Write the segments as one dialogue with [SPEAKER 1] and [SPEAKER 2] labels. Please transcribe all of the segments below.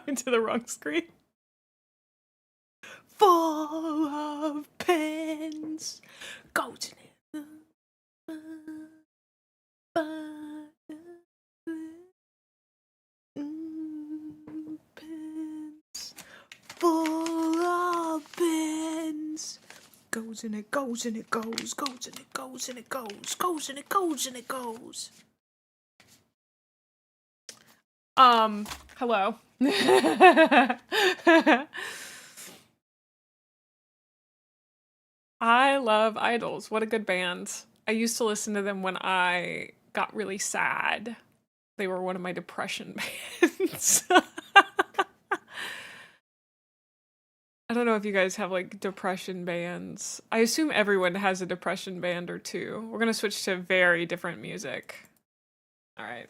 [SPEAKER 1] went to the wrong screen. Full of pens. Go to it. Pens. Full of pens. Goes and it goes and it goes. Goes and it goes and it goes. Goes and it goes and it goes. Hello. I love Idols. What a good band. I used to listen to them when I got really sad. They were one of my depression bands. I don't know if you guys have like depression bands. I assume everyone has a depression band or two. We're gonna switch to very different music. All right.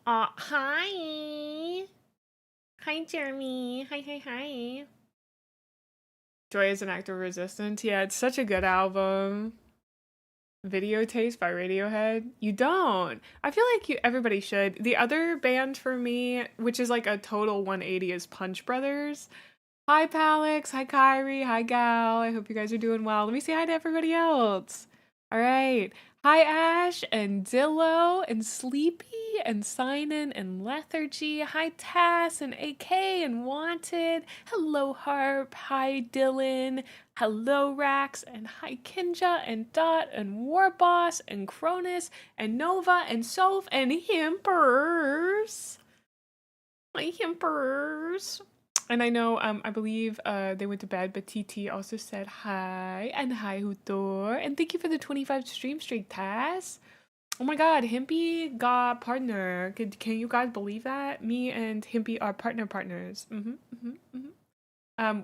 [SPEAKER 1] Hi. Hi, Jeremy. Hi. Joy is an Act of Resistance. Yeah, it's such a good album. Video Taste by Radiohead. You don't. I feel like everybody should. The other band for me, which is like a total 180, is Punch Brothers. Hi, Palix. Hi, Kyrie. Hi, Gal. I hope you guys are doing well. Let me say hi to everybody else. All right. Hi, Ash and Dillo and Sleepy and Signin and Lethargy. Hi, Tass and AK and Wanted. Hello, Harp. Hi, Dylan. Hello, Rax. And hi, Kinja and Dot and Warboss and Cronus and Nova and Soph and Himpers. Hi, Himpers. And I know, I believe they went to bed, but TT also said hi. And hi, Hutor. And thank you for the 25 stream streak, Tass. Oh my god, Himpy got partner. Can you guys believe that? Me and Himpy are partners.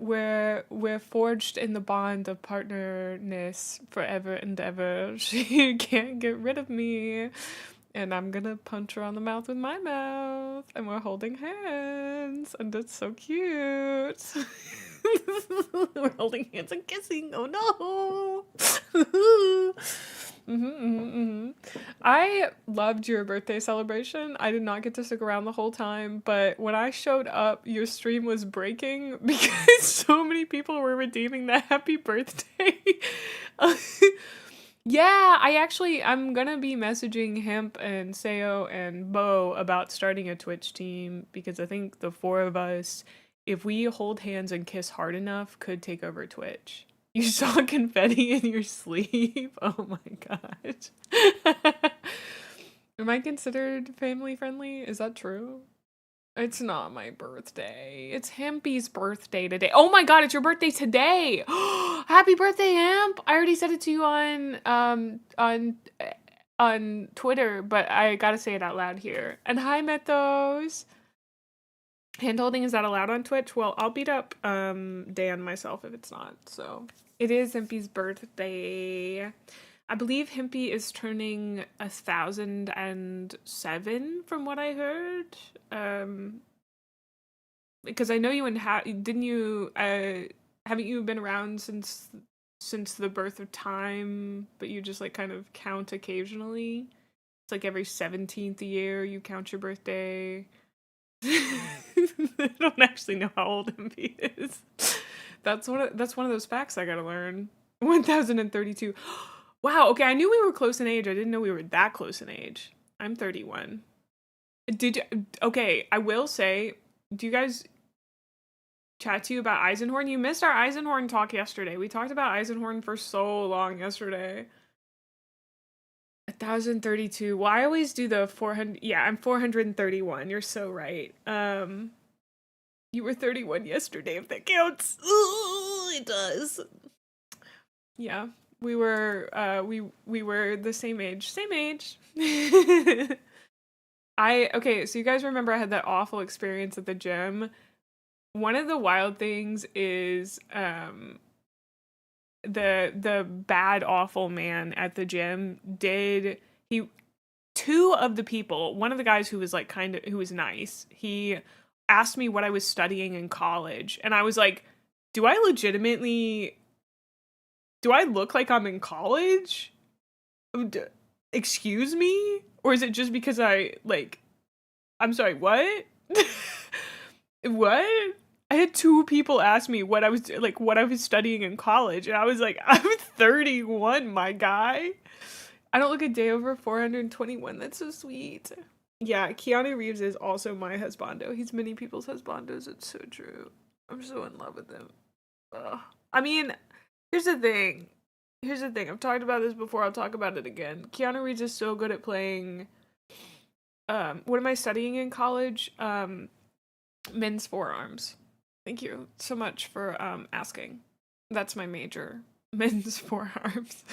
[SPEAKER 1] We're forged in the bond of partnerness forever and ever. She can't get rid of me. And I'm gonna punch her on the mouth with my mouth. And we're holding hands. And it's so cute. We're holding hands and kissing. Oh no. I loved your birthday celebration. I did not get to stick around the whole time, but when I showed up, your stream was breaking because so many people were redeeming the happy birthday. Yeah, I'm gonna be messaging Hemp and Seo and Bo about starting a Twitch team because I think the four of us, if we hold hands and kiss hard enough, could take over Twitch. You saw confetti in your sleep? Oh my god. Am I considered family friendly? Is that true? It's not my birthday. It's Hempy's birthday today. Oh my god, it's your birthday today. Happy birthday, Hemp. I already said it to you on Twitter, but I got to say it out loud here. And hi, Methos. Handholding, is that allowed on Twitch? Well, I'll beat up Dan myself if it's not. So, it is Hempy's birthday. I believe Hempy is turning 1,007 from what I heard. Because I know you didn't you haven't you been around since the birth of time, but you just like kind of count occasionally? It's like every 17th year you count your birthday. I don't actually know how old Hempy is. That's one of those facts I gotta learn. 1,032. Wow, okay, I knew we were close in age. I didn't know we were that close in age. I'm 31. Okay, I will say, do you guys chat to you about Eisenhorn? You missed our Eisenhorn talk yesterday. We talked about Eisenhorn for so long yesterday. 1,032. Well, I always do the 400. Yeah, I'm 431. You're so right. You were 31 yesterday, if that counts. Ooh, it does. Yeah. We were the same age. Okay, so you guys remember I had that awful experience at the gym. One of the wild things is the bad awful man at the gym two of the people, one of the guys who was like who was nice, he asked me what I was studying in college, and I was like, do I look like I'm in college? Excuse me? Or is it just because I, like, I'm sorry, what? What? I had 2 people ask me what I was studying in college, and I was like, I'm 31, my guy. I don't look a day over 421. That's so sweet. Yeah, Keanu Reeves is also my husbando. He's many people's husbandos. It's so true. I'm so in love with him. Ugh. I mean, here's the thing. I've talked about this before. I'll talk about it again. Keanu Reeves is so good at playing. What am I studying in college? Men's forearms. Thank you so much for asking. That's my major. Men's forearms.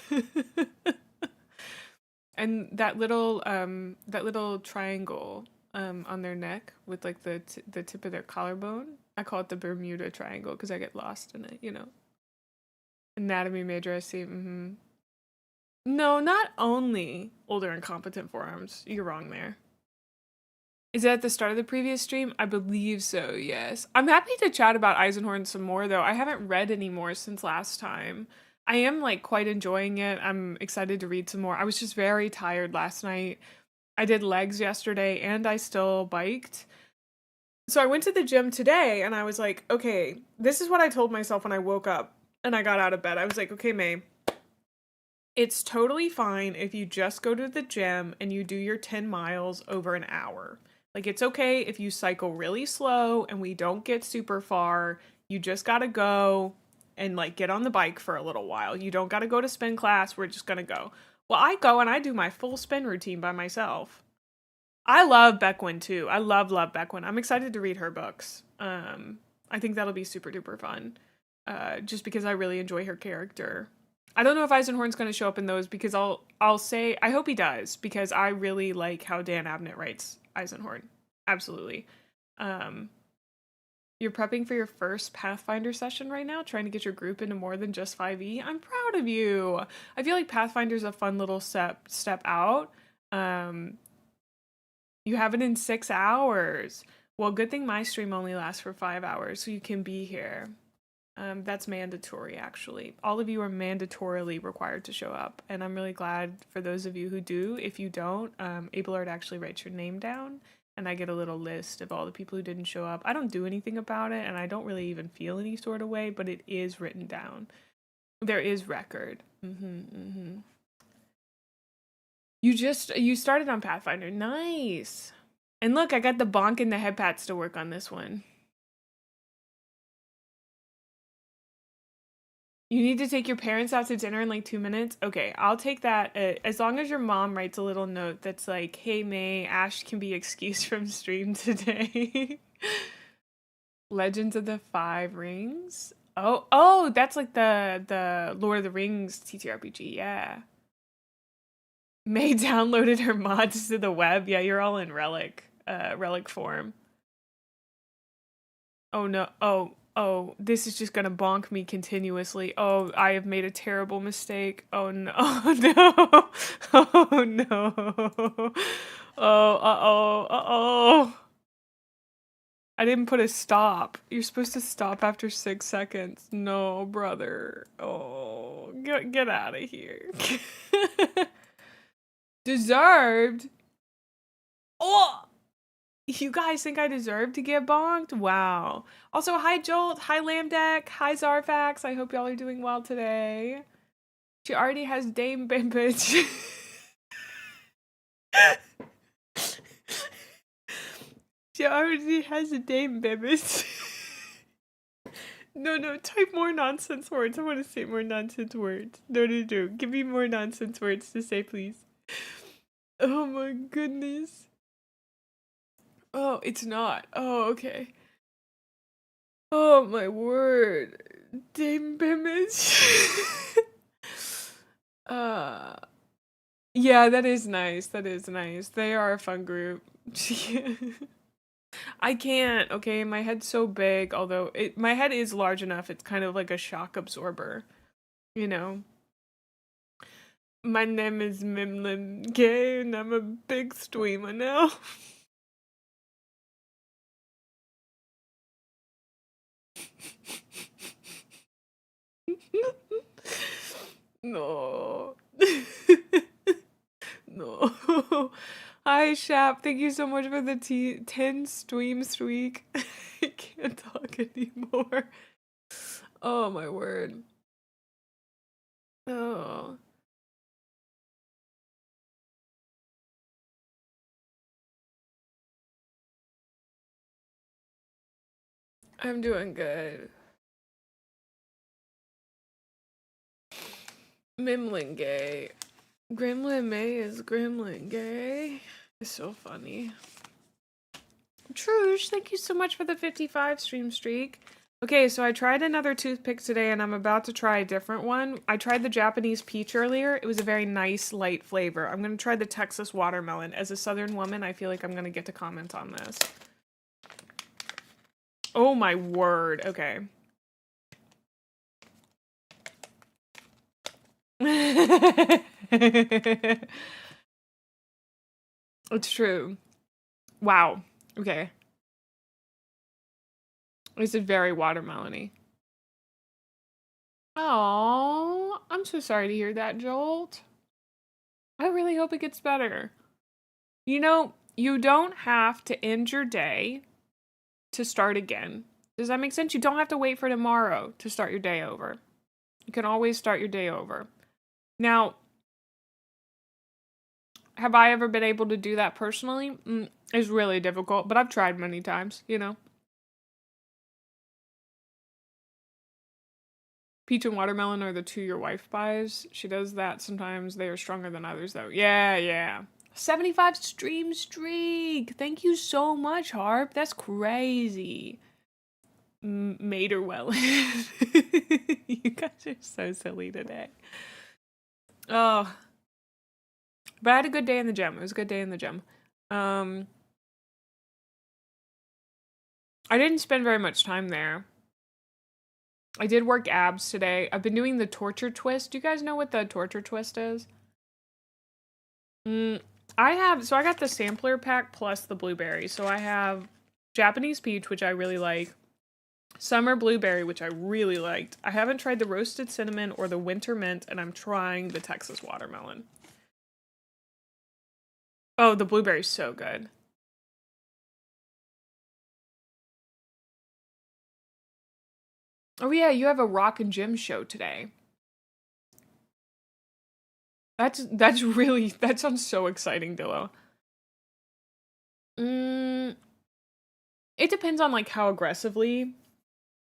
[SPEAKER 1] And that little triangle on their neck with like the tip of their collarbone. I call it the Bermuda Triangle because I get lost in it, you know. Anatomy major, I see. No, not only older and competent forearms. You're wrong there. Is it at the start of the previous stream? I believe so, yes. I'm happy to chat about Eisenhorn some more, though. I haven't read any more since last time. I am, like, quite enjoying it. I'm excited to read some more. I was just very tired last night. I did legs yesterday, and I still biked. So I went to the gym today, and I was like, okay, this is what I told myself when I woke up and I got out of bed. I was like, okay, May, it's totally fine if you just go to the gym and you do your 10 miles over an hour. Like, it's okay if you cycle really slow and we don't get super far. You just gotta go and, like, get on the bike for a little while. You don't gotta go to spin class. We're just gonna go. Well, I go and I do my full spin routine by myself. I love Beckwin, too. I love Beckwin. I'm excited to read her books. I think that'll be super duper fun. Just because I really enjoy her character. I don't know if Eisenhorn's going to show up in those because I'll say I hope he does because I really like how Dan Abnett writes Eisenhorn. Absolutely. You're prepping for your first Pathfinder session right now, trying to get your group into more than just 5e. I'm proud of you. I feel like Pathfinder's a fun little step out. You have it in 6 hours. Well, good thing my stream only lasts for 5 hours, so you can be here. That's mandatory, actually. All of you are mandatorily required to show up, and I'm really glad for those of you who do. If you don't, Abelard actually writes your name down, and I get a little list of all the people who didn't show up. I don't do anything about it, and I don't really even feel any sort of way, but it is written down. There is record. You started on Pathfinder. Nice. And look, I got the bonk and the head pats to work on this one. You need to take your parents out to dinner in like 2 minutes? Okay, I'll take that. As long as your mom writes a little note that's like, hey, May, Ash can be excused from stream today. Legends of the Five Rings? Oh, that's like the Lord of the Rings TTRPG, yeah. May downloaded her mods to the web. Yeah, you're all in relic form. Oh no. Oh, this is just gonna bonk me continuously. Oh, I have made a terrible mistake. Oh no. Oh no. Oh no. Oh, uh-oh. I didn't put a stop. You're supposed to stop after 6 seconds. No, brother. Oh, get out of here. Deserved? Oh! You guys think I deserve to get bonked? Wow. Also, hi Jolt, hi Lambdeck, hi Zarfax. I hope y'all are doing well today. She already has Dame Bimbage. She already has a Dame Bimbage. No, type more nonsense words. I want to say more nonsense words. No. Give me more nonsense words to say, please. Oh my goodness. Oh, it's not. Oh, okay. Oh my word. Dame Bimmage. Yeah, that is nice. They are a fun group. I can't, okay? My head's so big, although my head is large enough, it's kind of like a shock absorber, you know? My name is Mimlin Gay, and I'm a big streamer now. No. No. Hi, Shap. Thank you so much for the 10 streams week. I can't talk anymore. Oh, my word. Oh. I'm doing good. Mimlin gay. Gremlin Mae is Gremlin gay. It's so funny. Trush, thank you so much for the 55 stream streak. Okay, so I tried another toothpick today and I'm about to try a different one. I tried the Japanese peach earlier. It was a very nice, light flavor. I'm going to try the Texas watermelon. As a southern woman, I feel like I'm going to get to comment on this. Oh my word. Okay. It's true. Wow. Okay. This is very watermelony. Oh, I'm so sorry to hear that, Jolt. I really hope it gets better. You know, you don't have to end your day to start again. Does that make sense? You don't have to wait for tomorrow to start your day over. You can always start your day over. Now, have I ever been able to do that personally? It's really difficult, but I've tried many times, you know. Peach and watermelon are the two your wife buys. She does that sometimes. They are stronger than others, though. Yeah. 75 stream streak. Thank you so much, Harp. That's crazy. Materwell. You guys are so silly today. Oh. But I had a good day in the gym. It was a good day in the gym. I didn't spend very much time there. I did work abs today. I've been doing the torture twist. Do you guys know what the torture twist is? I got the sampler pack plus the blueberry. So I have Japanese peach, which I really like. Summer blueberry, which I really liked. I haven't tried the roasted cinnamon or the winter mint, and I'm trying the Texas watermelon. Oh, the blueberry's so good. Oh yeah, you have a rock and gym show today. That sounds so exciting, Dillo. It depends on like how aggressively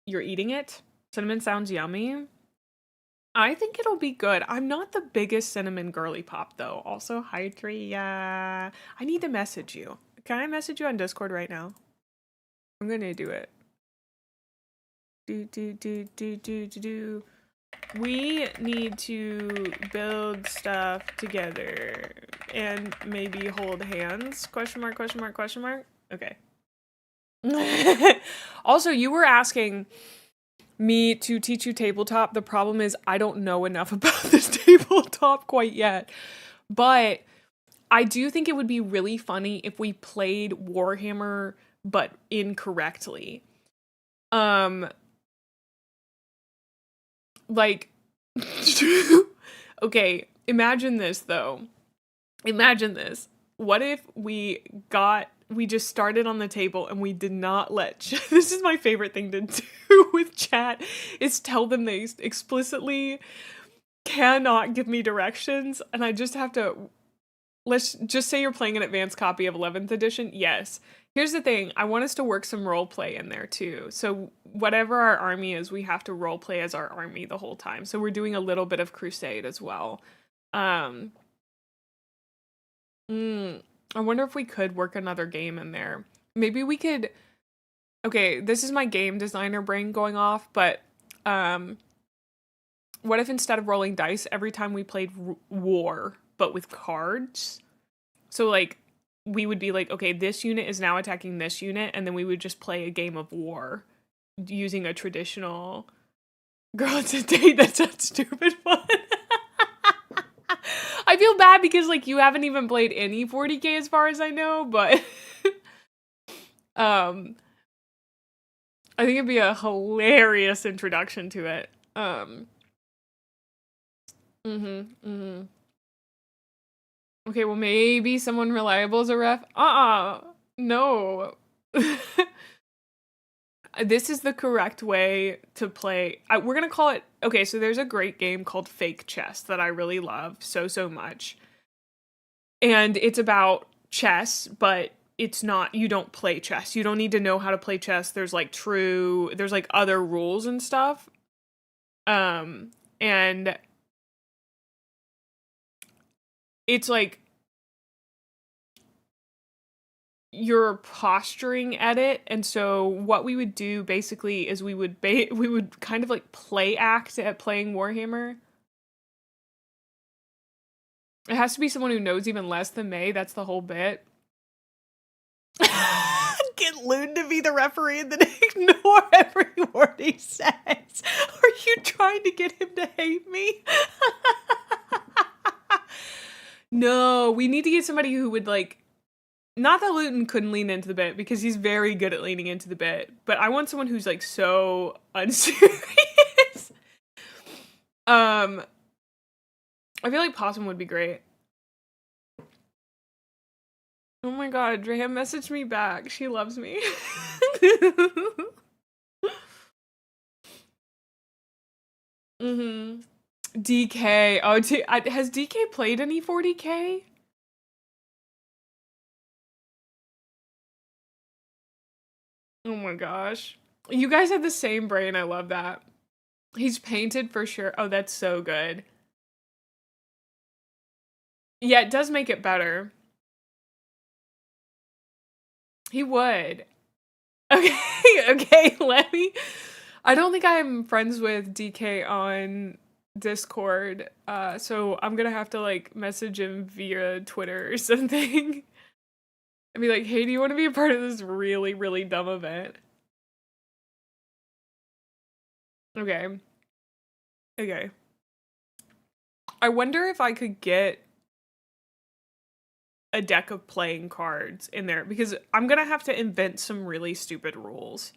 [SPEAKER 1] you're eating it. Cinnamon sounds yummy. I think it'll be good. I'm not the biggest cinnamon girly pop though. Also, hi Tria. I need to message you. Can I message you on Discord right now? I'm gonna do it. Do. We need to build stuff together and maybe hold hands? Question mark. Okay. Also, you were asking me to teach you tabletop. The problem is I don't know enough about this tabletop quite yet. But I do think it would be really funny if we played Warhammer but incorrectly. Like, okay, imagine this though. Imagine this. What if we just started on the table and we did not let this is my favorite thing to do with chat, is tell them they explicitly cannot give me directions and I just have to, let's just say you're playing an advanced copy of 11th edition. Yes. Here's the thing. I want us to work some role play in there too. So whatever our army is, we have to role play as our army the whole time. So we're doing a little bit of Crusade as well. I wonder if we could work another game in there. Maybe we could. Okay, this is my game designer brain going off, but what if instead of rolling dice every time we played war, but with cards? So like we would be like, okay, this unit is now attacking this unit, and then we would just play a game of war using a traditional girl, it's a date. That's that stupid fun. I feel bad because like you haven't even played any 40k as far as I know, but I think it'd be a hilarious introduction to it. Okay, well, maybe someone reliable is a ref. No. This is the correct way to play. We're gonna call it, okay, so there's a great game called Fake Chess that I really love so much. And it's about chess, but it's not, you don't play chess. You don't need to know how to play chess. There's like other rules and stuff. And it's like you're posturing at it, and so what we would do basically is we would kind of like play act at playing Warhammer. It has to be someone who knows even less than May. That's the whole bit. Get Loon to be the referee and then ignore every word he says. Are you trying to get him to hate me? No, we need to get somebody who would like, not that Luton couldn't lean into the bit because he's very good at leaning into the bit, but I want someone who's like so unserious. I feel like Possum would be great. Oh my god, Drea messaged me back. She loves me. DK. Oh, has DK played any 40K? Oh my gosh. You guys have the same brain. I love that. He's painted for sure. Oh, that's so good. Yeah, it does make it better. He would. Okay, okay, let me... I don't think I'm friends with DK on Discord, so I'm gonna have to, like, message him via Twitter or something. And be like, hey, do you want to be a part of this really, really dumb event? Okay. Okay. I wonder if I could get a deck of playing cards in there, because I'm gonna have to invent some really stupid rules.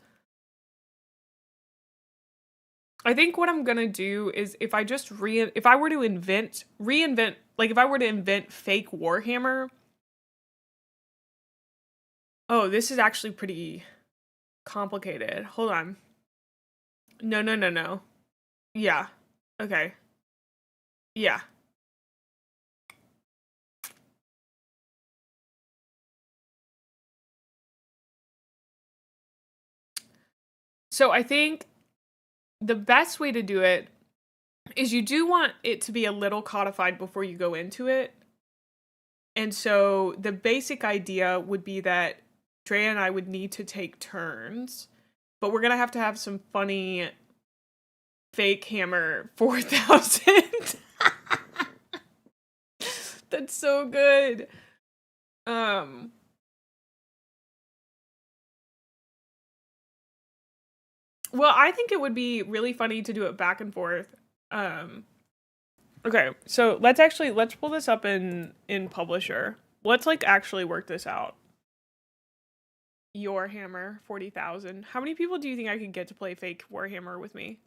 [SPEAKER 1] I think what I'm gonna do is if I were to invent fake Warhammer. Oh, this is actually pretty complicated. Hold on. No. Yeah. Okay. Yeah. So I think the best way to do it is you do want it to be a little codified before you go into it. And so the basic idea would be that Drea and I would need to take turns, but we're going to have some funny fake hammer 4,000. That's so good. Well, I think it would be really funny to do it back and forth. Okay, so let's pull this up in Publisher. Let's like actually work this out. Your Hammer 40,000. How many people do you think I could get to play fake Warhammer with me?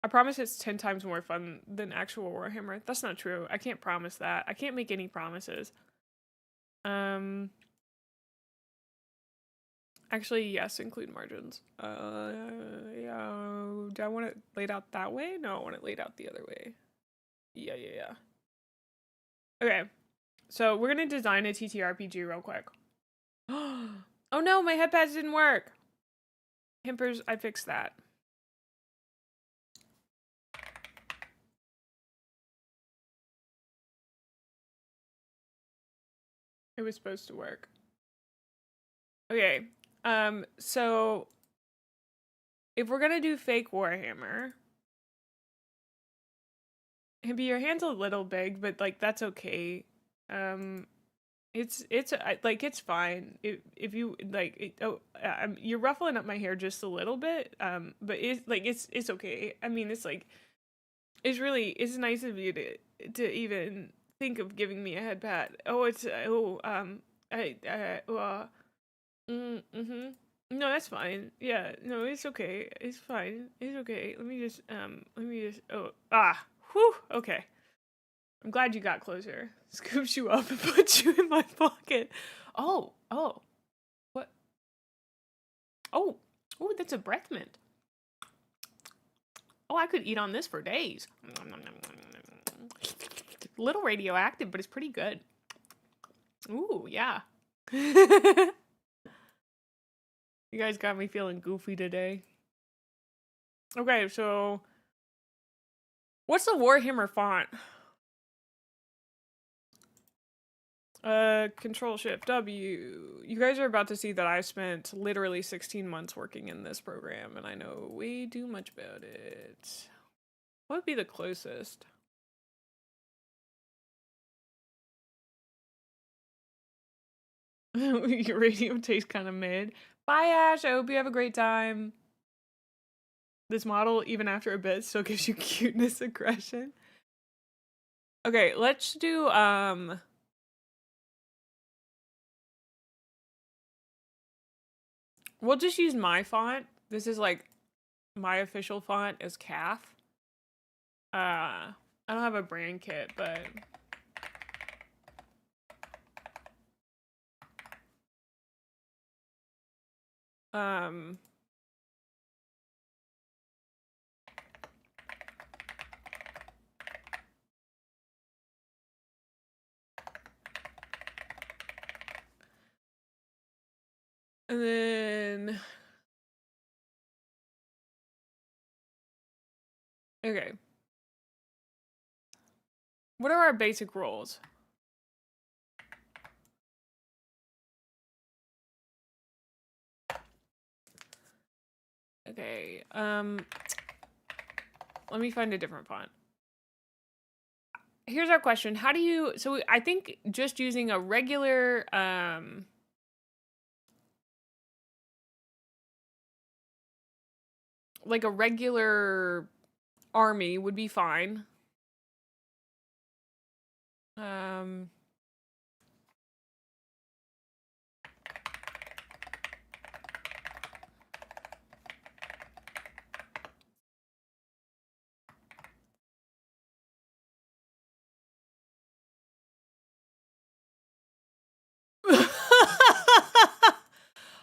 [SPEAKER 1] I promise it's 10 times more fun than actual Warhammer. That's not true. I can't promise that. I can't make any promises. Actually, yes, include margins. Yeah. Do I want it laid out that way? No, I want it laid out the other way. Yeah. Okay. So we're gonna design a TTRPG real quick. Oh no, my head pads didn't work. Himpers, I fixed that. It was supposed to work. Okay. So if we're gonna do fake Warhammer, maybe your hand's a little big, but like that's okay. It's like it's fine if you like. You're ruffling up my hair just a little bit. But it's okay. I mean, it's like it's nice of you to even think of giving me a head pat. No, that's fine. Yeah, no, it's okay. It's fine. It's okay. Let me just, whew, okay. I'm glad you got closer. Scoops you up and puts you in my pocket. Oh. What? Oh, that's a breath mint. Oh, I could eat on this for days. Little radioactive, but it's pretty good. Ooh, yeah. You guys got me feeling goofy today. Okay, so what's the Warhammer font? Control Shift W. You guys are about to see that I spent literally 16 months working in this program, and I know way too much about it. What would be the closest? Your radio tastes kind of mid. Bye, Ash. I hope you have a great time. This model, even after a bit, still gives you cuteness aggression. Okay, let's do, we'll just use my font. This is like my official font is calf. I don't have a brand kit, but and then okay. What are our basic roles? Okay, let me find a different font. Here's our question. How do you, so I think just using a regular, like a regular army would be fine.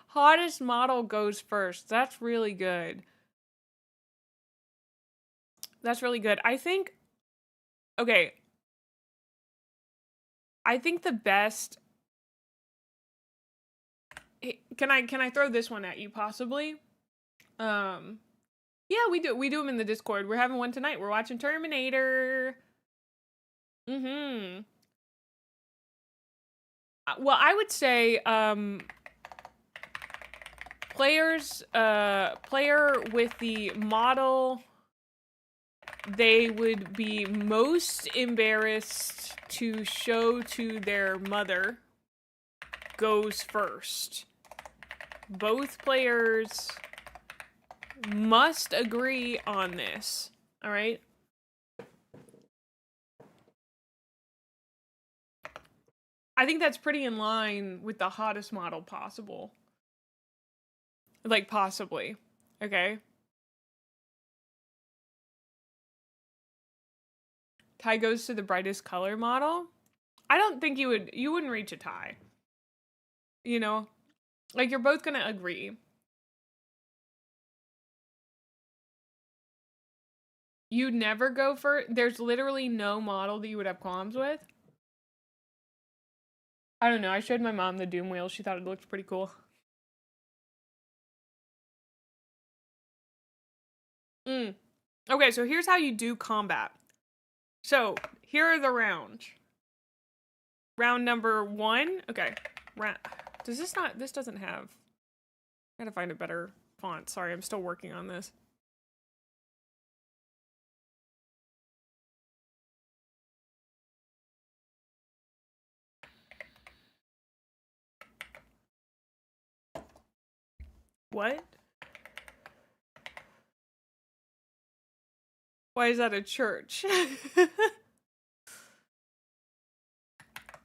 [SPEAKER 1] Hottest model goes first. That's really good. That's really good. I think, okay. I think the best, can I throw this one at you possibly? Yeah, we do them in the Discord. We're having one tonight. We're watching Terminator. Well, I would say, player with the model they would be most embarrassed to show to their mother goes first. Both players must agree on this. All right? I think that's pretty in line with the hottest model possible. Like, possibly. Okay? Tie goes to the brightest color model. I don't think you wouldn't reach a tie. You know? Like, you're both gonna agree. You'd never go for, there's literally no model that you would have qualms with. I don't know, I showed my mom the Doom wheel, she thought it looked pretty cool. Okay, so here's how you do combat. So, here are the rounds. Round number 1. Okay. Does this not, this doesn't have, I gotta find a better font. Sorry, I'm still working on this. What? Why is that a church?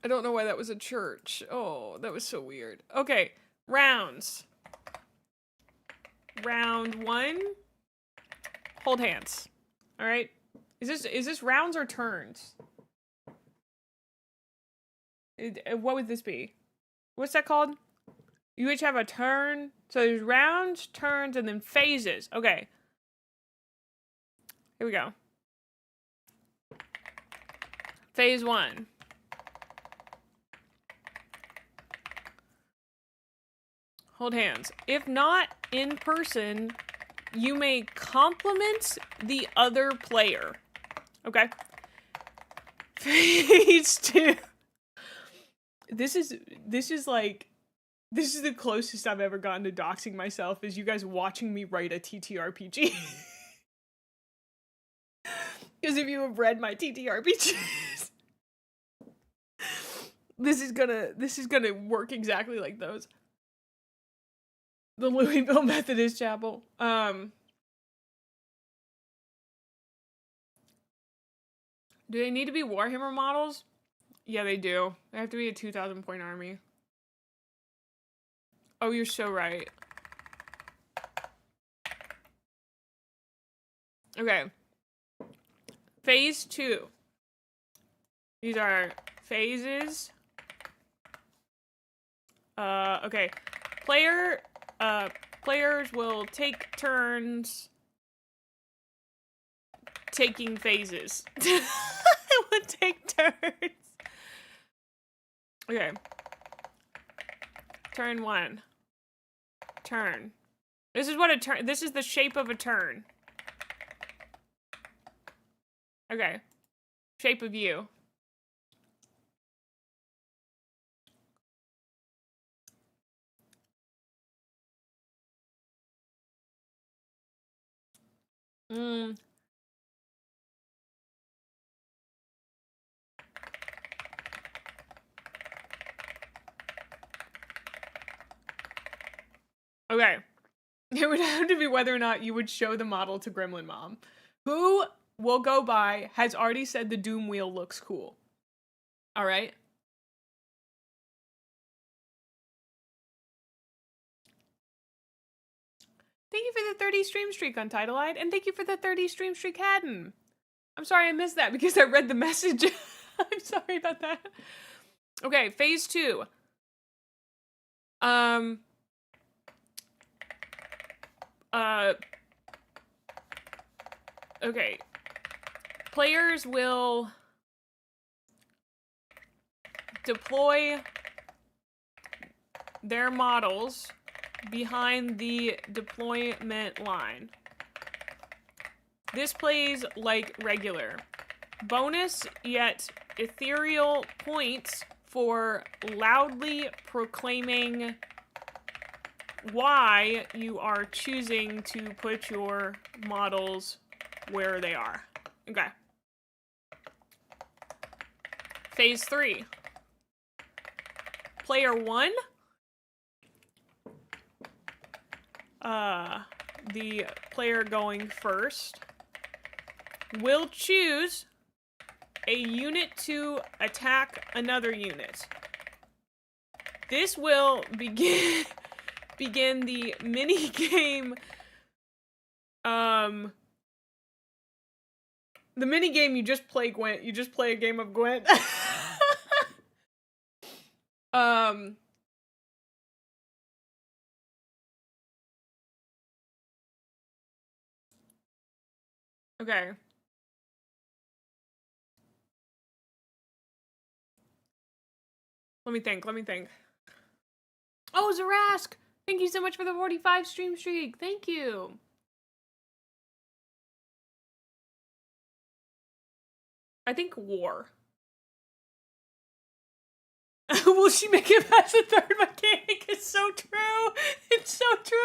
[SPEAKER 1] I don't know why that was a church. Oh, that was so weird. Okay, rounds. Round 1. Hold hands. All right. Is this rounds or turns? What would this be? What's that called? You each have a turn. So there's rounds, turns, and then phases. Okay. Here we go. Phase 1. Hold hands. If not in person, you may compliment the other player. Okay. Phase 2. This is the closest I've ever gotten to doxing myself, is you guys watching me write a TTRPG. Because if you have read my TTRPGs, this is gonna work exactly like those. The Louisville Methodist Chapel. Do they need to be Warhammer models? Yeah, they do. They have to be a 2,000 point army. Oh, you're so right. Okay. Phase 2. These are phases. Okay. Players will take turns taking phases. It would take turns. Okay. Turn 1. Turn. This is what a turn. This is the shape of a turn. Okay. Shape of you. Okay. It would have to be whether or not you would show the model to Gremlin Mom, who will go by, has already said the Doom Wheel looks cool. All right. Thank you for the 30 stream streak on Tidalite, and thank you for the 30 stream streak, Haddon. I'm sorry I missed that because I read the message. I'm sorry about that. Okay, phase 2. Okay. Players will deploy their models behind the deployment line. This plays like regular. Bonus yet ethereal points for loudly proclaiming why you are choosing to put your models where they are. Okay. Phase 3. Player 1. The player going first will choose a unit to attack another unit. This will begin the mini game. The mini game, you just play Gwent. You just play a game of Gwent. Okay. Let me think. Oh, Zarask! Thank you so much for the 45 stream streak. Thank you. I think war. Will she make it past the third mechanic? It's so true. It's so true.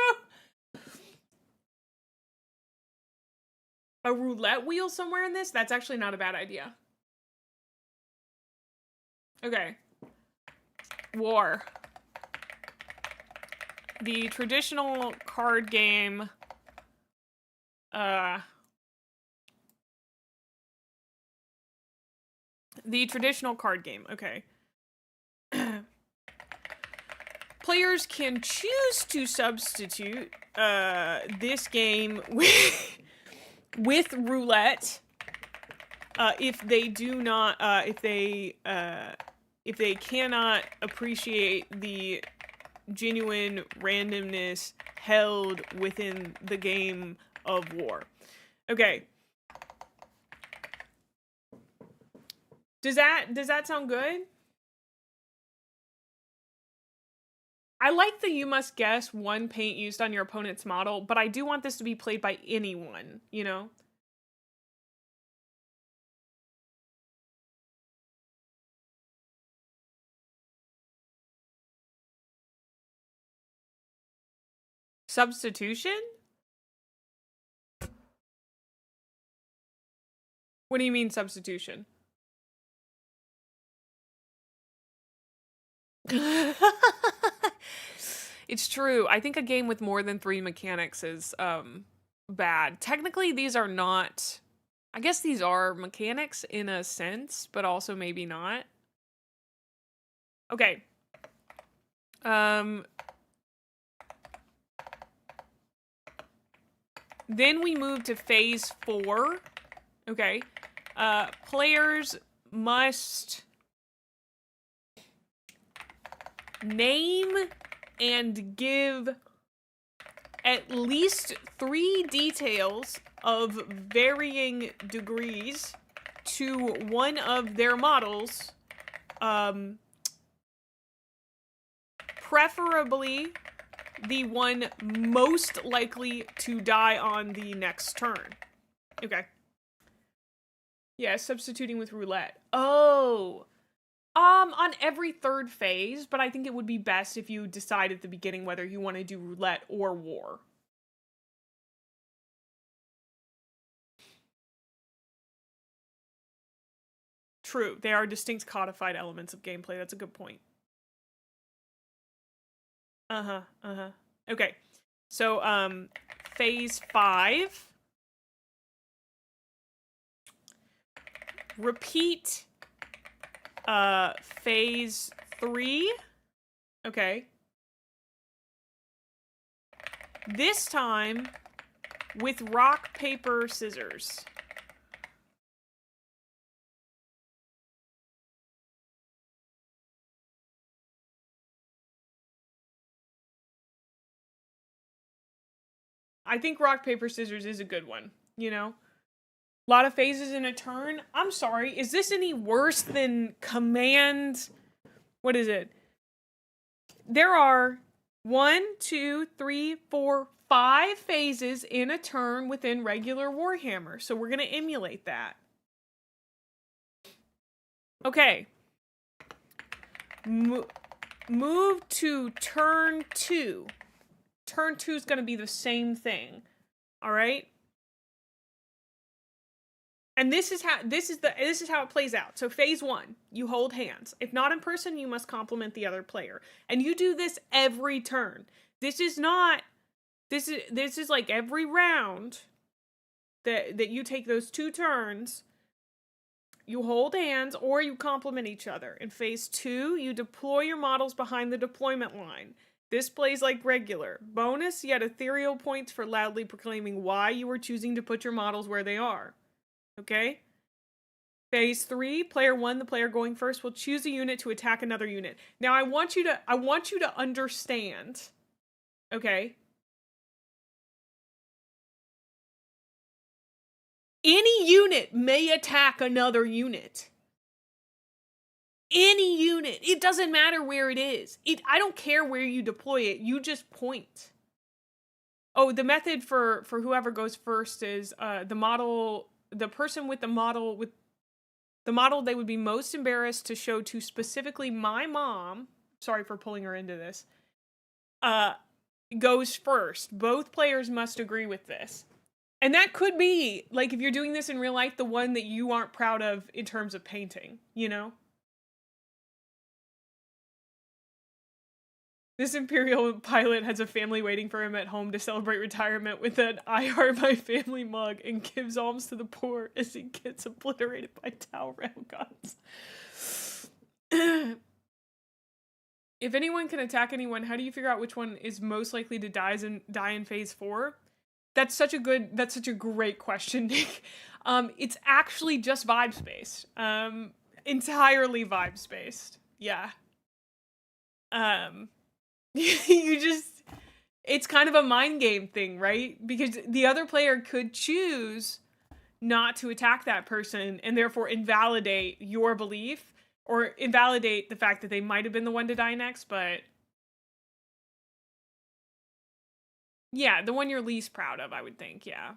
[SPEAKER 1] A roulette wheel somewhere in this? That's actually not a bad idea. Okay. War. The traditional card game. The traditional card game. Okay. Players can choose to substitute this game with roulette if they do not if they cannot appreciate the genuine randomness held within the game of war. Okay. Does that sound good? I like the you must guess one paint used on your opponent's model, but I do want this to be played by anyone, you know? Substitution? What do you mean substitution? It's true. I think a game with more than 3 mechanics is bad. Technically, these are not... I guess these are mechanics in a sense, but also maybe not. Okay. Then we move to phase 4. Okay. Players must name and give at least 3 details of varying degrees to one of their models, preferably the one most likely to die on the next turn. Okay. Yeah, substituting with roulette. Oh. On every 3rd phase, but I think it would be best if you decide at the beginning whether you want to do roulette or war. True, they are distinct codified elements of gameplay. That's a good point. Okay. So, phase 5. Repeat phase 3. Okay. This time with rock, paper, scissors. I think rock, paper, scissors is a good one, you know? A lot of phases in a turn. I'm sorry, is this any worse than command? What is it? There are 1, 2, 3, 4, 5 phases in a turn within regular Warhammer. So we're going to emulate that. Okay. Move to turn 2. Turn 2 is going to be the same thing. All right? And this is how it plays out. So phase 1, you hold hands. If not in person, you must compliment the other player. And you do this every turn. This is like every round that you take those 2 turns, you hold hands or you compliment each other. In phase 2, you deploy your models behind the deployment line. This plays like regular. Bonus, yet ethereal points for loudly proclaiming why you are choosing to put your models where they are. Okay? Phase 3, player 1, the player going first, will choose a unit to attack another unit. Now I want you to understand. Okay? Any unit may attack another unit. Any unit. It doesn't matter where it is. I don't care where you deploy it. You just point. Oh, the method for whoever goes first is the person with the model they would be most embarrassed to show to specifically my mom, sorry for pulling her into this, goes first. Both players must agree with this. And that could be, like, if you're doing this in real life, the one that you aren't proud of in terms of painting, you know? This Imperial pilot has a family waiting for him at home to celebrate retirement with an I Heart My Family mug and gives alms to the poor as he gets obliterated by Tau railguns. If anyone can attack anyone, how do you figure out which one is most likely to die in phase 4? That's such a great question, Nick. It's actually just vibes based. Entirely vibes based. Yeah. You just, it's kind of a mind game thing, right? Because the other player could choose not to attack that person and therefore invalidate your belief or invalidate the fact that they might have been the one to die next, but yeah, the one you're least proud of, I would think, yeah.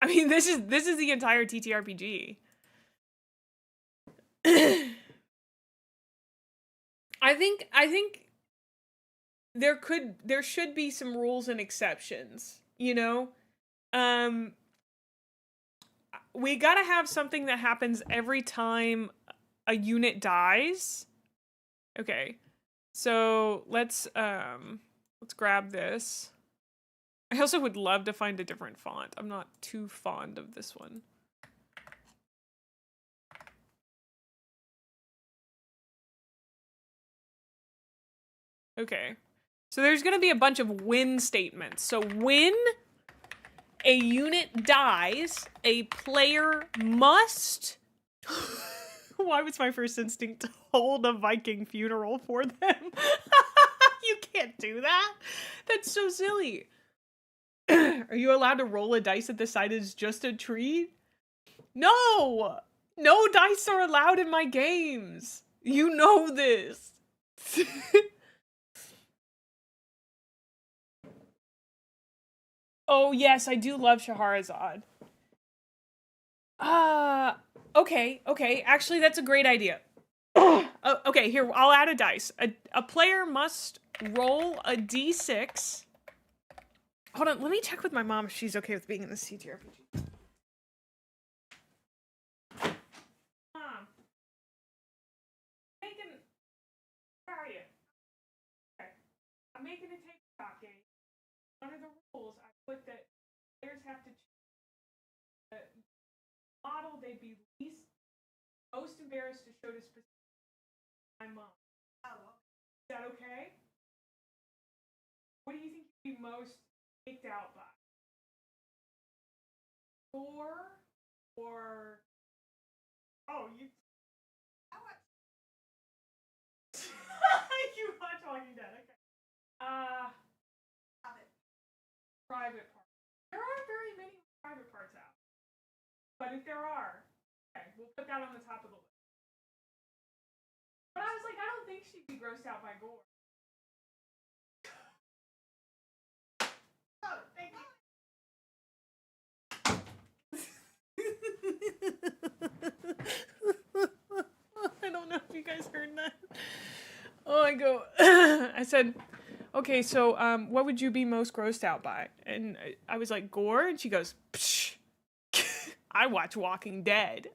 [SPEAKER 1] I mean, this is the entire TTRPG. I think there should be some rules and exceptions, you know? We gotta have something that happens every time a unit dies. Okay. So let's grab this. I also would love to find a different font. I'm not too fond of this one. Okay. So there's going to be a bunch of when statements. So when a unit dies, a player must... Why was my first instinct to hold a Viking funeral for them? You can't do that. That's so silly. Are you allowed to roll a dice that the side is just a tree? No! No dice are allowed in my games. You know this. Oh, yes, I do love Shahrazad. Okay. Actually, that's a great idea. Okay, here, I'll add a dice. A player must roll a d6. Hold on, let me check with my mom if she's okay with being in the TTRPG. Mom. Where are you? Okay. I'm making a tabletop game. One of the rules, I put that players have to choose the model they'd be most embarrassed to show to specific my mom. Is that okay? What do you think you'd be most kicked out by? Thor or you you watch Walking Dead, okay. Private parts. There aren't very many private parts out. But if there are, okay, we'll put that on the top of the list. But I was like, I don't think she'd be grossed out by gore. Oh, thank you. I don't know if you guys heard that. Oh, I said, okay, so what would you be most grossed out by? And I was like, gore? And she goes, psh, I watch Walking Dead.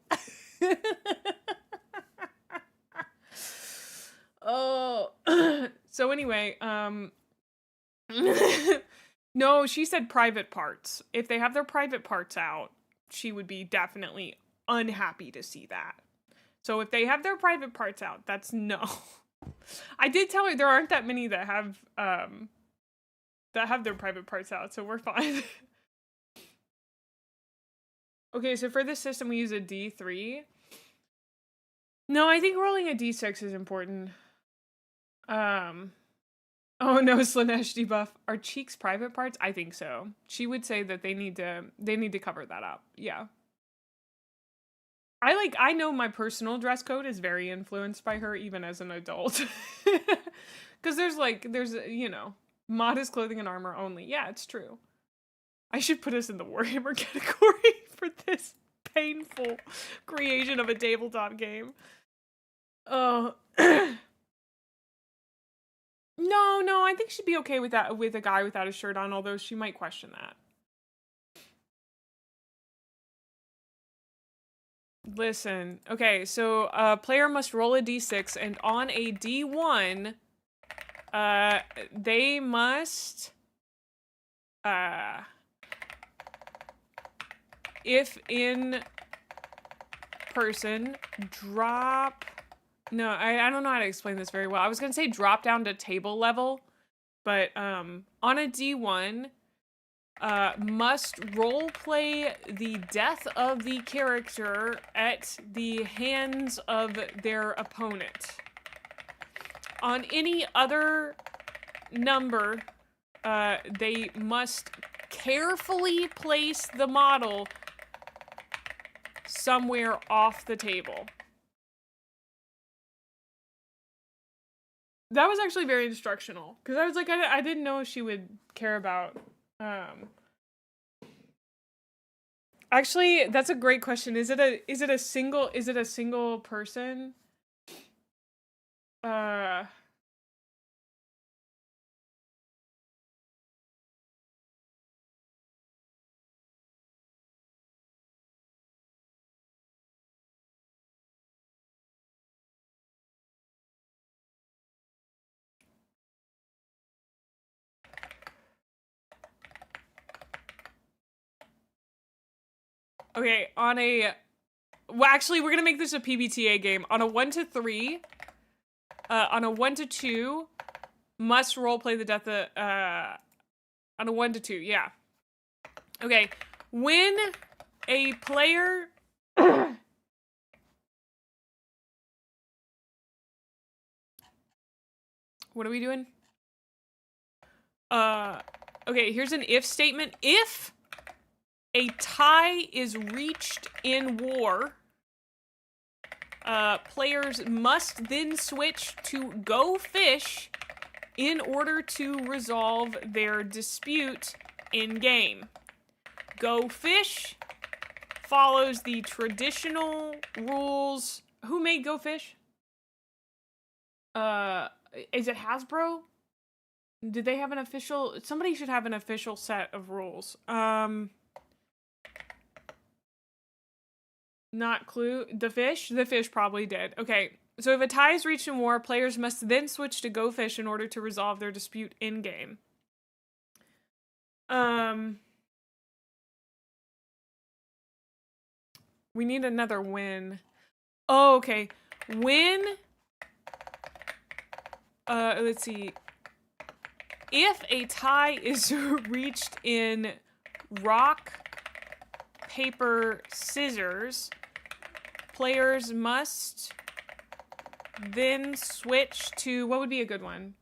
[SPEAKER 1] Oh, so anyway, no, she said private parts. If they have their private parts out, she would be definitely unhappy to see that. So if they have their private parts out, that's no. I did tell her there aren't that many that have their private parts out, so we're fine. Okay, so for this system we use a D3. No, I think rolling a D6 is important. Oh no, Slanesh debuff. Are cheeks private parts? I think so. She would say that they need to cover that up. Yeah. I know my personal dress code is very influenced by her even as an adult. Cuz there's you know, modest clothing and armor only. Yeah, it's true. I should put us in the Warhammer category for this painful creation of a tabletop game. Oh. No, I think she'd be okay with that, with a guy without a shirt on, although she might question that. Listen, okay, so a player must roll a d6, and on a d1, they must, if in person, drop... No, I don't know how to explain this very well. I was going to say drop down to table level, but on a D1, must roleplay the death of the character at the hands of their opponent. On any other number, they must carefully place the model somewhere off the table. That was actually very instructional, because I was like, I didn't know she would care about. Actually, that's a great question. Is it a single person? Okay, on a... Well, actually, we're gonna make this a PBTA game. On a 1 to 3, on a 1 to 2, must roleplay the death of... on a 1 to 2, yeah. Okay, when a player... What are we doing? Okay, here's an if statement. If a tie is reached in war, players must then switch to go fish in order to resolve their dispute in game. Go fish follows the traditional rules. Who made Go Fish? Is it Hasbro? Did they have an official... Somebody should have an official set of rules. Not Clue. The Fish? The Fish probably did. Okay, so if a tie is reached in war, players must then switch to Go Fish in order to resolve their dispute in-game. We need another win. Oh, okay. When... let's see. If a tie is reached in rock, paper, scissors, players must then switch to... What would be a good one?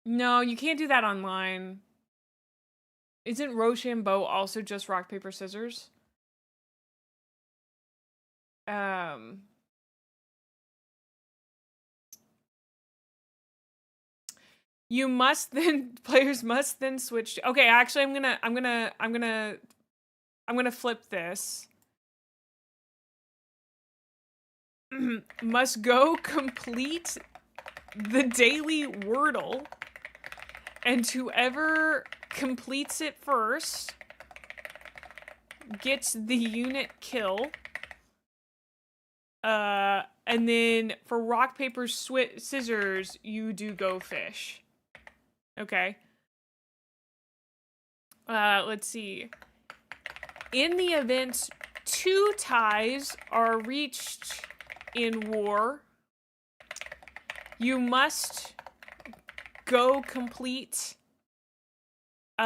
[SPEAKER 1] No, you can't do that online. Isn't Rochambeau also just rock, paper, scissors? You must then... Players must then switch to... Okay, actually, I'm gonna flip this. Must go complete the daily Wordle, and whoever completes it first gets the unit kill. And then for rock, paper, scissors, you do Go Fish. Okay. Let's see. In the event 2 ties are reached in war, you must go complete... Do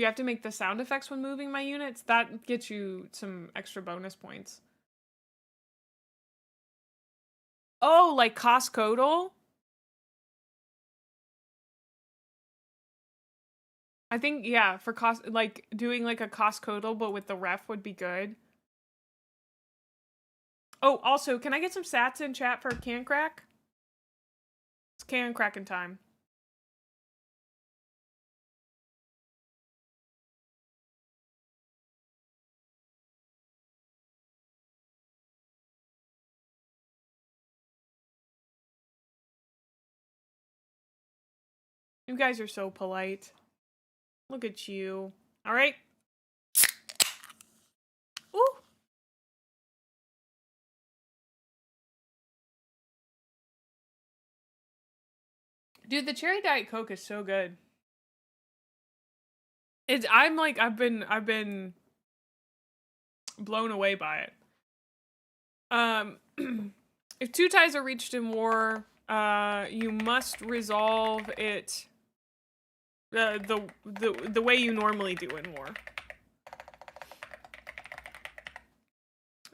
[SPEAKER 1] you have to make the sound effects when moving my units? That gets you some extra bonus points. Oh, like Coscodal? I think, yeah, for like doing like a Coscodal, but with the ref would be good. Oh, also, can I get some sats in chat for Can Crack? It's Can Cracking time. You guys are so polite. Look at you. All right. Ooh. Dude, the cherry Diet Coke is so good. I've been blown away by it. If 2 ties are reached in war, you must resolve it the way you normally do in war.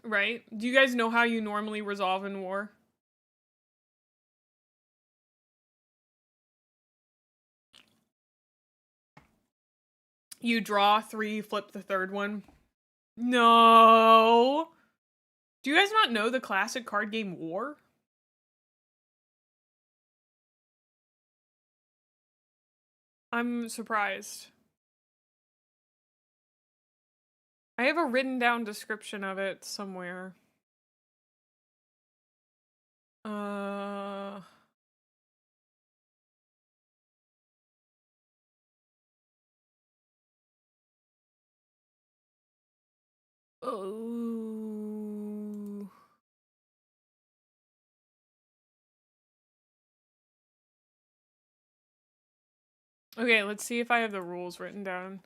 [SPEAKER 1] Right? Do you guys know how you normally resolve in war? You draw 3, flip the third one. No. Do you guys not know the classic card game War? I'm surprised. I have a written down description of it somewhere. Oh. Okay, let's see if I have the rules written down.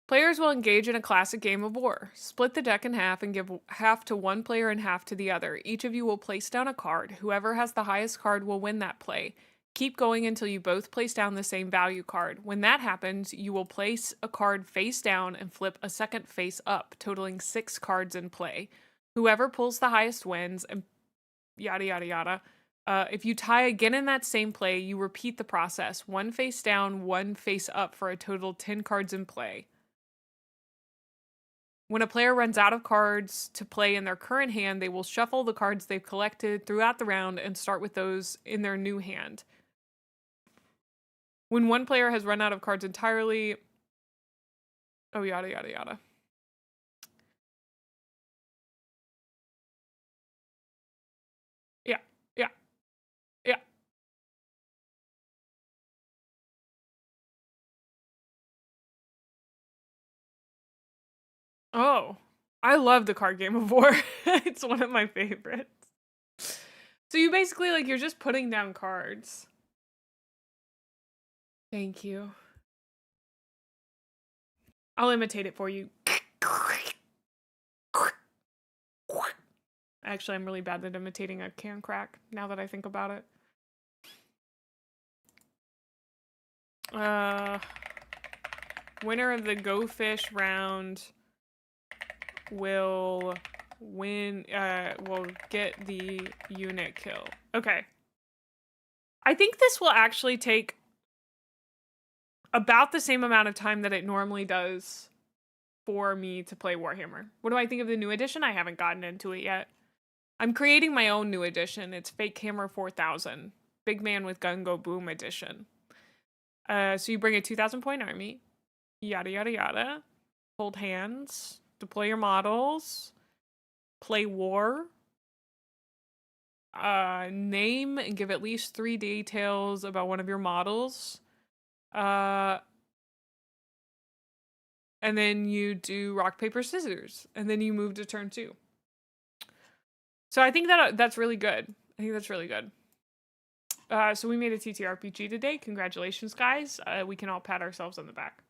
[SPEAKER 1] Players will engage in a classic game of war. Split the deck in half and give half to one player and half to the other. Each of you will place down a card. Whoever has the highest card will win that play. Keep going until you both place down the same value card. When that happens, you will place a card face down and flip a second face up, totaling 6 cards in play. Whoever pulls the highest wins, and yada yada yada. If you tie again in that same play, you repeat the process. 1 face down, 1 face up for a total 10 cards in play. When a player runs out of cards to play in their current hand, they will shuffle the cards they've collected throughout the round and start with those in their new hand. When one player has run out of cards entirely... Oh, yada, yada, yada. Yeah, yeah, yeah. Oh, I love the card game of war. It's one of my favorites. So you basically, like, you're just putting down cards. Thank you. I'll imitate it for you. Actually, I'm really bad at imitating a can crack, now that I think about it. Winner of the Go Fish round will win, will get the unit kill. Okay. I think this will actually take about the same amount of time that it normally does for me to play Warhammer. What do I think of the new edition? I haven't gotten into it yet. I'm creating my own new edition. It's Fake Hammer 4000. Big Man with Gun Go Boom edition. So you bring a 2,000 point army. Yada, yada, yada. Hold hands. Deploy your models. Play war. Name and give at least 3 details about one of your models. And then you do rock, paper, scissors. And then you move to turn 2. So I think that's really good. I think that's really good. So we made a TTRPG today. Congratulations, guys. We can all pat ourselves on the back.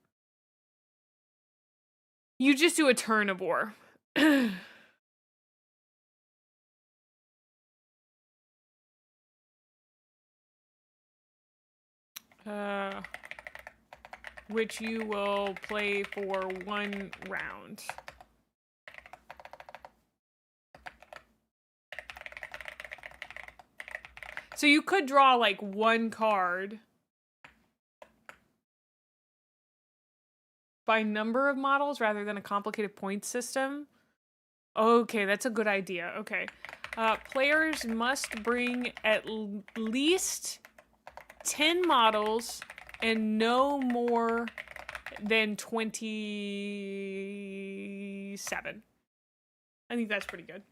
[SPEAKER 1] You just do a turn of war. Which you will play for 1 round. So you could draw like 1 card by number of models rather than a complicated point system. Okay, that's a good idea. Okay. Players must bring at least 10 models and no more than 27. I think that's pretty good.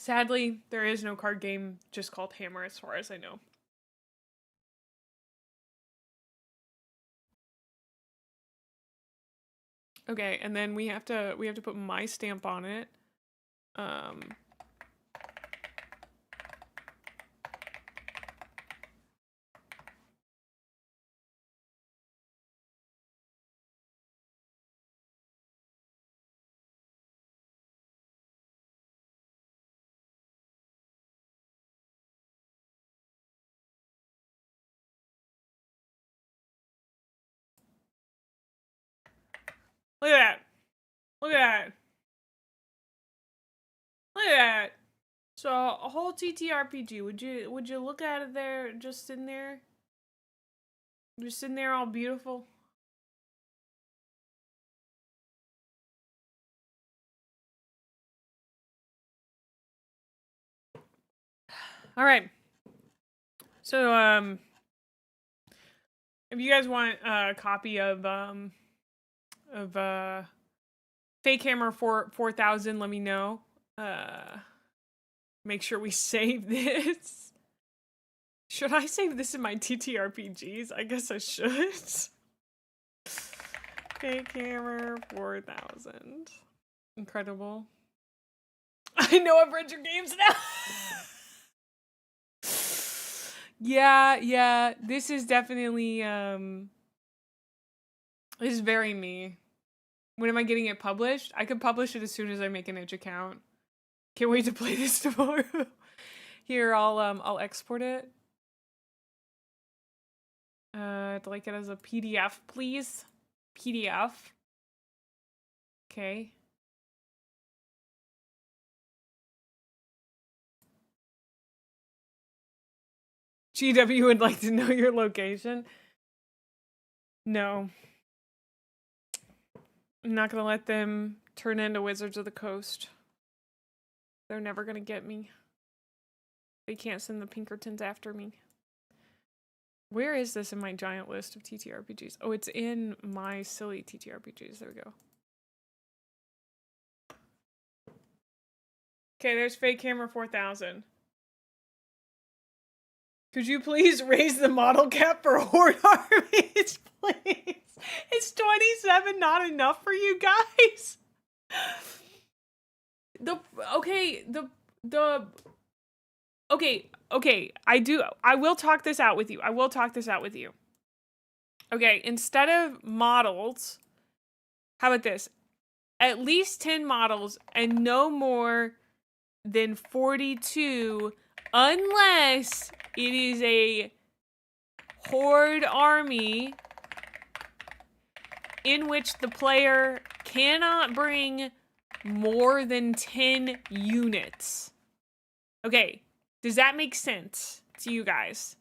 [SPEAKER 1] Sadly, there is no card game just called Hammer as far as I know. Okay, and then we have to put my stamp on it. Look at that. Look at that. Look at that. So a whole TTRPG. Would you look at it there, just in there? Just in there all beautiful? All right. So if you guys want a copy of Fake Hammer 4000, let me know. Make sure we save this. Should I save this in my TTRPGs? I guess I should. Fake Hammer 4000. Incredible. I know I've read your games now. Yeah. This is definitely, this is very me. When am I getting it published? I could publish it as soon as I make an itch account. Can't wait to play this tomorrow. Here, I'll export it. I'd like it as a PDF, please. PDF. Okay. GW would like to know your location. No. I'm not gonna let them turn into Wizards of the Coast. They're never gonna get me. They can't send the Pinkertons after me. Where is this in my giant list of TTRPGs? Oh, it's in my silly TTRPGs. There we go. Okay, there's Fake Hammer 4000. Could you please raise the model cap for Horde Armies, please? Is 27 not enough for you guys? Okay, I will talk this out with you. Okay, instead of models, how about this? At least 10 models and no more than 42, unless it is a Horde army in which the player cannot bring more than 10 units. Okay, does that make sense to you guys?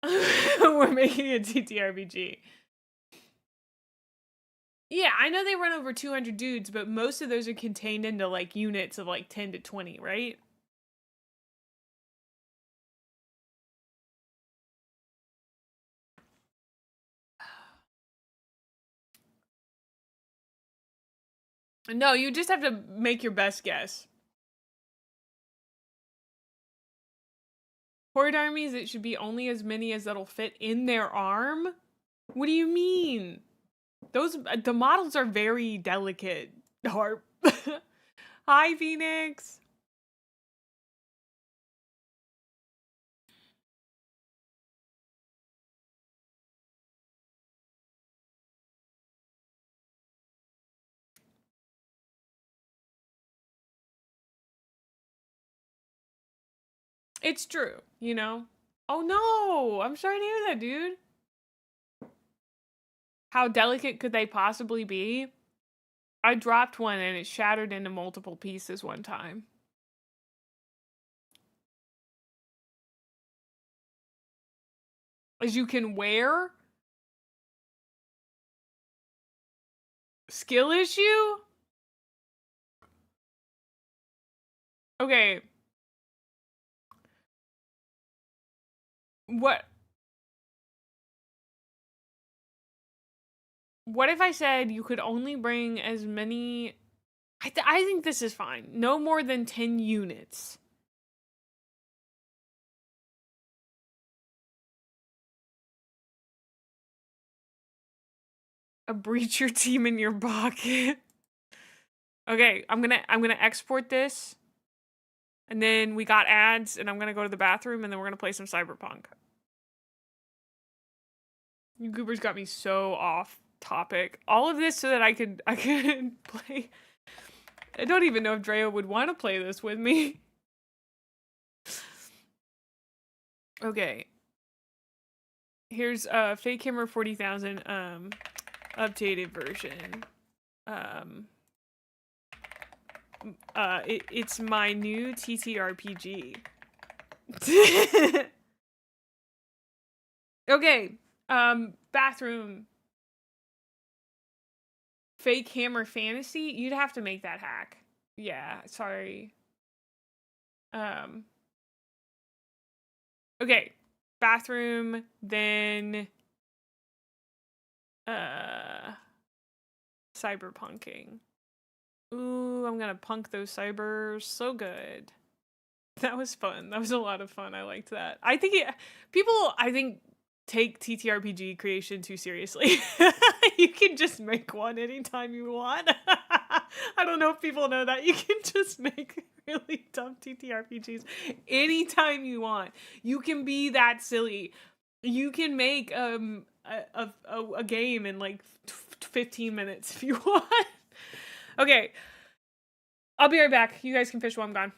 [SPEAKER 1] We're making a TTRPG. Yeah, I know they run over 200 dudes, but most of those are contained into like units of like 10 to 20, right? No, you just have to make your best guess. Horde armies, it should be only as many as that'll fit in their arm? What do you mean? The models are very delicate, Harp. Hi, Phoenix. It's true, you know? Oh no! I'm sorry to hear that, dude. How delicate could they possibly be? I dropped one and it shattered into multiple pieces one time. As you can wear? Skill issue? Okay. What if I said you could only bring as many... I think this is fine. No more than 10 units. A breacher team in your pocket. Okay, I'm gonna export this. And then we got ads, and I'm gonna go to the bathroom, and then we're gonna play some Cyberpunk. You goobers got me so off topic. All of this so that I could play I don't even know if Drea would want to play this with me. Okay. Here's Fake Hammer 40,000 updated version. It's my new TTRPG. Okay. Bathroom. Fake Hammer Fantasy? You'd have to make that hack. Yeah, sorry. Okay. Bathroom, then cyberpunking. Ooh, I'm gonna punk those cybers. So good. That was fun. That was a lot of fun. I liked that. I think people take TTRPG creation too seriously. You can just make one anytime you want. I don't know if people know that. You can just make really dumb TTRPGs anytime you want. You can be that silly. You can make a game in like 15 minutes if you want. Okay. I'll be right back. You guys can fish while I'm gone.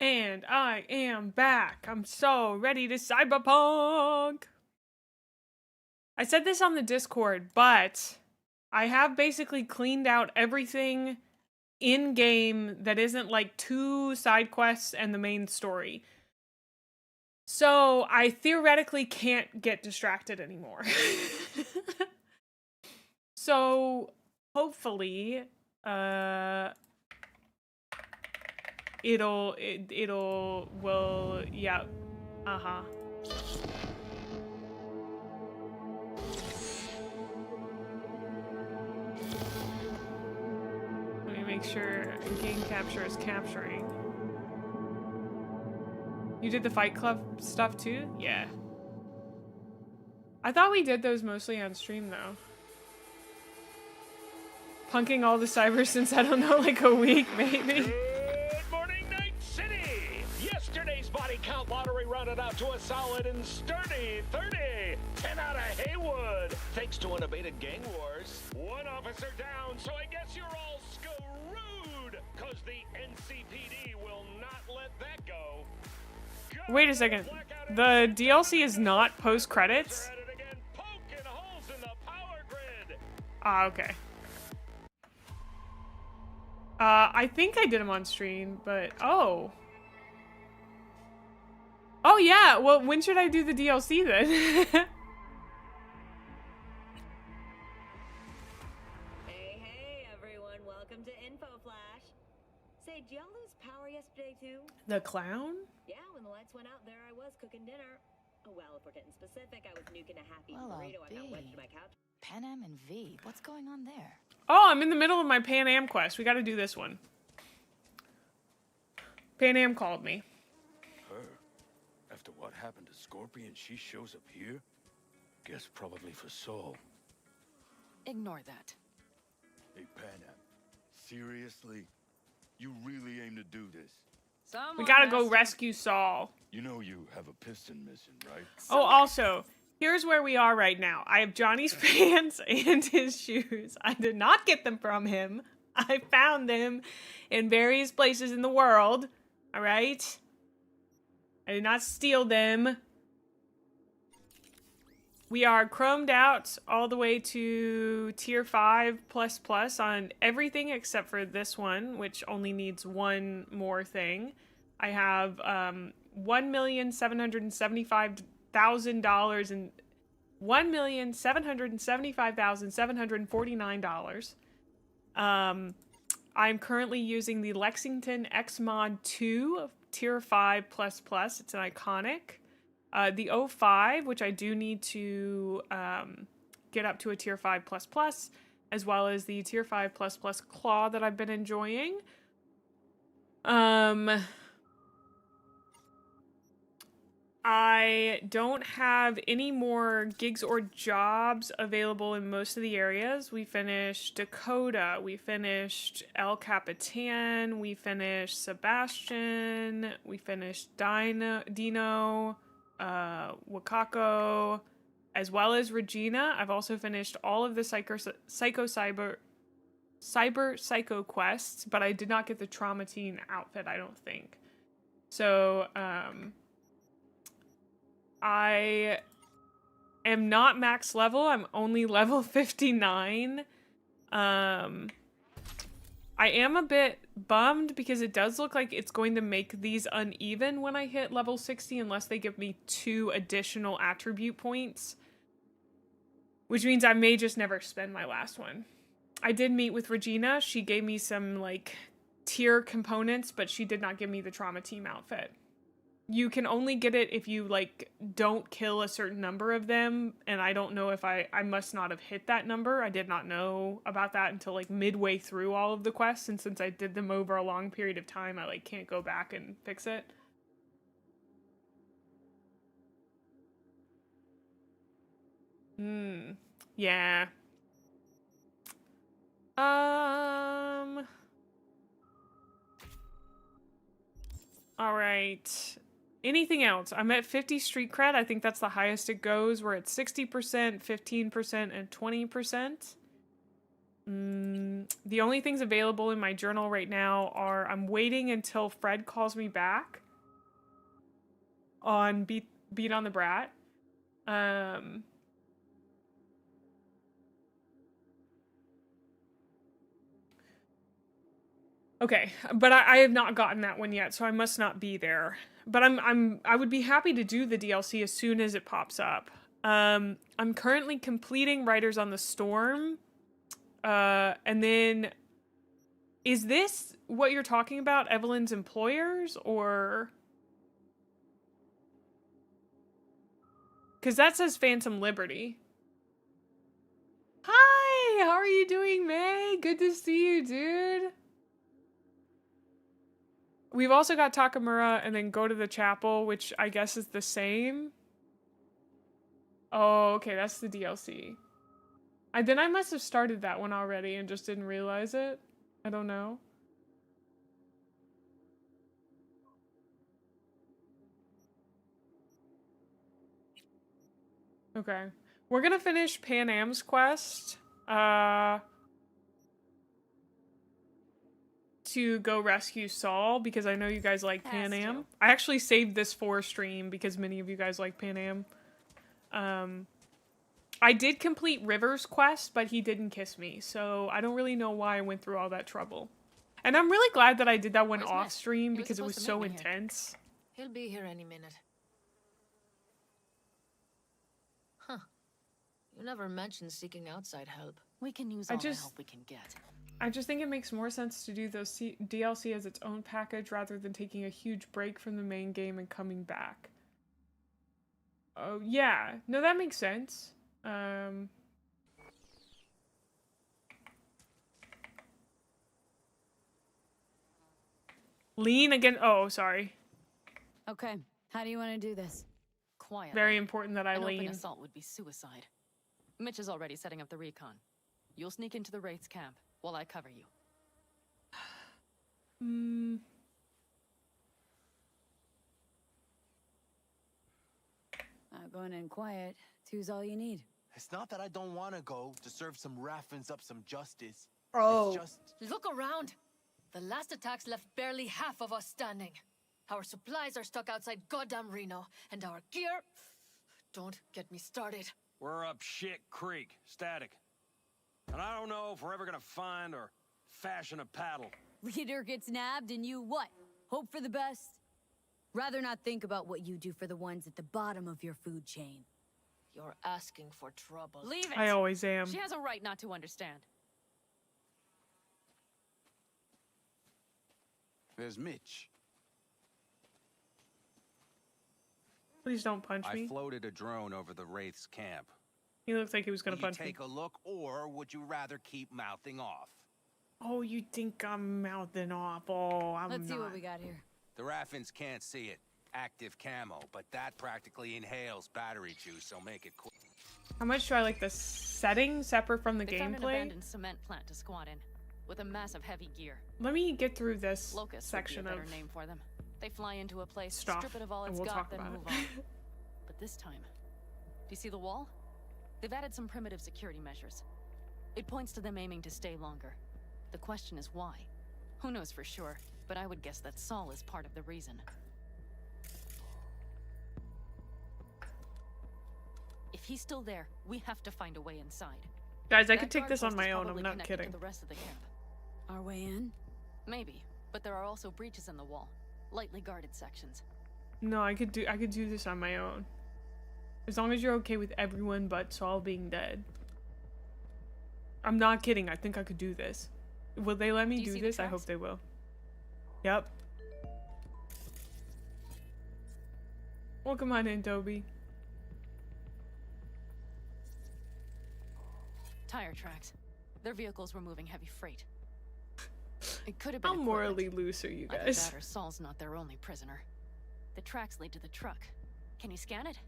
[SPEAKER 1] And I am back. I'm so ready to cyberpunk. I said this on the Discord, but I have basically cleaned out everything in-game that isn't like 2 side quests and the main story. So I theoretically can't get distracted anymore. So hopefully, yeah, Let me make sure game capture is capturing. You did the Fight Club stuff too? Yeah. I thought we did those mostly on stream though. Punking all the cybers since, I don't know, like a week maybe.
[SPEAKER 2] Good morning, Night City! Yesterday's body count lottery rounded out to a solid and sturdy 30. 10 out of Haywood, thanks to unabated gang wars. One officer down, so I guess you're all screwed, cause the NCPD will not let that go.
[SPEAKER 1] Wait a second. The DLC is not post-credits? Ah, okay. I think I did them on stream, but oh. Oh yeah, well when should I do the DLC then?
[SPEAKER 3] Hey everyone, welcome to Info Flash. Say, did y'all lose power yesterday too?
[SPEAKER 1] The clown?
[SPEAKER 3] Yeah, when the lights went out, there I was cooking dinner. Oh well, if we're getting specific, I was nuking a happy burrito I got wedged to my couch.
[SPEAKER 4] Pan Am and V, what's going on there?
[SPEAKER 1] Oh, I'm in the middle of my Pan Am quest. We gotta do this one. Pan Am called me.
[SPEAKER 5] Her? After what happened to Scorpion, she shows up here? Guess probably for Saul.
[SPEAKER 4] Ignore that.
[SPEAKER 5] Hey, Panam. Seriously? You really aim to do this?
[SPEAKER 1] We gotta go rescue Saul.
[SPEAKER 5] You know you have a piston missing, right?
[SPEAKER 1] Oh, also, here's where we are right now. I have Johnny's pants and his shoes. I did not get them from him. I found them in various places in the world. All right? I did not steal them. We are chromed out all the way to tier 5++ on everything except for this one, which only needs one more thing. I have $1,775,000 and $1,775,749. I'm currently using the Lexington X Mod 2 tier 5++. It's an iconic. The 05, which I do need to get up to a tier 5++, as well as the tier 5++ claw that I've been enjoying. I don't have any more gigs or jobs available in most of the areas. We finished Dakota, we finished El Capitan, we finished Sebastian, we finished Dino, Wakako, as well as Regina. I've also finished all of the Cyber Psycho quests, but I did not get the Traumatine outfit, I don't think. So, I am not max level. I'm only level 59. I am a bit bummed because it does look like it's going to make these uneven when I hit level 60 unless they give me 2 additional attribute points. Which means I may just never spend my last one. I did meet with Regina. She gave me some, like, tier components, but she did not give me the Trauma Team outfit. You can only get it if you, like, don't kill a certain number of them, and I don't know if I must not have hit that number. I did not know about that until, like, midway through all of the quests, and since I did them over a long period of time, I, like, can't go back and fix it. Yeah. Alright. Anything else? I'm at 50 street cred. I think that's the highest it goes. We're at 60%, 15%, and 20%. The only things available in my journal right now are I'm waiting until Fred calls me back on Beat on the Brat. Okay, but I have not gotten that one yet, so I must not be there. But I would be happy to do the DLC as soon as it pops up. I'm currently completing Riders on the Storm. And then is this what you're talking about, Evelyn's employers, or? Because that says Phantom Liberty. Hi, how are you doing, May? Good to see you, dude. We've also got Takamura and then Go to the Chapel, which I guess is the same. Oh, okay, that's the DLC. Then I must have started that one already and just didn't realize it. I don't know. Okay. We're gonna finish Pan Am's quest. To go rescue Saul, because I know you guys like Pan Am. I actually saved this for stream because many of you guys like Pan Am. I did complete River's quest, but he didn't kiss me, so I don't really know why I went through all that trouble. And I'm really glad that I did that one off stream because it was so intense.
[SPEAKER 6] He'll be here any minute. Huh. You never mentioned seeking outside help.
[SPEAKER 4] We can use all the help we can get.
[SPEAKER 1] I just think it makes more sense to do those DLC as its own package rather than taking a huge break from the main game and coming back. Oh, yeah. No, that makes sense. Lean again. Oh, sorry.
[SPEAKER 7] Okay. How do you want to do this?
[SPEAKER 4] Quietly.
[SPEAKER 1] Very important that I lean.
[SPEAKER 4] An open assault would be suicide. Mitch is already setting up the recon. You'll sneak into the Wraith's camp while I cover you.
[SPEAKER 7] Going in quiet. Two's all you need.
[SPEAKER 8] It's not that I don't want to go to serve some Raffins up some justice.
[SPEAKER 6] Oh.
[SPEAKER 8] It's just...
[SPEAKER 6] Look around. The last attacks left barely half of us standing. Our supplies are stuck outside goddamn Reno, and our gear... Don't get me started.
[SPEAKER 5] We're up shit creek, static. And I don't know if we're ever gonna find or fashion a paddle.
[SPEAKER 7] Leader gets nabbed and you what? Hope for the best? Rather not think about what you do for the ones at the bottom of your food chain.
[SPEAKER 6] You're asking for trouble.
[SPEAKER 4] Leave it!
[SPEAKER 1] I always am.
[SPEAKER 4] She has a right not to understand.
[SPEAKER 8] There's Mitch.
[SPEAKER 1] Please don't punch me.
[SPEAKER 8] I floated a drone over the Wraith's camp.
[SPEAKER 1] He looks like he was gonna punch me.
[SPEAKER 8] Take a look, or would you rather keep mouthing off?
[SPEAKER 1] Oh, you think I'm mouthing off? Oh, I'm not.
[SPEAKER 7] Let's see what we got here.
[SPEAKER 8] The Raffins can't see it. Active camo, but that practically inhales battery juice, so make it quick.
[SPEAKER 1] How much do I like the setting separate from the
[SPEAKER 4] They found an
[SPEAKER 1] gameplay?
[SPEAKER 4] abandoned cement plant to squat in, with a massive heavy gear.
[SPEAKER 1] Let me get through this
[SPEAKER 4] Locust
[SPEAKER 1] section
[SPEAKER 4] would be a
[SPEAKER 1] of
[SPEAKER 4] better name for them. They fly into a place,
[SPEAKER 1] stuff,
[SPEAKER 4] strip it of all
[SPEAKER 1] and
[SPEAKER 4] it's
[SPEAKER 1] we'll
[SPEAKER 4] got,
[SPEAKER 1] talk
[SPEAKER 4] then
[SPEAKER 1] about
[SPEAKER 4] move
[SPEAKER 1] it.
[SPEAKER 4] on. But this time, do you see the wall? They've added some primitive security measures. It points to them aiming to stay longer. The question is why? Who knows for sure, but I would guess that Saul is part of the reason. If he's still there, we have to find a way inside.
[SPEAKER 1] Guys, I
[SPEAKER 4] That
[SPEAKER 1] could take
[SPEAKER 4] guard
[SPEAKER 1] this on
[SPEAKER 4] post
[SPEAKER 1] my
[SPEAKER 4] is
[SPEAKER 1] own, I'm
[SPEAKER 4] probably
[SPEAKER 1] not
[SPEAKER 4] connected
[SPEAKER 1] kidding.
[SPEAKER 4] to the rest of the camp.
[SPEAKER 7] Our way in?
[SPEAKER 4] Maybe, but there are also breaches in the wall, lightly guarded sections.
[SPEAKER 1] No, I could do this on my own. As long as you're okay with everyone but Saul being dead. I'm not kidding, I think I could do this. Will they let me do this? I hope they will. Yep. Welcome on in, Toby.
[SPEAKER 4] Tire tracks. Their vehicles were moving heavy freight. It could have been
[SPEAKER 1] How morally loose are you
[SPEAKER 4] Either
[SPEAKER 1] guys?
[SPEAKER 4] that or Saul's not their only prisoner. The tracks lead to the truck. Can you scan it?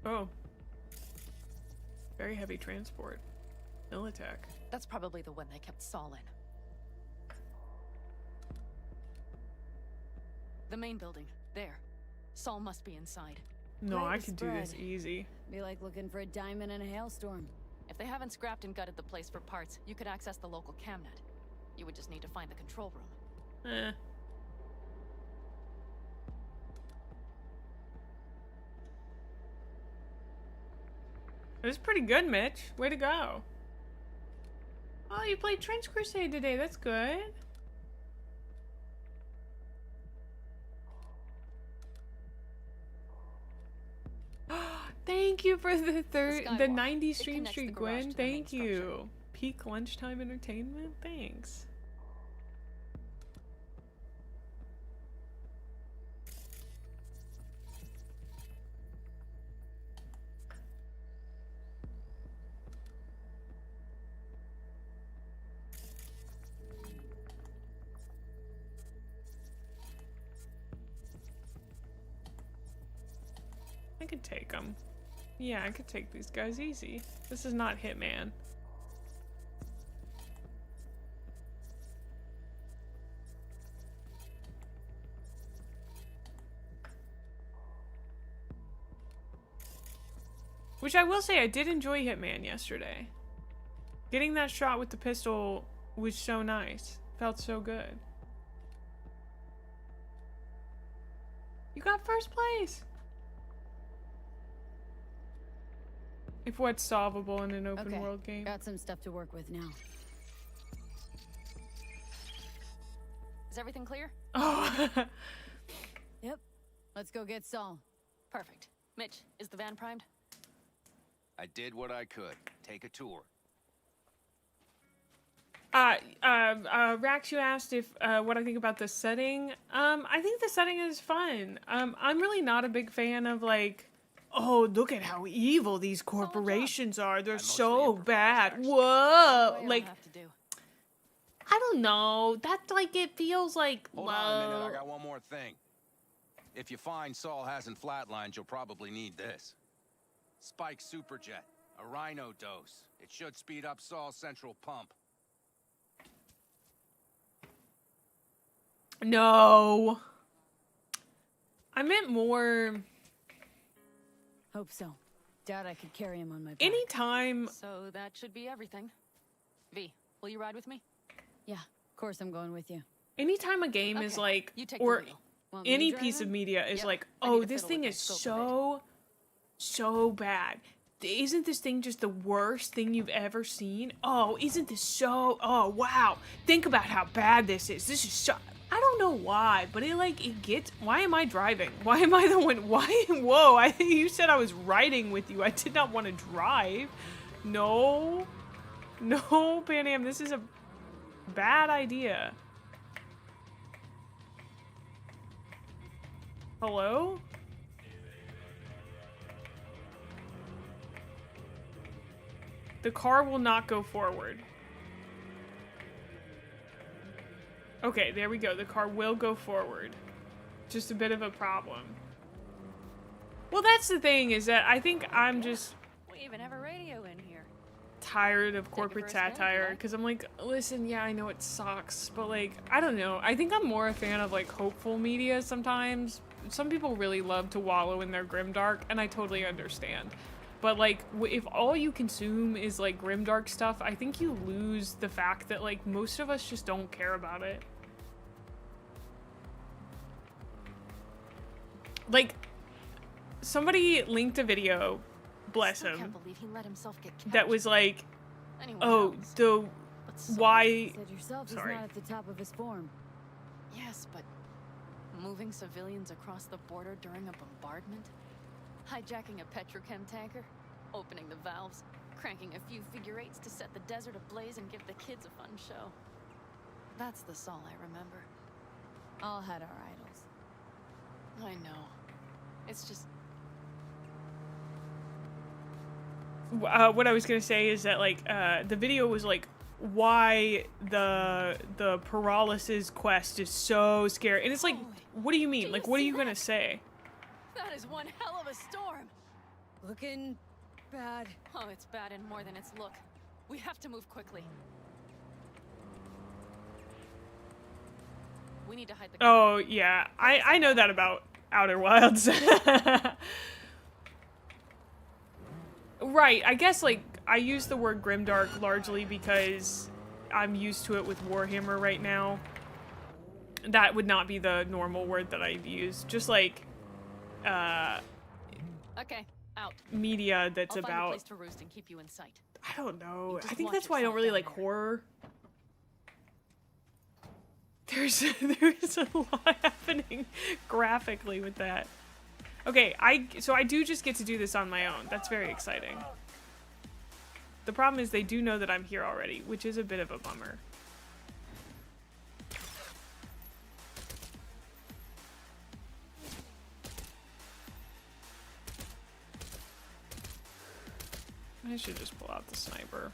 [SPEAKER 1] Oh. Very heavy transport. Militech.
[SPEAKER 4] That's probably the one they kept Saul in. The main building. There. Saul must be inside.
[SPEAKER 1] No,
[SPEAKER 7] Great
[SPEAKER 1] I could do this
[SPEAKER 7] spread.
[SPEAKER 1] easy.
[SPEAKER 7] Be like looking for a diamond in a hailstorm.
[SPEAKER 4] If they haven't scrapped and gutted the place for parts, you could access the local camnet. You would just need to find the control room.
[SPEAKER 1] Eh. It was pretty good, Mitch. Way to go. Oh, you played Trench Crusade today. That's good. Thank you for the
[SPEAKER 4] Skywalk.
[SPEAKER 1] 90
[SPEAKER 4] It
[SPEAKER 1] stream
[SPEAKER 4] connects
[SPEAKER 1] street,
[SPEAKER 4] the garage
[SPEAKER 1] Gwen.
[SPEAKER 4] to the main
[SPEAKER 1] Thank you. Peak lunchtime entertainment. Thanks. I could take them. Yeah, I could take these guys easy. This is not Hitman. Which I will say, I did enjoy Hitman yesterday. Getting that shot with the pistol was so nice. Felt so good. You got first place! If what's solvable in an open world game.
[SPEAKER 7] Got some stuff to work with now.
[SPEAKER 4] Is everything clear?
[SPEAKER 1] Oh.
[SPEAKER 7] Yep. Let's go get Saul.
[SPEAKER 4] Perfect. Mitch, is the van primed?
[SPEAKER 8] I did what I could. Take a tour.
[SPEAKER 1] Rax, you asked if what I think about the setting. I think the setting is fun. I'm really not a big fan of like, oh, look at how evil these corporations are. They're so bad. Whoa, like, I don't know. That's like, it feels like
[SPEAKER 8] Hold
[SPEAKER 1] low.
[SPEAKER 8] on a minute, I got one more thing. If you find Saul hasn't flatlined, you'll probably need this. Spike Superjet, a rhino dose. It should speed up Saul's central pump.
[SPEAKER 1] No. I meant more.
[SPEAKER 7] Hope so. Doubt I could carry him on my back.
[SPEAKER 1] Anytime.
[SPEAKER 4] So that should be everything. V, will you ride with me?
[SPEAKER 7] Yeah, of course I'm going with you.
[SPEAKER 1] Anytime a game is like,
[SPEAKER 4] you take
[SPEAKER 1] or
[SPEAKER 4] the wheel.
[SPEAKER 7] Want me to
[SPEAKER 1] any
[SPEAKER 7] drive
[SPEAKER 1] piece of
[SPEAKER 7] him?
[SPEAKER 1] media is
[SPEAKER 4] Yep.
[SPEAKER 1] like,
[SPEAKER 4] I need
[SPEAKER 1] oh,
[SPEAKER 4] to
[SPEAKER 1] this
[SPEAKER 4] fiddle
[SPEAKER 1] thing
[SPEAKER 4] with
[SPEAKER 1] is
[SPEAKER 4] my scope
[SPEAKER 1] so bad. Isn't this thing just the worst thing you've ever seen? Oh, isn't this so, oh, wow. Think about how bad this is. This is so, I don't know why, but it gets, why am I driving? Why am I the one, why, whoa, I think you said I was riding with you. I did not want to drive. No, Pan Am, this is a bad idea. Hello? The car will not go forward. Okay, there we go. The car will go forward. Just a bit of a problem. Well, that's the thing, is that I think I'm just
[SPEAKER 4] We even have a radio in here.
[SPEAKER 1] tired of corporate
[SPEAKER 4] for a spin,
[SPEAKER 1] satire,
[SPEAKER 4] yeah.
[SPEAKER 1] because I'm like, listen, yeah, I know it sucks, but like, I don't know. I think I'm more a fan of like hopeful media sometimes. Some people really love to wallow in their grimdark, and I totally understand. But like, if all you consume is like grimdark stuff, I think you lose the fact that like most of us just don't care about it. Like, somebody linked a video, bless
[SPEAKER 4] Still
[SPEAKER 1] him,
[SPEAKER 4] can't believe he let himself get
[SPEAKER 1] that
[SPEAKER 4] captured.
[SPEAKER 1] was like,
[SPEAKER 4] Anyone
[SPEAKER 1] oh,
[SPEAKER 4] else?
[SPEAKER 1] the
[SPEAKER 4] But Saul-
[SPEAKER 1] why?
[SPEAKER 7] Said yourself he's
[SPEAKER 1] Sorry.
[SPEAKER 7] not at the top of his form.
[SPEAKER 4] Yes, but moving civilians across the border during a bombardment? Hijacking a petrochem tanker? Opening the valves? Cranking a few figure eights to set the desert ablaze and give the kids a fun show? That's the Saul I remember.
[SPEAKER 7] All had our idols.
[SPEAKER 4] I know. It's just...
[SPEAKER 1] What I was gonna say is that like the video was like why the Paralysis quest is so scary, and it's like, what do you mean? Like, what are you gonna say?
[SPEAKER 4] That is one hell of a storm!
[SPEAKER 7] Looking bad.
[SPEAKER 4] Oh, it's bad in more than its look. We have to move quickly. We need to hide the...
[SPEAKER 1] Oh yeah, I know that about Outer Wilds. Right, I guess like I use the word grimdark largely because I'm used to it with Warhammer right now. That would not be the normal word that I'd use. Just like
[SPEAKER 4] Okay, out.
[SPEAKER 1] media that's
[SPEAKER 4] I'll find a
[SPEAKER 1] about,
[SPEAKER 4] place to roost and keep you in sight.
[SPEAKER 1] I don't know.
[SPEAKER 4] You just
[SPEAKER 1] I think
[SPEAKER 4] watch
[SPEAKER 1] that's why I don't
[SPEAKER 4] yourself
[SPEAKER 1] really
[SPEAKER 4] down
[SPEAKER 1] like
[SPEAKER 4] there.
[SPEAKER 1] horror. There's a lot happening graphically with that. Okay, so I do just get to do this on my own. That's very exciting. The problem is they do know that I'm here already, which is a bit of a bummer. I should just pull out the sniper.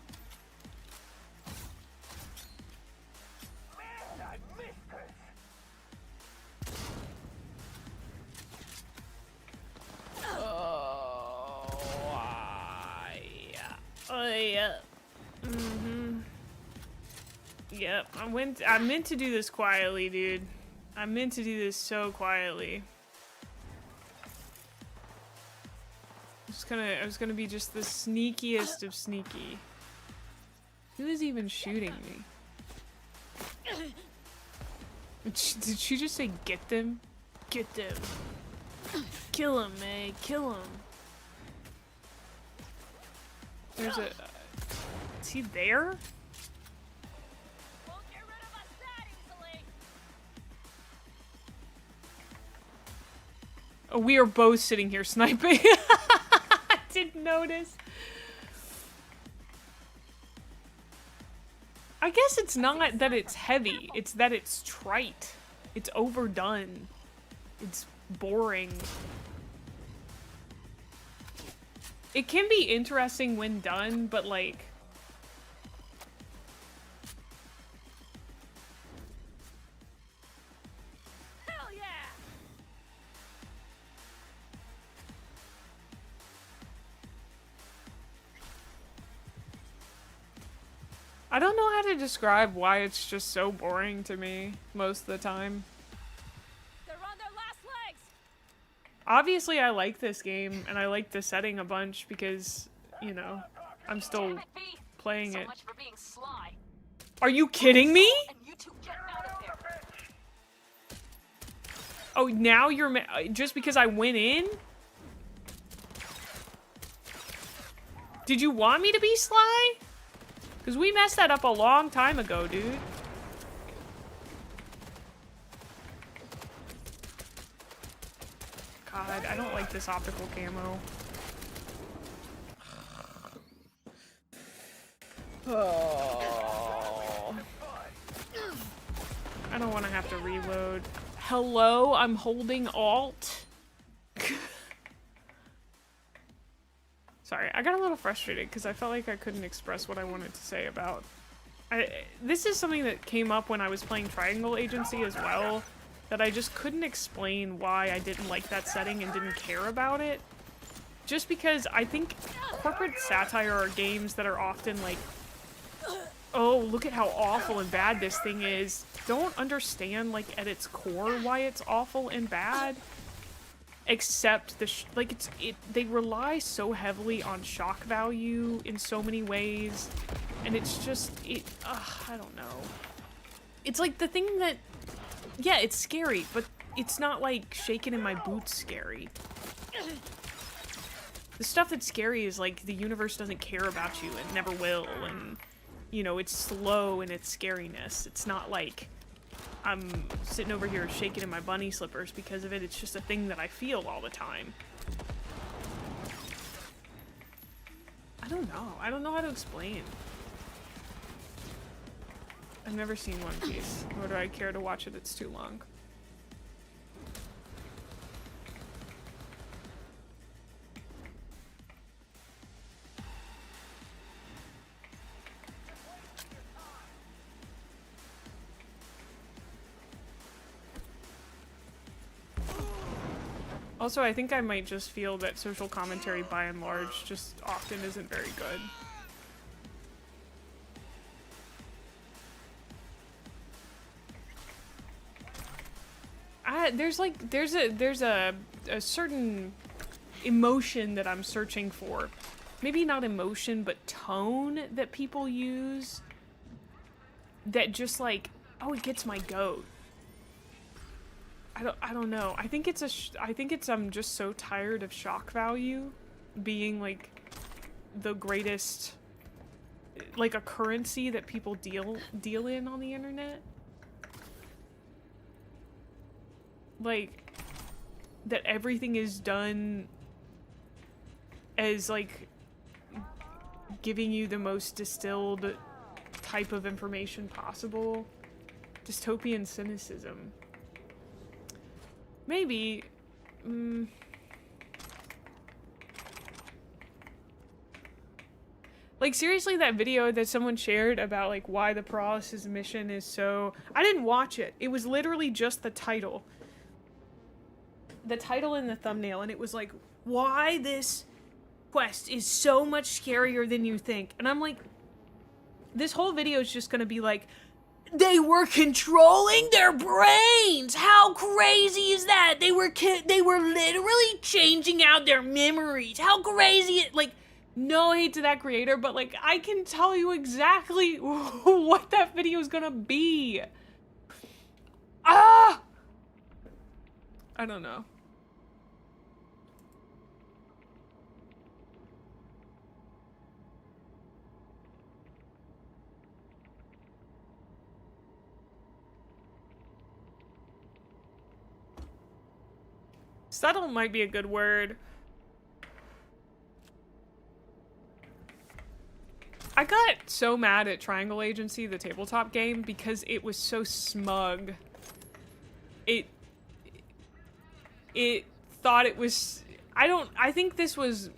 [SPEAKER 1] Yep, I meant to do this quietly, dude. I meant to do this so quietly. I was gonna be just the sneakiest of sneaky. Who is even shooting me? Did she just say get them? Get them. Kill him, Mae. Kill him. There's a... is he there?
[SPEAKER 6] Won't get rid of us that easily.
[SPEAKER 1] Oh, we are both sitting here sniping. I didn't notice. I guess it's not that it's heavy, it's that it's trite. It's overdone. It's boring. It can be interesting when done, but like...
[SPEAKER 6] Hell yeah!
[SPEAKER 1] I don't know how to describe why it's just so boring to me most of the time.
[SPEAKER 6] They're on their last legs.
[SPEAKER 1] Obviously, I like this game, and I like the setting a bunch because, you know, I'm still playing it.
[SPEAKER 4] Much for being sly.
[SPEAKER 1] Are you kidding me?
[SPEAKER 4] And you two get out of there.
[SPEAKER 1] Oh, now you're just because I went in? Did you want me to be sly? Because we messed that up a long time ago, dude. God, I don't like this optical camo. Oh. I don't want to have to reload. Hello, I'm holding Alt. Sorry, I got a little frustrated because I felt like I couldn't express what I wanted to say about... this is something that came up when I was playing Triangle Agency as well, that I just couldn't explain why I didn't like that setting and didn't care about it. Just because I think corporate satire are games that are often like, oh, look at how awful and bad this thing is. Don't understand, like, at its core why it's awful and bad. Except they rely so heavily on shock value in so many ways, and it's just I don't know. It's like the thing that, yeah, it's scary, but it's not like shaking in my boots scary. The stuff that's scary is like the universe doesn't care about you and never will, and you know, it's slow in its scariness. It's not like I'm sitting over here shaking in my bunny slippers because of it. It's just a thing that I feel all the time. I don't know. I don't know how to explain. I've never seen One Piece, nor do I care to watch it. It's too long. Also, I think I might just feel that social commentary, by and large, just often isn't very good. There's a certain emotion that I'm searching for. Maybe not emotion, but tone that people use that just like, oh, it gets my goat. I don't know. I think I'm just so tired of shock value being like the greatest, like, a currency that people deal in on the internet. Like, that everything is done as like giving you the most distilled type of information possible. Dystopian cynicism. Maybe. Like, seriously, that video that someone shared about, like, why the Paralysis mission is so... I didn't watch it. It was literally just the title. The title and the thumbnail, and it was like, why this quest is so much scarier than you think. And I'm like, this whole video is just gonna be like, they were controlling their brains. How crazy is that? They were literally changing out their memories. How crazy it, like, no hate to that creator, but like, I can tell you exactly what that video is gonna be. Ah! I don't know. Subtle might be a good word. I got so mad at Triangle Agency, the tabletop game, because it was so smug. It thought it was... I think this was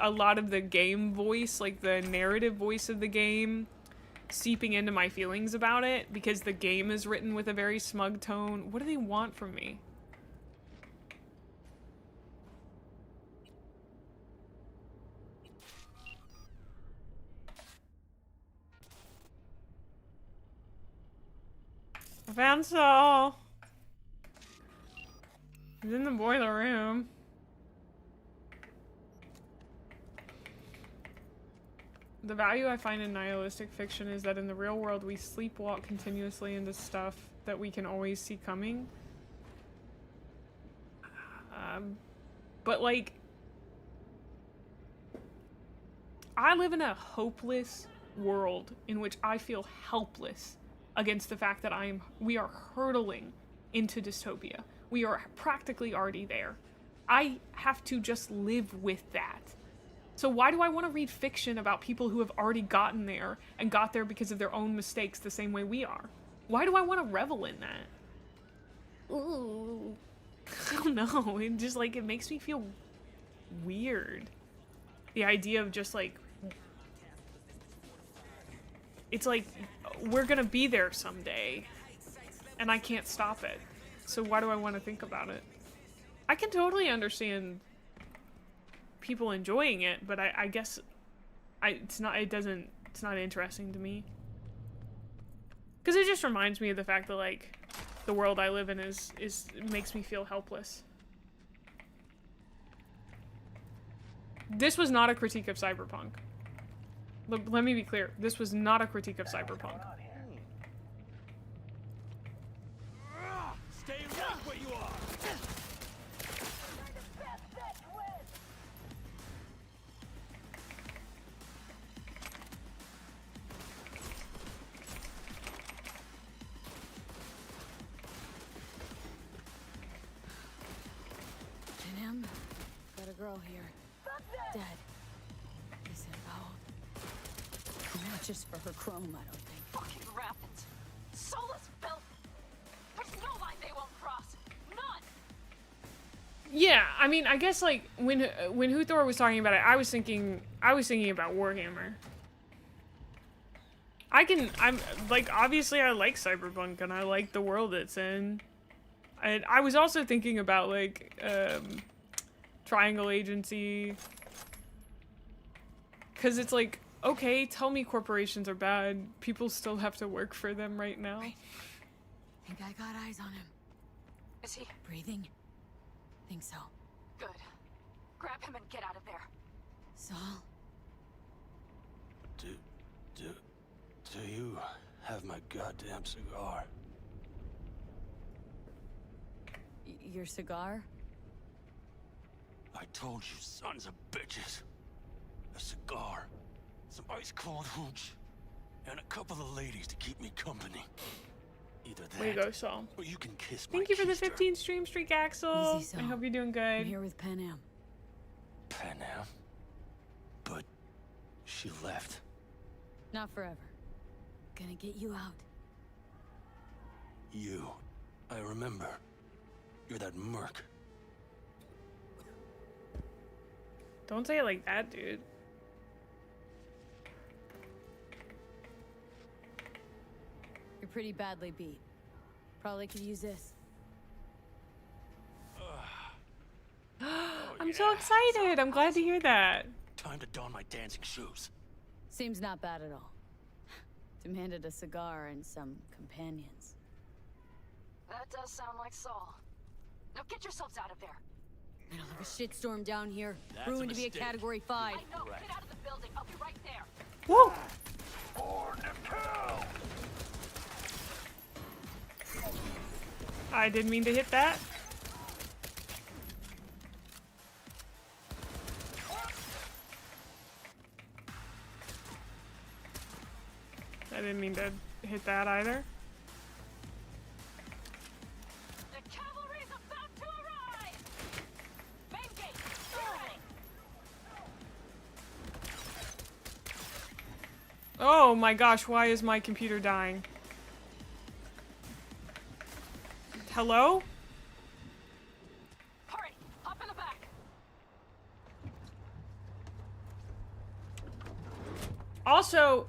[SPEAKER 1] a lot of the game voice, like the narrative voice of the game, seeping into my feelings about it, because the game is written with a very smug tone. What do they want from me? I found Saul. He's in the boiler room. The value I find in nihilistic fiction is that in the real world we sleepwalk continuously into stuff that we can always see coming. But like, I live in a hopeless world in which I feel helpless against the fact that we are hurtling into dystopia. We are practically already there. I have to just live with that. So why do I want to read fiction about people who have already gotten there and got there because of their own mistakes the same way we are? Why do I want to revel in that? Ooh. I don't know. It just like, it makes me feel weird. The idea of just like, it's like, we're gonna be there someday, and I can't stop it. So why do I want to think about it? I can totally understand people enjoying it, but I guess it's not interesting to me. Because it just reminds me of the fact that like the world I live in makes me feel helpless. This was not a critique of Cyberpunk. Let me be clear. This was not a critique of Cyberpunk.
[SPEAKER 2] Stay right where you are.
[SPEAKER 7] Cunningham, got a girl here. Dead. He said, oh. Not just for her chrome, I don't think.
[SPEAKER 4] Fucking rabbits. Soulless filth. There's no line they won't cross. None.
[SPEAKER 1] Yeah, I mean, I guess like when Huthor was talking about it, I was thinking about Warhammer. I'm like, obviously I like Cyberpunk and I like the world it's in. And I was also thinking about like Triangle Agency, because it's like, okay, tell me corporations are bad. People still have to work for them right now.
[SPEAKER 7] Right. Think I got eyes on him.
[SPEAKER 4] Is he
[SPEAKER 7] Breathing? Think so.
[SPEAKER 4] good? Grab him and get out of there.
[SPEAKER 7] Saul?
[SPEAKER 5] Do you have my goddamn cigar?
[SPEAKER 7] Your cigar?
[SPEAKER 5] I told you, sons of bitches. A cigar, some ice cold hooch, and a couple of ladies to keep me company. Either that,
[SPEAKER 1] Way to go, Saul.
[SPEAKER 5] or you can kiss my
[SPEAKER 1] Thank you for the
[SPEAKER 5] keister.
[SPEAKER 1] 15 stream streak, Axel.
[SPEAKER 7] Easy, Saul.
[SPEAKER 1] I hope you're doing
[SPEAKER 7] I'm
[SPEAKER 1] good.
[SPEAKER 7] here with Panam.
[SPEAKER 5] Panam? But she left.
[SPEAKER 7] Not forever. Gonna get you out.
[SPEAKER 5] You. I remember. You're that merc.
[SPEAKER 1] Don't say it like that, dude.
[SPEAKER 7] You're pretty badly beat. Probably could use this.
[SPEAKER 1] I'm so excited. I'm glad to hear that.
[SPEAKER 5] Time to don my dancing shoes.
[SPEAKER 7] Seems not bad at all. Demanded a cigar and some companions.
[SPEAKER 4] That does sound like Saul. Now get yourselves out of there.
[SPEAKER 7] Middle of a shitstorm down here.
[SPEAKER 5] That's
[SPEAKER 7] Brewing
[SPEAKER 5] a
[SPEAKER 7] to be a
[SPEAKER 5] mistake.
[SPEAKER 7] Category 5.
[SPEAKER 4] I know. Get out of the building. I'll be right there.
[SPEAKER 1] Woo!
[SPEAKER 2] For the kill!
[SPEAKER 1] I didn't mean to hit that. I didn't mean to hit that either.
[SPEAKER 4] The cavalry's about to arrive. Main gate, be ready.
[SPEAKER 1] Oh my gosh, why is my computer dying? Hello?
[SPEAKER 4] Hurry, hop in the back.
[SPEAKER 1] Also,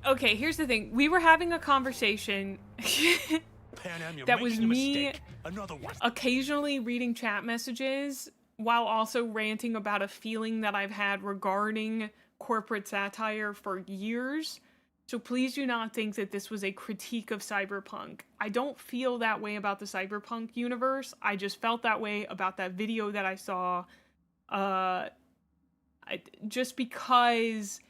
[SPEAKER 1] okay, here's the thing. We were having a conversation
[SPEAKER 5] Pan you're
[SPEAKER 1] that was
[SPEAKER 5] making a
[SPEAKER 1] me
[SPEAKER 5] mistake. Another one.
[SPEAKER 1] occasionally reading chat messages while also ranting about a feeling that I've had regarding corporate satire for years. So please do not think that this was a critique of Cyberpunk. I don't feel that way about the Cyberpunk universe. I just felt that way about that video that I saw. Just because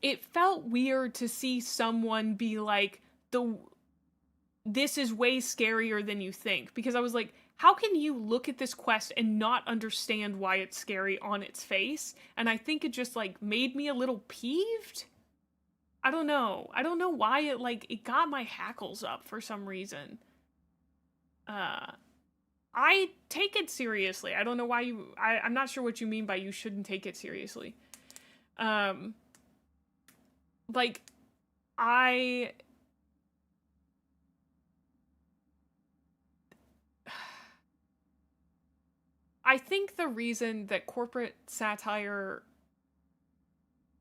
[SPEAKER 1] it felt weird to see someone be like, this is way scarier than you think. Because I was like, how can you look at this quest and not understand why it's scary on its face? And I think it just, like, made me a little peeved? I don't know. I don't know why it got my hackles up for some reason. I take it seriously. I don't know why I'm not sure what you mean by you shouldn't take it seriously. I think the reason that corporate satire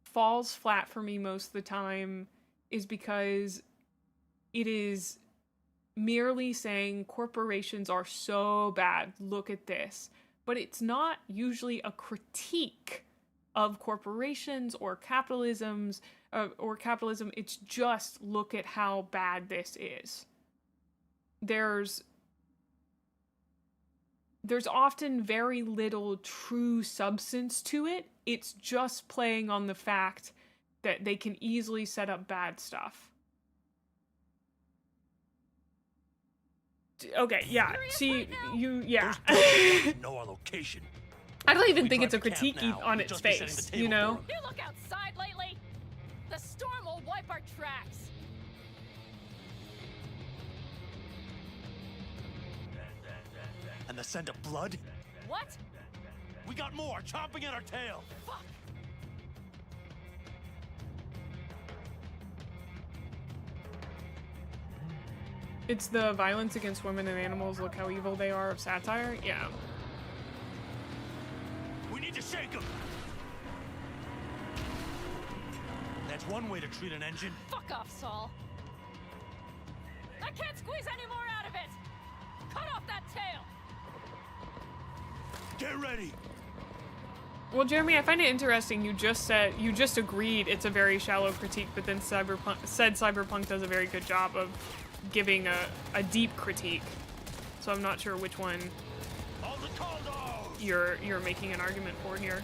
[SPEAKER 1] falls flat for me most of the time is because it is merely saying corporations are so bad, look at this. But it's not usually a critique of corporations or capitalism. It's just, look at how bad this is. There's often very little true substance to it. It's just playing on the fact that they can easily set up bad stuff. Okay, yeah. See, yeah.
[SPEAKER 5] Know our location.
[SPEAKER 1] I don't even
[SPEAKER 5] We
[SPEAKER 1] think it's a
[SPEAKER 5] drive to camp
[SPEAKER 1] critique
[SPEAKER 5] now,
[SPEAKER 1] on
[SPEAKER 5] we'll
[SPEAKER 1] its
[SPEAKER 5] just be setting
[SPEAKER 1] face,
[SPEAKER 5] the
[SPEAKER 1] you
[SPEAKER 5] table
[SPEAKER 1] know?
[SPEAKER 5] for 'em.
[SPEAKER 4] You look outside lately? The storm will wipe our tracks.
[SPEAKER 5] And the scent of blood?
[SPEAKER 4] What?
[SPEAKER 5] We got more chomping at our tail.
[SPEAKER 4] Fuck.
[SPEAKER 1] It's the violence against women and animals, look how evil they are of satire? Yeah.
[SPEAKER 5] We need to shake them. That's one way to treat an engine.
[SPEAKER 4] Fuck off, Saul. I can't squeeze any more out of it. Cut off that tail.
[SPEAKER 5] Get ready.
[SPEAKER 1] Well, Jeremy, I find it interesting you just agreed it's a very shallow critique, but then Cyberpunk does a very good job of giving a deep critique. So I'm not sure which one
[SPEAKER 5] All the Caldos.
[SPEAKER 1] you're making an argument for here.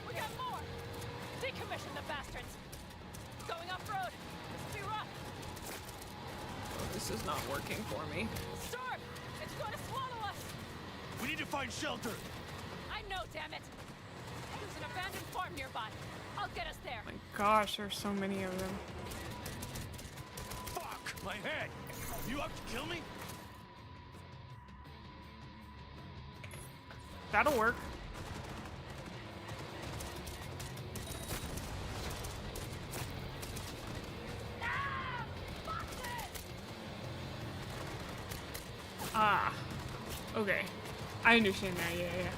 [SPEAKER 4] We got more. Decommission the bastards. Going off road. This will be rough.
[SPEAKER 1] This is not working for me.
[SPEAKER 4] Storm. It's going to swallow us.
[SPEAKER 5] We need to find shelter.
[SPEAKER 4] I know, damn it. There's an abandoned farm nearby. I'll get us there.
[SPEAKER 1] My gosh, there's so many of them.
[SPEAKER 5] Fuck my head. You out to kill me?
[SPEAKER 1] That'll work. Ah, okay. I understand now, yeah.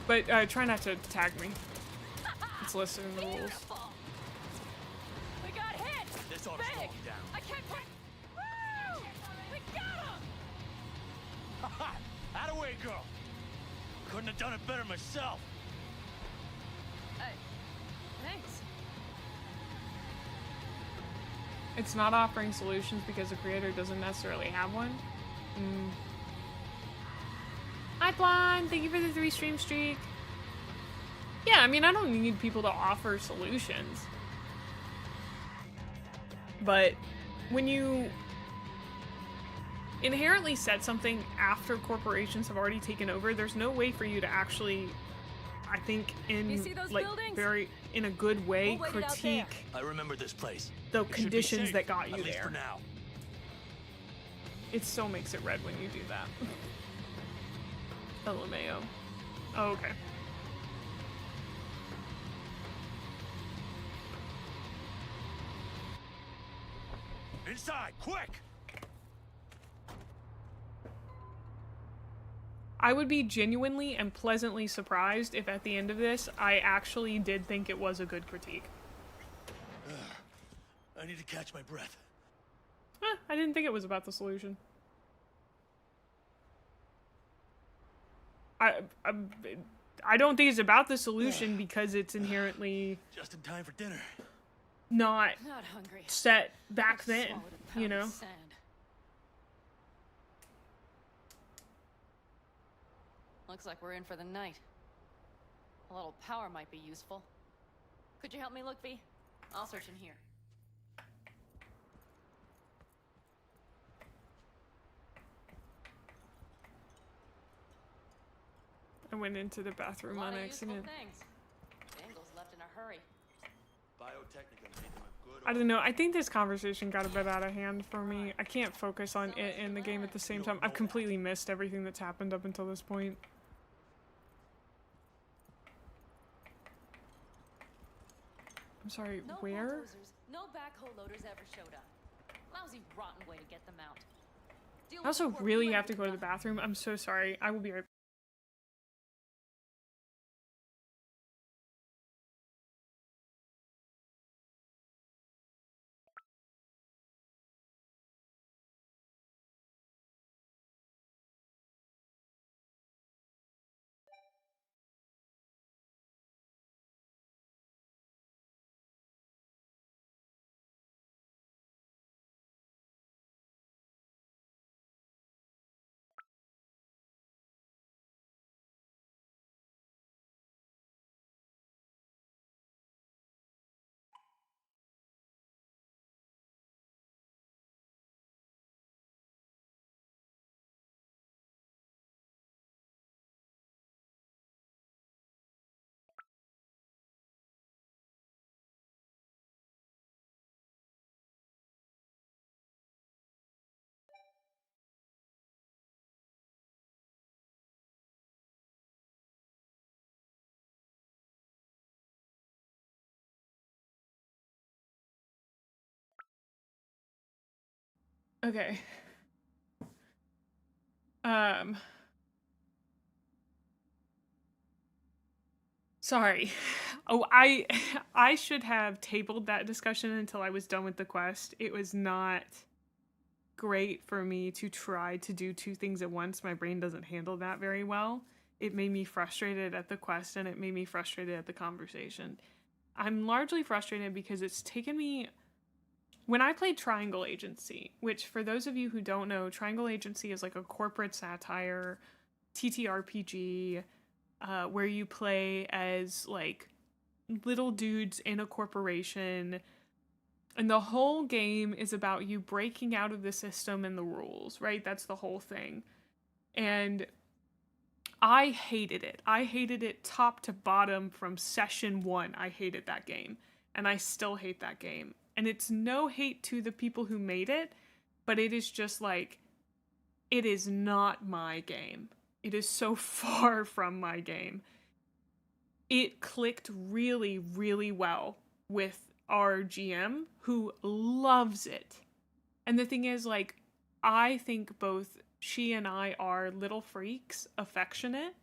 [SPEAKER 1] But try not to tag me. It's listed in the rules.
[SPEAKER 4] Beautiful. We got hit.
[SPEAKER 5] This ought to slow
[SPEAKER 4] Big.
[SPEAKER 5] him down.
[SPEAKER 4] I can't quit. Woo! We got him.
[SPEAKER 5] Haha! Out of way, girl. Couldn't have done it better myself.
[SPEAKER 4] Thanks.
[SPEAKER 1] It's not offering solutions because the creator doesn't necessarily have one. Hi, Blonde. Thank you for the 3-stream streak. Yeah, I mean, I don't need people to offer solutions. But when you inherently set something after corporations have already taken over, there's no way for you to actually, I think, in like very in a good way critique
[SPEAKER 5] I remember this place.
[SPEAKER 1] the conditions that got you
[SPEAKER 5] at least
[SPEAKER 1] there.
[SPEAKER 5] for now.
[SPEAKER 1] It still makes it red when you do that. LMAO. Oh, okay.
[SPEAKER 5] Inside, quick!
[SPEAKER 1] I would be genuinely and pleasantly surprised if at the end of this, I actually did think it was a good critique.
[SPEAKER 5] I need to catch my breath.
[SPEAKER 1] I didn't think it was about the solution. I don't think it's about the solution because it's inherently
[SPEAKER 5] Just in time for dinner.
[SPEAKER 1] not
[SPEAKER 4] hungry.
[SPEAKER 1] set back then,
[SPEAKER 4] Swallowed a pound
[SPEAKER 1] you know?
[SPEAKER 4] of sand. Looks like we're in for the night. A little power might be useful. Could you help me look, V? I'll search in here.
[SPEAKER 1] I went into the bathroom on accident.
[SPEAKER 4] Bangles left in a hurry.
[SPEAKER 1] I don't know, I think this conversation got a bit out of hand for me. I can't focus on it and the game at the same time. I've completely missed everything that's happened up until this point. I'm sorry, where?
[SPEAKER 4] No backhoe loaders ever showed up. Lousy, rotten way to get them out.
[SPEAKER 1] I also really have to go to the bathroom. I'm so sorry. I will be right back. Okay. Sorry. Oh, I should have tabled that discussion until I was done with the quest. It was not great for me to try to do two things at once. My brain doesn't handle that very well. It made me frustrated at the quest and it made me frustrated at the conversation. I'm largely frustrated because it's taken me... When I played Triangle Agency, which for those of you who don't know, Triangle Agency is like a corporate satire TTRPG where you play as like little dudes in a corporation, and the whole game is about you breaking out of the system and the rules, right? That's the whole thing. And I hated it. I hated it top to bottom from session 1. I hated that game, and I still hate that game. And it's no hate to the people who made it, but it is just like, it is not my game. It is so far from my game. It clicked really, really well with our GM, who loves it. And the thing is, like, I think both she and I are little freaks, affectionate.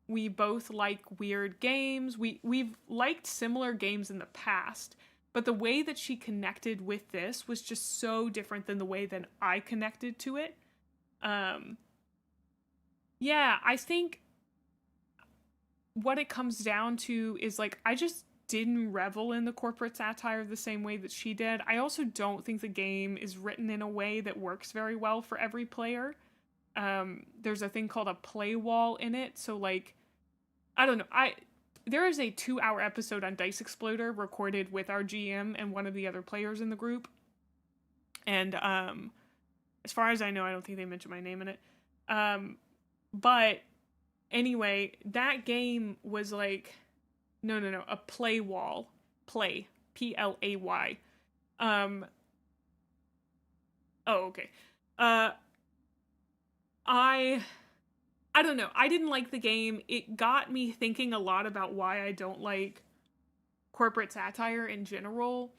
[SPEAKER 1] We both like weird games. We've liked similar games in the past, but the way that she connected with this was just so different than the way that I connected to it. Yeah, I think what it comes down to is, like, I just didn't revel in the corporate satire the same way that she did. I also don't think the game is written in a way that works very well for every player. There's a thing called a play wall in it, so, like, I don't know, there is a 2-hour episode on Dice Exploder recorded with our GM and one of the other players in the group, and, as far as I know, I don't think they mentioned my name in it, but anyway, that game was, like, no, a play wall, play, Play, oh, okay, I don't know. I didn't like the game. It got me thinking a lot about why I don't like corporate satire in general.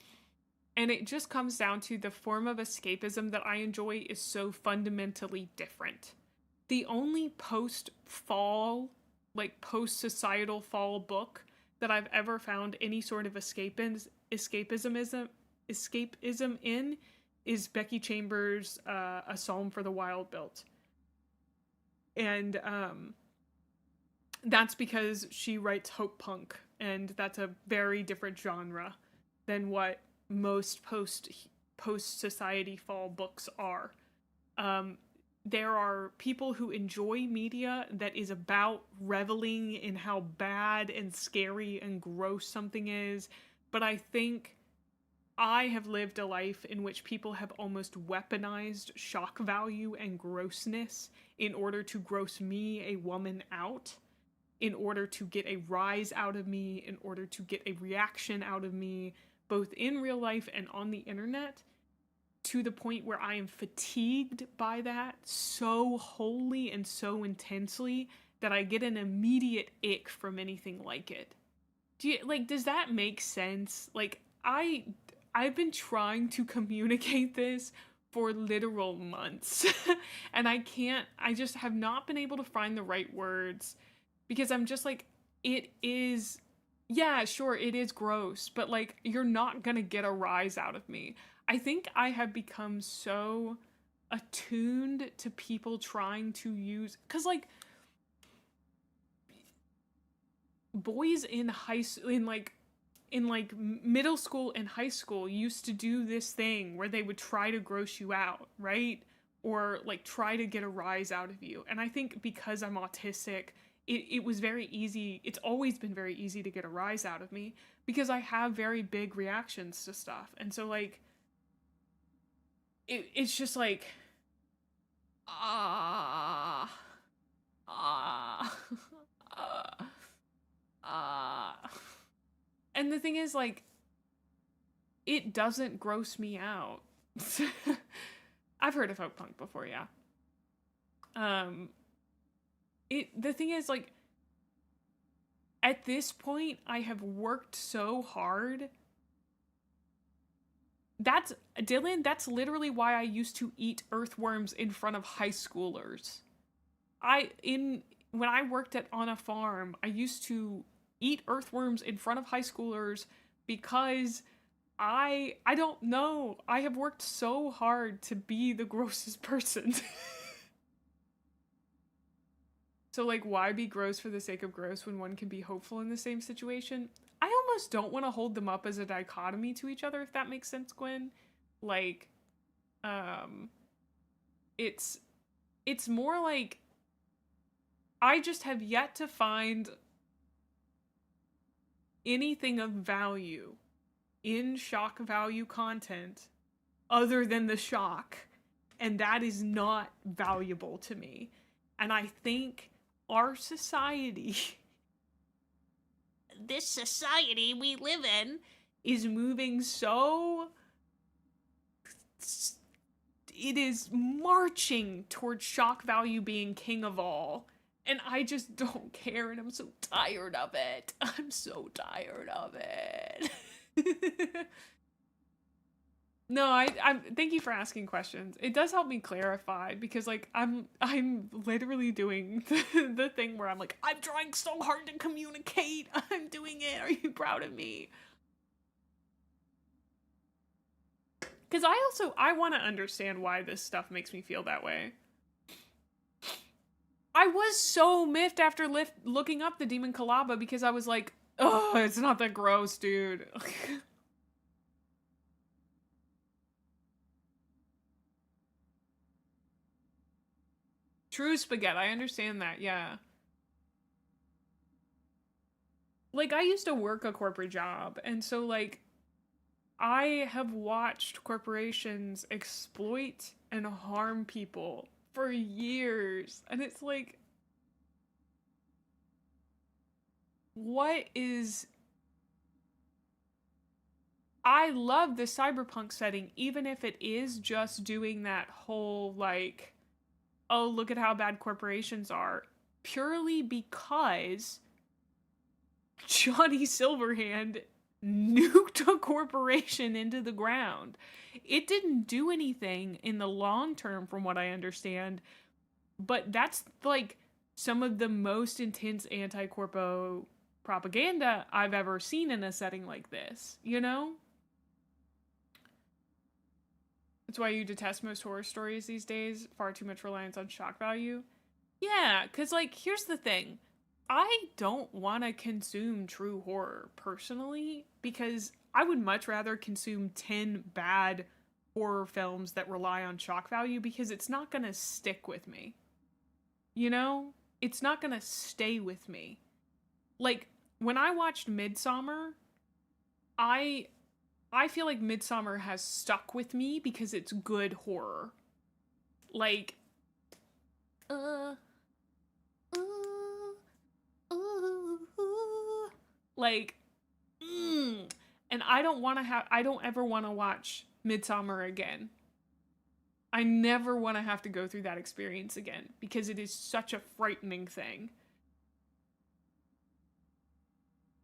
[SPEAKER 1] And it just comes down to the form of escapism that I enjoy is so fundamentally different. The only post-fall, like post-societal fall book that I've ever found any sort of escapism in is Becky Chambers' A Psalm for the Wild Built. And that's because she writes hope punk, and that's a very different genre than what most post-society fall books are. There are people who enjoy media that is about reveling in how bad and scary and gross something is, but I think I have lived a life in which people have almost weaponized shock value and grossness in order to gross me, a woman, out, in order to get a rise out of me, in order to get a reaction out of me, both in real life and on the internet, to the point where I am fatigued by that so wholly and so intensely that I get an immediate ick from anything like it. Does that make sense? Like, I've been trying to communicate this for literal months, and I just have not been able to find the right words, because I'm just like, it is, yeah, sure, it is gross, but, like, you're not gonna get a rise out of me. I think I have become so attuned to people trying to use, because, like, boys in middle school and high school used to do this thing where they would try to gross you out, right? Or, like, try to get a rise out of you. And I think because I'm autistic, it was very easy. It's always been very easy to get a rise out of me because I have very big reactions to stuff. And so, like, it's just like, and the thing is, like, it doesn't gross me out. I've heard of folk punk before, yeah. The thing is, like, at this point, I have worked so hard. Dylan, that's literally why I used to eat earthworms in front of high schoolers. When I worked on a farm, I used to eat earthworms in front of high schoolers because I don't know. I have worked so hard to be the grossest person. So, like, why be gross for the sake of gross when one can be hopeful in the same situation? I almost don't want to hold them up as a dichotomy to each other, if that makes sense, Gwen. Like, it's more like I just have yet to find anything of value in shock value content other than the shock, and that is not valuable to me. And I think our society, this society we live in, is moving so... it is marching towards shock value being king of all. And I just don't care, and I'm so tired of it. I'm so tired of it. No, I'm thank you for asking questions. It does help me clarify, because, like, I'm literally doing the thing where I'm like, I'm trying so hard to communicate. I'm doing it. Are you proud of me? Because I want to understand why this stuff makes me feel that way. I was so miffed after looking up the Demon Kalaba because I was like, oh, it's not that gross, dude. True spaghetti, I understand that, yeah. Like, I used to work a corporate job, and so, like, I have watched corporations exploit and harm people for years, and it's like, what is... I love the cyberpunk setting, even if it is just doing that whole, like, oh, look at how bad corporations are, purely because Johnny Silverhand nuked a corporation into the ground. It didn't do anything in the long term, from what I understand, but that's, like, some of the most intense anti-corpo propaganda I've ever seen in a setting like this, you know? That's why you detest most horror stories these days. Far too much reliance on shock value. Yeah, because, like, here's the thing. I don't want to consume true horror, personally, because I would much rather consume 10 bad horror films that rely on shock value, because it's not going to stick with me. You know? It's not going to stay with me. Like, when I watched Midsommar, I feel like Midsommar has stuck with me because it's good horror. Like, like, and I don't ever want to watch Midsommar again. I never want to have to go through that experience again, because it is such a frightening thing.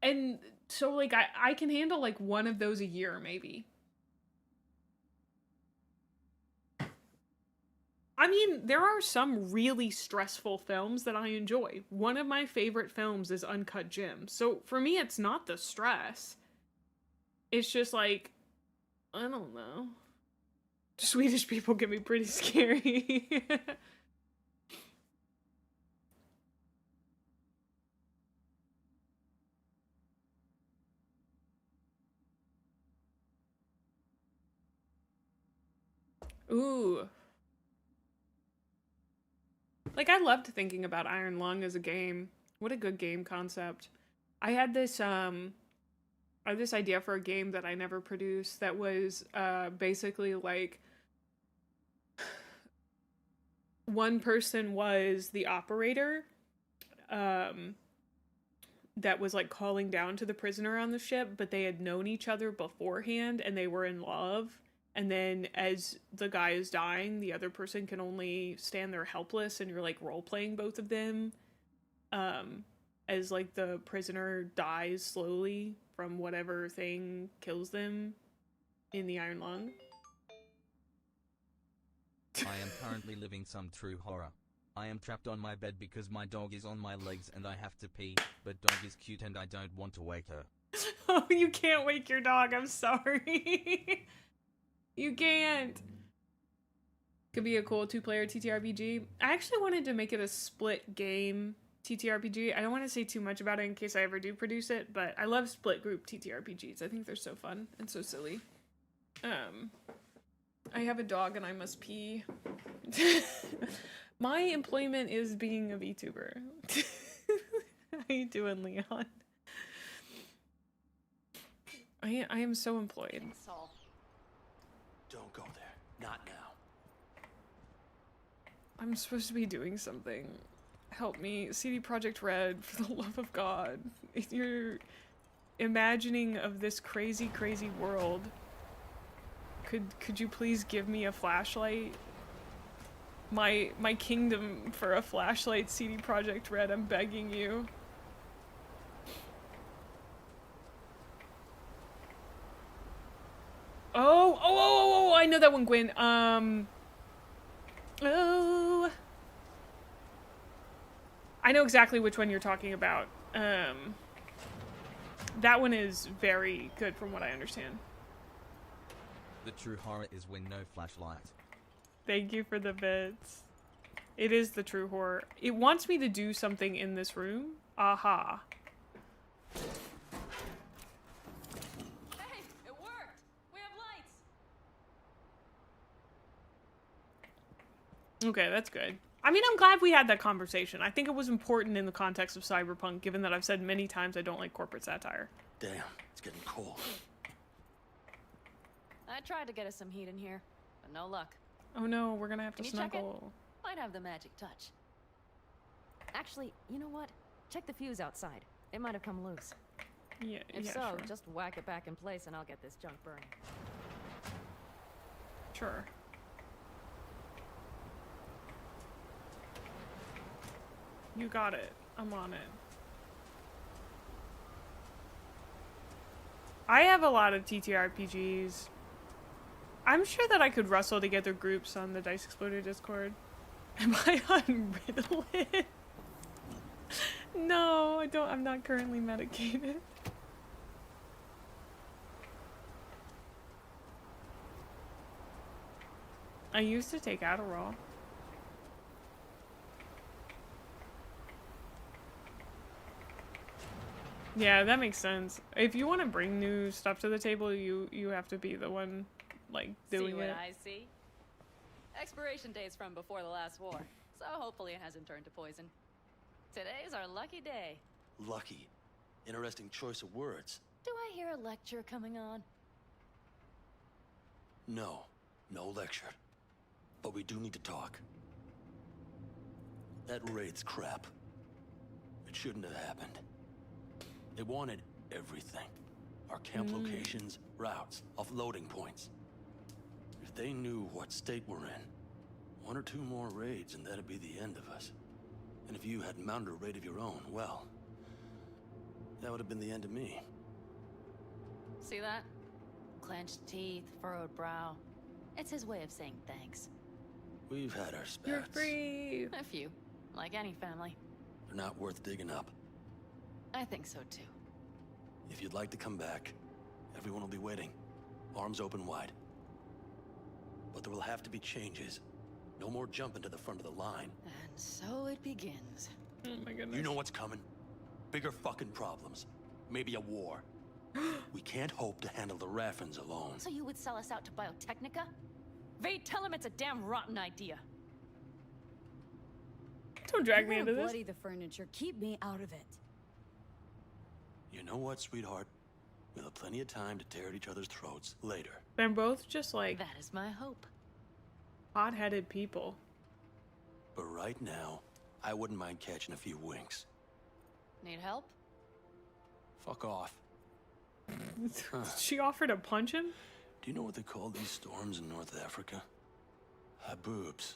[SPEAKER 1] And so, like, I can handle, like, one of those a year, maybe. I mean, there are some really stressful films that I enjoy. One of my favorite films is Uncut Gems. So, for me, it's not the stress. It's just, like, I don't know. Swedish people can be pretty scary. Ooh. Like, I loved thinking about Iron Lung as a game. What a good game concept. I had this idea for a game that I never produced that was basically like one person was the operator that was like calling down to the prisoner on the ship, but they had known each other beforehand and they were in love. And then as the guy is dying, the other person can only stand there helpless, and you're like role-playing both of them as like the prisoner dies slowly from whatever thing kills them in the Iron Lung.
[SPEAKER 9] I am currently living some true horror. I am trapped on my bed because my dog is on my legs and I have to pee, but dog is cute and I don't want to wake her.
[SPEAKER 1] Oh, you can't wake your dog, I'm sorry. You can't. Could be a cool 2-player TTRPG. I actually wanted to make it a split game TTRPG. I don't want to say too much about it in case I ever do produce it, but I love split group TTRPGs. I think they're so fun and so silly. I have a dog and I must pee. My employment is being a VTuber. How you doing, Leon? I am so employed.
[SPEAKER 4] Saul.
[SPEAKER 5] Don't go there. Not now.
[SPEAKER 1] I'm supposed to be doing something. Help me. CD Projekt Red, for the love of God. If you're imagining of this crazy, crazy world, could you please give me a flashlight? My kingdom for a flashlight, CD Projekt Red, I'm begging you. Oh, I know that one, Gwen. Oh. I know exactly which one you're talking about. That one is very good from what I understand.
[SPEAKER 9] The true horror is when no flashlight.
[SPEAKER 1] Thank you for the bits. It is the true horror. It wants me to do something in this room. Aha.
[SPEAKER 4] Hey, it worked! We have lights!
[SPEAKER 1] Okay, that's good. I mean, I'm glad we had that conversation. I think it was important in the context of Cyberpunk, given that I've said many times I don't like corporate satire.
[SPEAKER 5] Damn, it's getting cold.
[SPEAKER 4] I tried to get us some heat in here, but no luck.
[SPEAKER 1] Oh no, we're gonna have to
[SPEAKER 4] Can you check it?
[SPEAKER 1] snuggle.
[SPEAKER 4] Might have the magic touch. Actually, you know what? Check the fuse outside. It might have come loose.
[SPEAKER 1] Yeah,
[SPEAKER 4] If
[SPEAKER 1] yeah,
[SPEAKER 4] so,
[SPEAKER 1] sure.
[SPEAKER 4] just whack it back in place and I'll get this junk burning.
[SPEAKER 1] Sure. You got it. I'm on it. I have a lot of TTRPGs. I'm sure that I could rustle together groups on the Dice Exploder Discord. Am I on Ritalin? No, I don't. I'm not currently medicated. I used to take Adderall. Yeah, that makes sense. If you want to bring new stuff to the table, you have to be the one, like, doing
[SPEAKER 4] See what
[SPEAKER 1] it.
[SPEAKER 4] I see? Expiration date's from before the last war, so hopefully it hasn't turned to poison. Today's our lucky day.
[SPEAKER 5] Lucky. Interesting choice of words.
[SPEAKER 4] Do I hear a lecture coming on?
[SPEAKER 5] No, no lecture. But we do need to talk. That raid's crap. It shouldn't have happened. They wanted everything. Our camp locations, routes, offloading points. If they knew what state we're in, 1 or 2 more raids and that'd be the end of us. And if you had mounted a raid of your own, well, that would have been the end of me.
[SPEAKER 4] See that? Clenched teeth, furrowed brow. It's his way of saying thanks.
[SPEAKER 5] We've had our spats.
[SPEAKER 1] You're free.
[SPEAKER 4] A few, like any family.
[SPEAKER 5] They're not worth digging up.
[SPEAKER 4] I think so too.
[SPEAKER 5] If you'd like to come back, everyone will be waiting. Arms open wide. But there will have to be changes. No more jumping to the front of the line.
[SPEAKER 4] And so it begins.
[SPEAKER 1] Oh my goodness.
[SPEAKER 5] You know what's coming? Bigger fucking problems. Maybe a war. We can't hope to handle the Raffins alone.
[SPEAKER 4] So you would sell us out to Biotechnica? Vade, tell him it's a damn rotten idea.
[SPEAKER 1] Don't drag
[SPEAKER 7] You
[SPEAKER 1] me
[SPEAKER 7] wanna
[SPEAKER 1] into this.
[SPEAKER 7] bloody the furniture. Keep me out of it.
[SPEAKER 5] You know what, sweetheart? We'll have plenty of time to tear at each other's throats later.
[SPEAKER 1] They're both just like
[SPEAKER 4] That is my hope.
[SPEAKER 1] hot-headed people.
[SPEAKER 5] But right now, I wouldn't mind catching a few winks.
[SPEAKER 4] Need help?
[SPEAKER 5] Fuck off.
[SPEAKER 1] She offered to punch him?
[SPEAKER 5] Do you know what they call these storms in North Africa? Haboobs.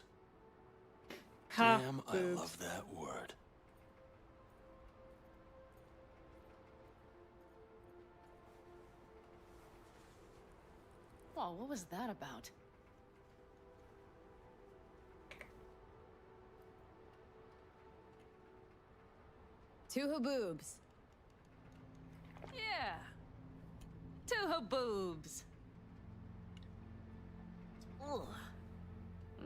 [SPEAKER 1] Ha,
[SPEAKER 5] Damn, I
[SPEAKER 1] boobs.
[SPEAKER 5] love that word.
[SPEAKER 4] Whoa, what was that about?
[SPEAKER 7] Two haboobs.
[SPEAKER 4] Yeah. 2 haboobs. Ugh.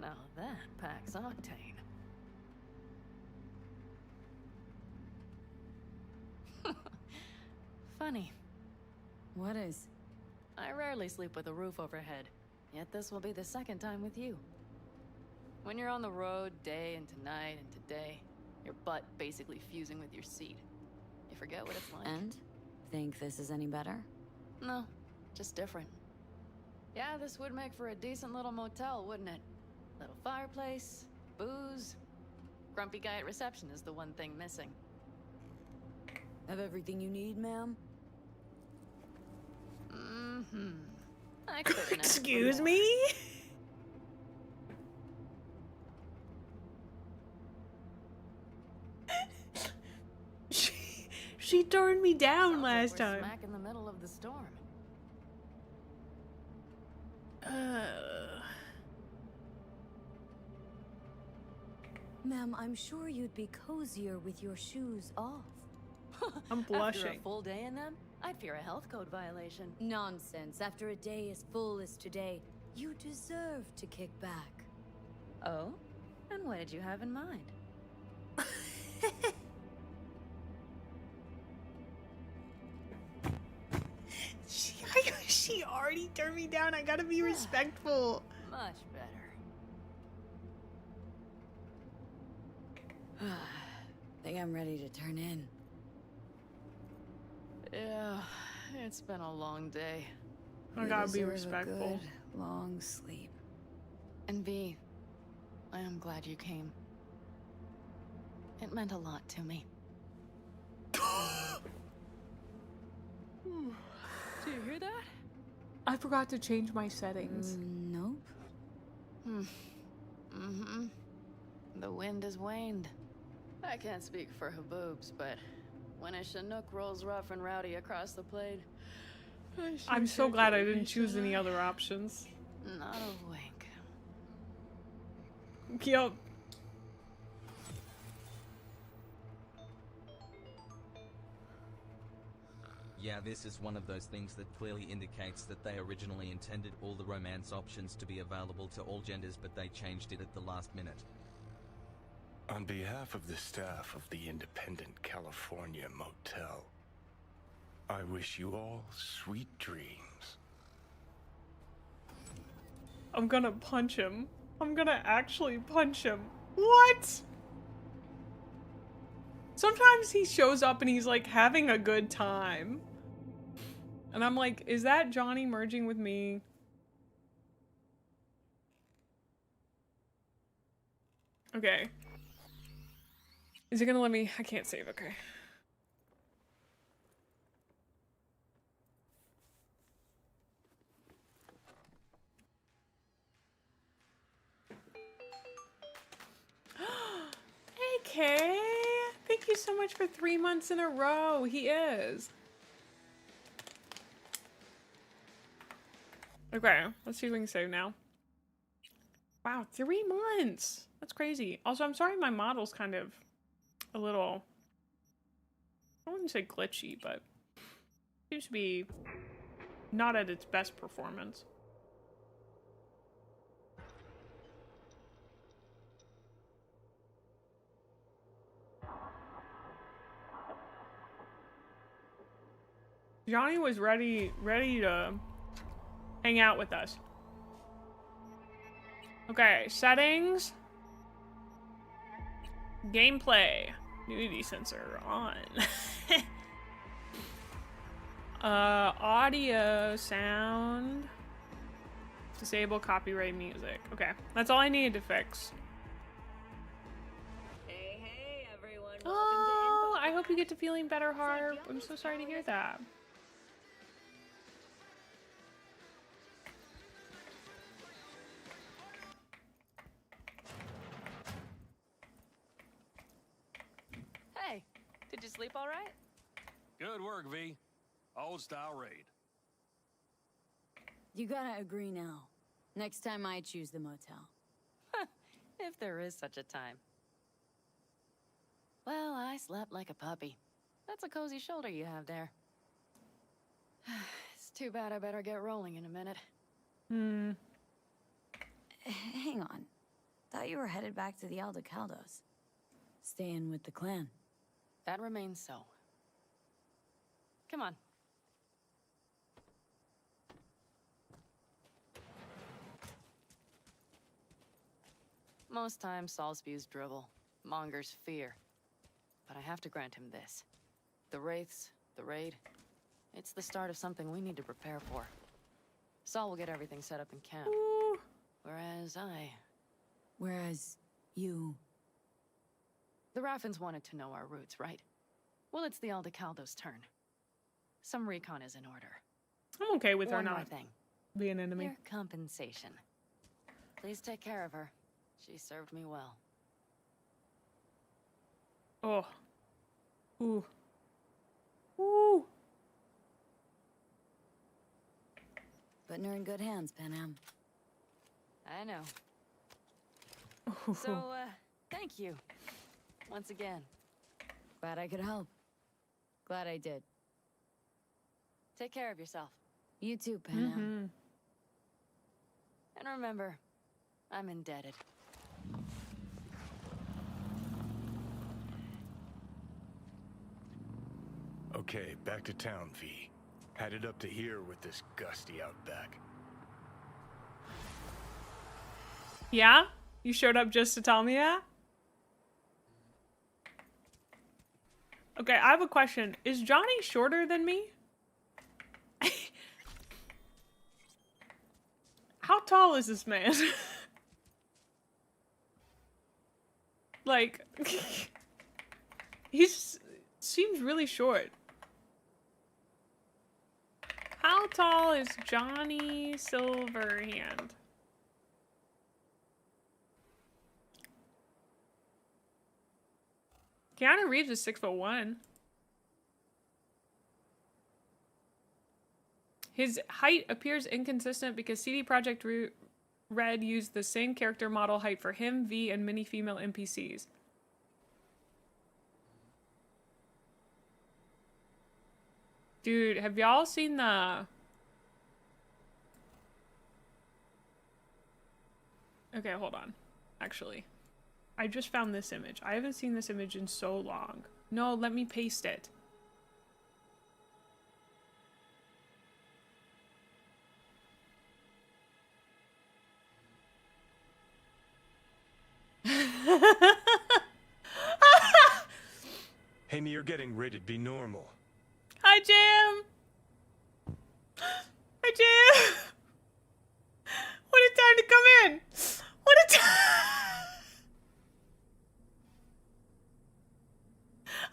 [SPEAKER 4] Now that packs octane. Funny.
[SPEAKER 7] What is?
[SPEAKER 4] I rarely sleep with a roof overhead, yet this will be the second time with you. When you're on the road day into night into day, your butt basically fusing with your seat. You forget what it's like.
[SPEAKER 7] And? Think this is any better?
[SPEAKER 4] No, just different. Yeah, this would make for a decent little motel, wouldn't it? Little fireplace, booze. Grumpy guy at reception is the one thing missing.
[SPEAKER 7] Have everything you need, ma'am?
[SPEAKER 4] Mm-hmm. I couldn't ask for
[SPEAKER 1] Excuse
[SPEAKER 4] more.
[SPEAKER 1] me? She turned me down
[SPEAKER 4] Sounds
[SPEAKER 1] last
[SPEAKER 4] like we're
[SPEAKER 1] time.
[SPEAKER 4] smack in the middle of the storm.
[SPEAKER 7] Ma'am, I'm sure you'd be cozier with your shoes off.
[SPEAKER 1] I'm
[SPEAKER 4] After a
[SPEAKER 1] blushing.
[SPEAKER 4] full day in them, I'd fear a health code violation.
[SPEAKER 7] Nonsense. After a day as full as today, you deserve to kick back.
[SPEAKER 4] Oh?
[SPEAKER 7] And what did you have in mind?
[SPEAKER 1] She already turned me down. I gotta be respectful.
[SPEAKER 7] Much better. Think I'm ready to turn in.
[SPEAKER 4] Yeah, it's been a long day.
[SPEAKER 1] I
[SPEAKER 7] You
[SPEAKER 1] gotta be
[SPEAKER 7] deserve a
[SPEAKER 1] respectful.
[SPEAKER 7] good, long sleep.
[SPEAKER 4] And V, I am glad you came. It meant a lot to me. Do you hear that?
[SPEAKER 1] I forgot to change my settings.
[SPEAKER 7] Nope.
[SPEAKER 4] The wind has waned. I can't speak for Haboobs, but when a Chinook rolls rough and rowdy across the plate,
[SPEAKER 1] I'm so glad I didn't choose any other options.
[SPEAKER 4] Not a wink.
[SPEAKER 1] Yup.
[SPEAKER 9] Yeah, this is one of those things that clearly indicates that they originally intended all the romance options to be available to all genders, but they changed it at the last minute.
[SPEAKER 10] On behalf of the staff of the Independent California Motel, I wish you all sweet dreams.
[SPEAKER 1] I'm gonna punch him. I'm gonna actually punch him. What? Sometimes he shows up and he's like having a good time. And I'm like, is that Johnny merging with me? Okay. Is it gonna let me? I can't save, okay. Hey, Kay. Thank you so much for 3 months in a row. He is. Okay, let's see if we can save now. Wow, 3 months. That's crazy. Also, I'm sorry my model's kind of a little, I wouldn't say glitchy, but seems to be not at its best performance. Johnny was ready to hang out with us. Okay, settings. Gameplay. Nudity sensor on. Audio, sound. Disable copyright music. Okay, that's all I needed to fix.
[SPEAKER 3] Hey, everyone.
[SPEAKER 1] Oh, I hope you get to feeling better, Harp. I'm so sorry to hear that.
[SPEAKER 4] Hey, did you sleep all right?
[SPEAKER 8] Good work, V. Old style raid.
[SPEAKER 7] You gotta agree now. Next time I choose the motel.
[SPEAKER 4] If there is such a time. Well, I slept like a puppy. That's a cozy shoulder you have there. It's too bad I better get rolling in a minute.
[SPEAKER 7] Hang on. Thought you were headed back to the Aldecaldos. Staying with the clan.
[SPEAKER 4] That remains so. Come on. Most times Saul spews drivel, mongers fear. But I have to grant him this. The Wraiths, the raid, it's the start of something we need to prepare for. Saul will get everything set up in camp.
[SPEAKER 1] Ooh.
[SPEAKER 7] Whereas you...
[SPEAKER 4] The Raffins wanted to know our roots, right? Well, it's the Aldecaldos' turn. Some recon is in order.
[SPEAKER 1] I'm okay with her
[SPEAKER 4] One more
[SPEAKER 1] not
[SPEAKER 4] thing.
[SPEAKER 1] being an enemy.
[SPEAKER 4] Your compensation. Please take care of her. She served me well.
[SPEAKER 1] Oh. Ooh. Ooh.
[SPEAKER 7] Putting her in good hands, Panam.
[SPEAKER 4] I know. So, thank you. Once again.
[SPEAKER 7] Glad I could help. Glad I did.
[SPEAKER 4] Take care of yourself.
[SPEAKER 7] You too, Panam.
[SPEAKER 4] And remember, I'm indebted.
[SPEAKER 10] Okay, back to town, V. Headed up to here with this gusty outback.
[SPEAKER 1] Yeah? You showed up just to tell me that? Okay, I have a question. Is Johnny shorter than me? How tall is this man? Like, seems really short. How tall is Johnny Silverhand? Keanu Reeves is 6'1". His height appears inconsistent because CD Projekt Red used the same character model height for him, V, and many female NPCs. Dude, have y'all seen the... Okay, hold on. Actually, I just found this image. I haven't seen this image in so long. No, let me paste it.
[SPEAKER 10] Amy, you're getting rated be normal.
[SPEAKER 1] Hi, Jam. Hi, Jam. What a time to come in. What a time.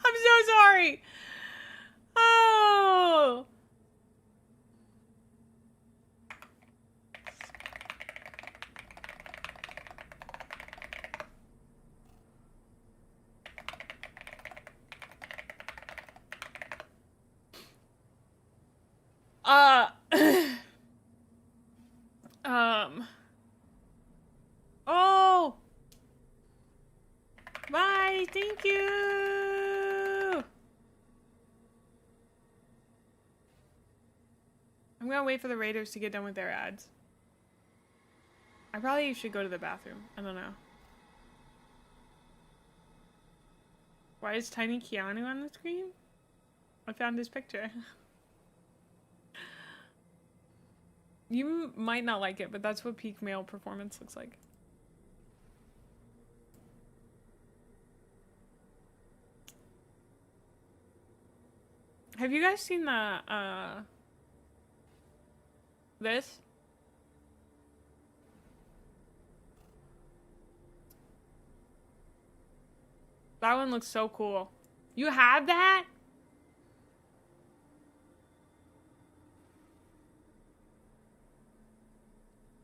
[SPEAKER 1] I'm so sorry. Oh. Oh. Bye. Thank you. I'm gonna wait for the Raiders to get done with their ads. I probably should go to the bathroom. I don't know. Why is Tiny Keanu on the screen? I found his picture. You might not like it, but that's what peak male performance looks like. Have you guys seen the, this? That one looks so cool. You have that?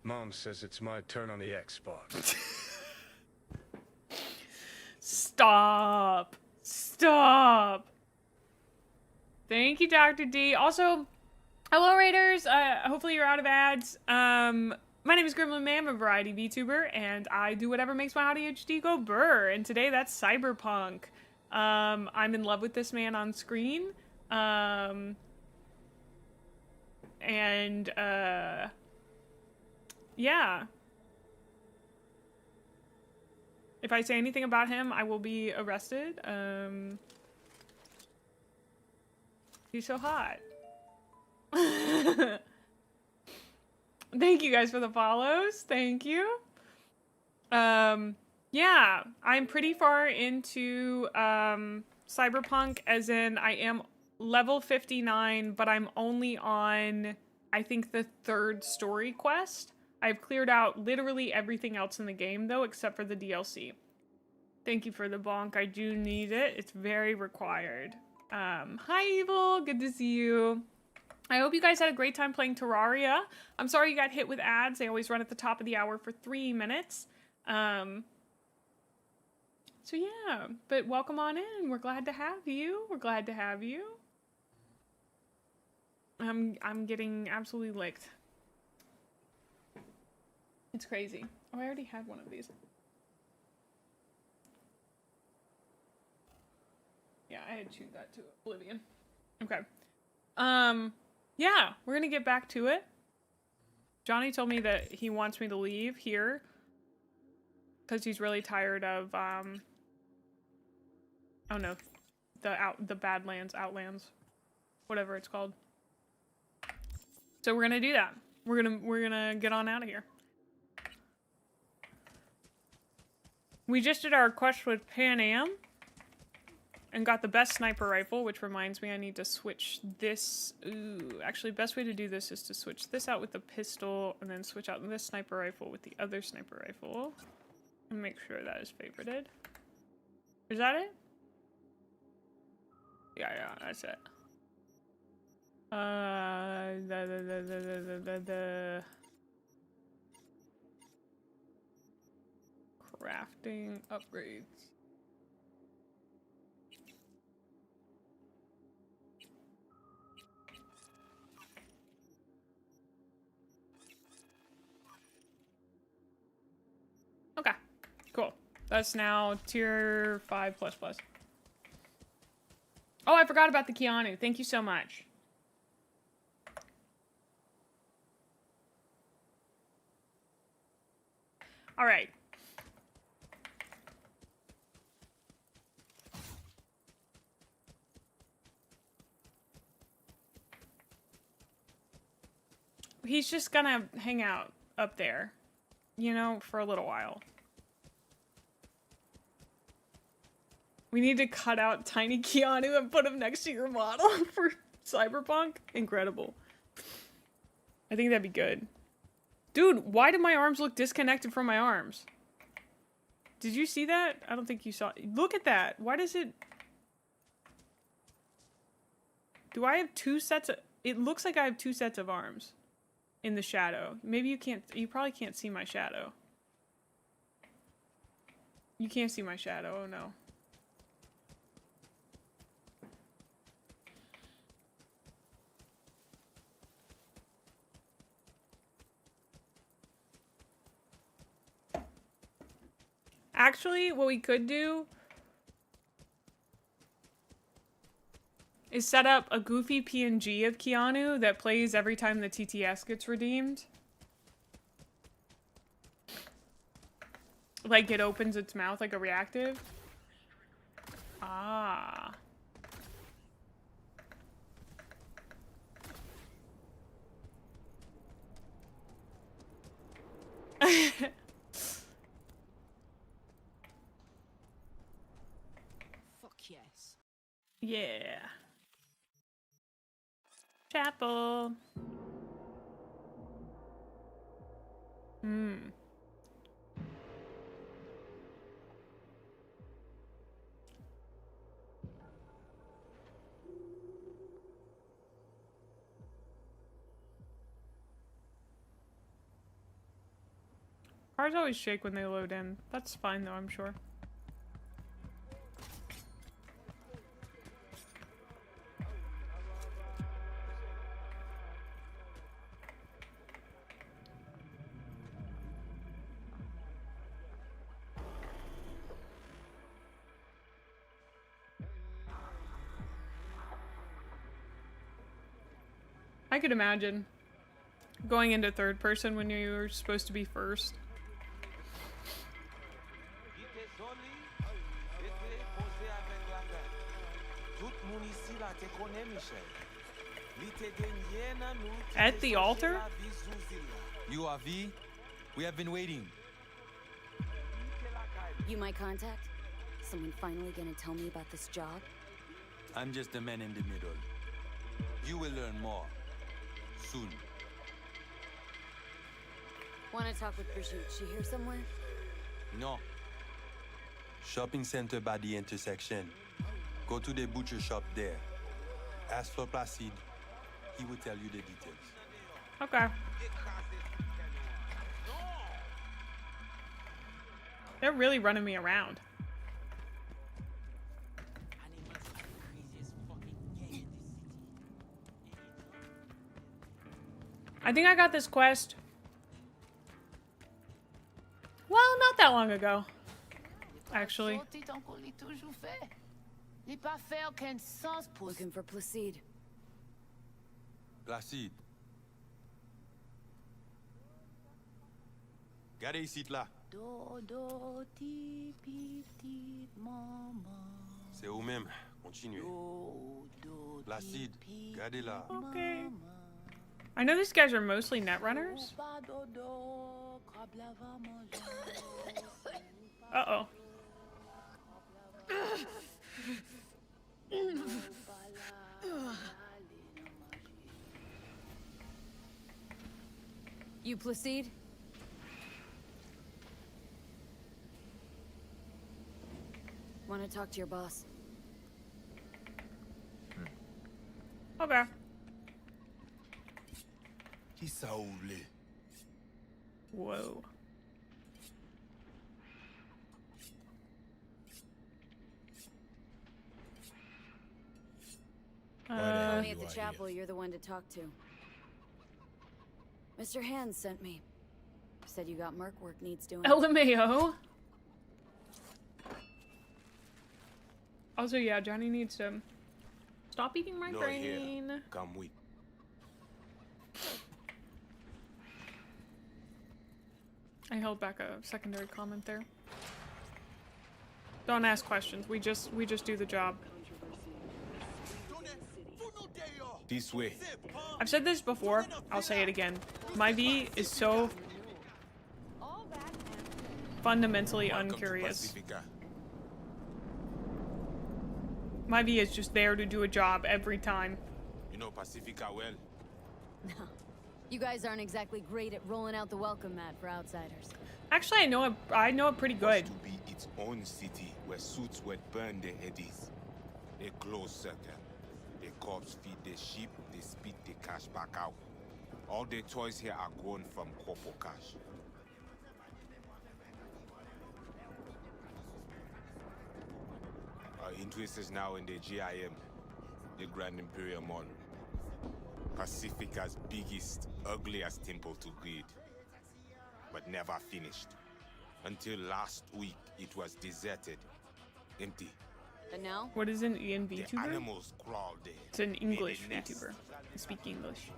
[SPEAKER 10] Mom says it's my turn on the Xbox.
[SPEAKER 1] Stop. Stop. Thank you, Dr. D. Also, hello, Raiders. Hopefully you're out of ads. My name is Gremlin Mae. I'm a variety VTuber, and I do whatever makes my ADHD go burr. And today, that's Cyberpunk. I'm in love with this man on screen. Yeah. If I say anything about him, I will be arrested. He's so hot. Thank you guys for the follows. Thank you. Yeah, I'm pretty far into Cyberpunk, as in I am level 59, but I'm only on, I think, the 3rd story quest. I've cleared out literally everything else in the game, though, except for the DLC. Thank you for the bonk. I do need it. It's very required. Hi, Evil. Good to see you. I hope you guys had a great time playing Terraria. I'm sorry you got hit with ads. They always run at the top of the hour for 3 minutes. So yeah, but welcome on in. We're glad to have you. We're glad to have you. I'm getting absolutely licked. It's crazy. Oh, I already had one of these. Yeah, I had chewed that to oblivion. Okay. Yeah, we're gonna get back to it. Johnny told me that he wants me to leave here because he's really tired of, oh no, the Badlands, Outlands. whatever it's called. So we're gonna do that. We're gonna get on out of here. We just did our quest with Pan Am and got the best sniper rifle, which reminds me I need to switch this. Ooh, actually, best way to do this is to switch this out with the pistol and then switch out this sniper rifle with the other sniper rifle and make sure that is favorited. Is that it? Yeah, that's it. Crafting upgrades. Okay, cool. That's now tier 5++. Oh, I forgot about the Keanu. Thank you so much. All right. He's just gonna hang out up there, you know, for a little while. We need to cut out tiny Keanu and put him next to your model for Cyberpunk. Incredible. I think that'd be good. Dude, why did my arms look disconnected from my arms? Did you see that? I don't think you saw it. Look at that. Why does it... Do I have two sets of... It looks like I have two sets of arms in the shadow. Maybe you can't... You probably can't see my shadow. You can't see my shadow. Oh, no. Actually, what we could do is set up a goofy PNG of Keanu that plays every time the TTS gets redeemed. Like it opens its mouth like a reactive. Ah.
[SPEAKER 7] Yes.
[SPEAKER 1] Yeah. Chapel. Cars always shake when they load in. That's fine though, I'm sure. I could imagine going into third person when you were supposed to be first. At the altar?
[SPEAKER 8] You are V? We have been waiting.
[SPEAKER 7] You my contact? Someone finally gonna tell me about this job?
[SPEAKER 5] I'm just a man in the middle.
[SPEAKER 8] You will learn more. Soon.
[SPEAKER 7] Wanna talk with Brigitte? She here somewhere?
[SPEAKER 5] No. Shopping center by the intersection. Go to the butcher shop there. Ask for Placide. He will tell you the details.
[SPEAKER 1] Okay. They're really running me around. I think I got this quest. Well, not that long ago. Actually.
[SPEAKER 7] Looking for Placide.
[SPEAKER 5] Placide. Gardez ici là. C'est vous-même. Continuez.
[SPEAKER 1] Okay. I know these guys are mostly net runners. Uh-oh.
[SPEAKER 7] You Placide? Want to talk to your boss?
[SPEAKER 1] Okay. Whoa.
[SPEAKER 7] Told me at the chapel you're the one to talk to. Mr. Hands sent me. Said you got merc work needs doing.
[SPEAKER 1] LMAO. Also, yeah, Johnny needs to stop eating my brain.
[SPEAKER 10] Come with.
[SPEAKER 1] I held back a secondary comment there. Don't ask questions. We just do the job.
[SPEAKER 10] This way.
[SPEAKER 1] I've said this before. I'll say it again. My V is so fundamentally uncurious. My V is just there to do a job every time.
[SPEAKER 10] You know Pacifica well.
[SPEAKER 7] No. You guys aren't exactly great at rolling out the welcome mat for outsiders.
[SPEAKER 1] Actually, I know it pretty good.
[SPEAKER 10] To be its own city where suits would burn their eddies. A closed circle. The corpse feed their sheep, they spit the cash back out. All the toys here are grown from corpo cash. Our interest is now in the GIM, the Grand Imperial Mall. Pacifica's biggest, ugliest temple to greed. But never finished. Until last week, it was deserted. Empty.
[SPEAKER 7] But now?
[SPEAKER 1] What is an EN
[SPEAKER 10] The
[SPEAKER 1] VTuber?
[SPEAKER 10] animals crawled there.
[SPEAKER 1] It's an English
[SPEAKER 10] made a nest.
[SPEAKER 1] VTuber. I speak English.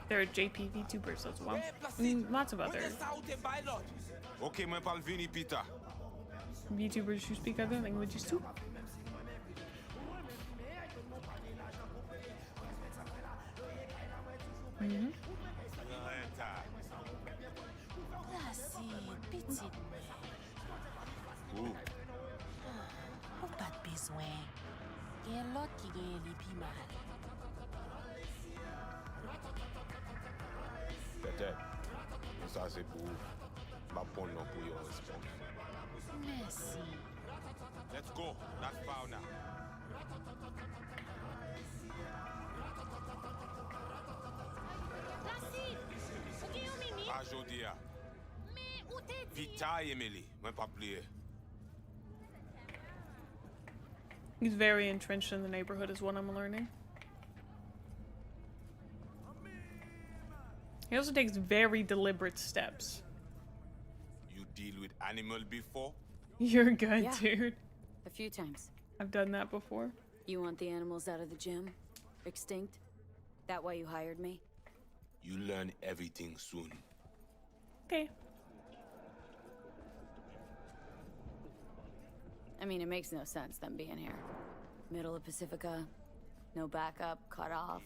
[SPEAKER 1] There are JP VTubers as well. And lots of other
[SPEAKER 10] Okay, my pal Vinny Peter.
[SPEAKER 1] VTubers who speak other languages too. Mm-hmm.
[SPEAKER 11] Pas de besoin. Il y a l'autre qui gagne les plus mal.
[SPEAKER 10] Peut-être. Mais ça, c'est pour ma bonne non pour your response.
[SPEAKER 11] Merci.
[SPEAKER 10] Let's go. Not far now. Ajodia. Vita Emily. Moi pas plié.
[SPEAKER 1] He's very entrenched in the neighborhood is what I'm learning. He also takes very deliberate steps.
[SPEAKER 10] You deal with animal before?
[SPEAKER 1] You're good,
[SPEAKER 7] Yeah.
[SPEAKER 1] dude.
[SPEAKER 7] A few times.
[SPEAKER 1] I've done that before.
[SPEAKER 7] You want the animals out of the gym? Extinct? That why you hired me?
[SPEAKER 10] You learn everything soon.
[SPEAKER 1] Okay.
[SPEAKER 7] I mean, it makes no sense them being here. Middle of Pacifica, no backup, cut off.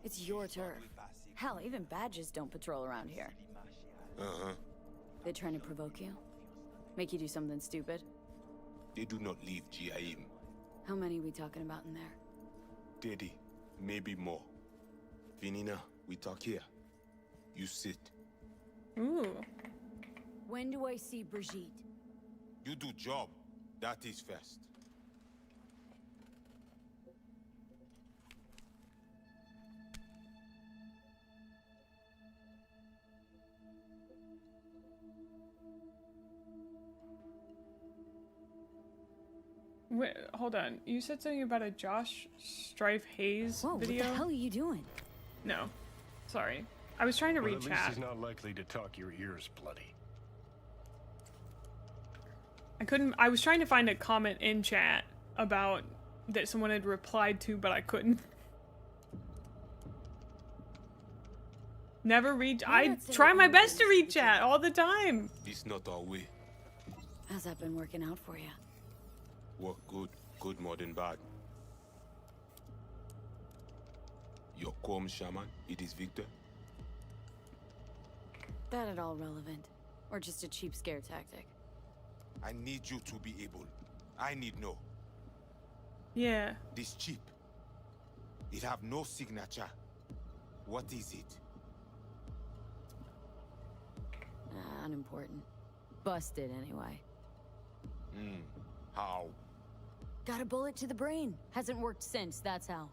[SPEAKER 7] It's your turf. Hell, even badges don't patrol around here.
[SPEAKER 10] Uh-huh.
[SPEAKER 7] They trying to provoke you? Make you do something stupid?
[SPEAKER 10] They do not leave GIM.
[SPEAKER 7] How many we talking about in there?
[SPEAKER 10] 30, maybe more. Vinina, we talk here. You sit.
[SPEAKER 1] Ooh.
[SPEAKER 7] When do I see Brigitte?
[SPEAKER 10] You do job. That is first.
[SPEAKER 1] Wait, hold on. You said something about a Josh Strife Hayes
[SPEAKER 7] Whoa,
[SPEAKER 1] video?
[SPEAKER 7] what the hell are you doing?
[SPEAKER 1] No. Sorry. I was trying to read
[SPEAKER 12] At least
[SPEAKER 1] chat.
[SPEAKER 12] he's not likely to talk your ears bloody.
[SPEAKER 1] I was trying to find a comment in chat about that someone had replied to, but I couldn't. Never read. I try my best to read chat all the time.
[SPEAKER 10] This not our way.
[SPEAKER 7] How's that been working out for you?
[SPEAKER 10] Work good. Good more than bad. Your comb shaman, it is Victor?
[SPEAKER 7] That at all relevant? Or just a cheap scare tactic?
[SPEAKER 10] I need you to be able. I need know.
[SPEAKER 1] Yeah.
[SPEAKER 10] This chip. It have no signature. What is it?
[SPEAKER 7] Unimportant. Busted anyway.
[SPEAKER 10] How?
[SPEAKER 7] Got a bullet to the brain. Hasn't worked since, that's how.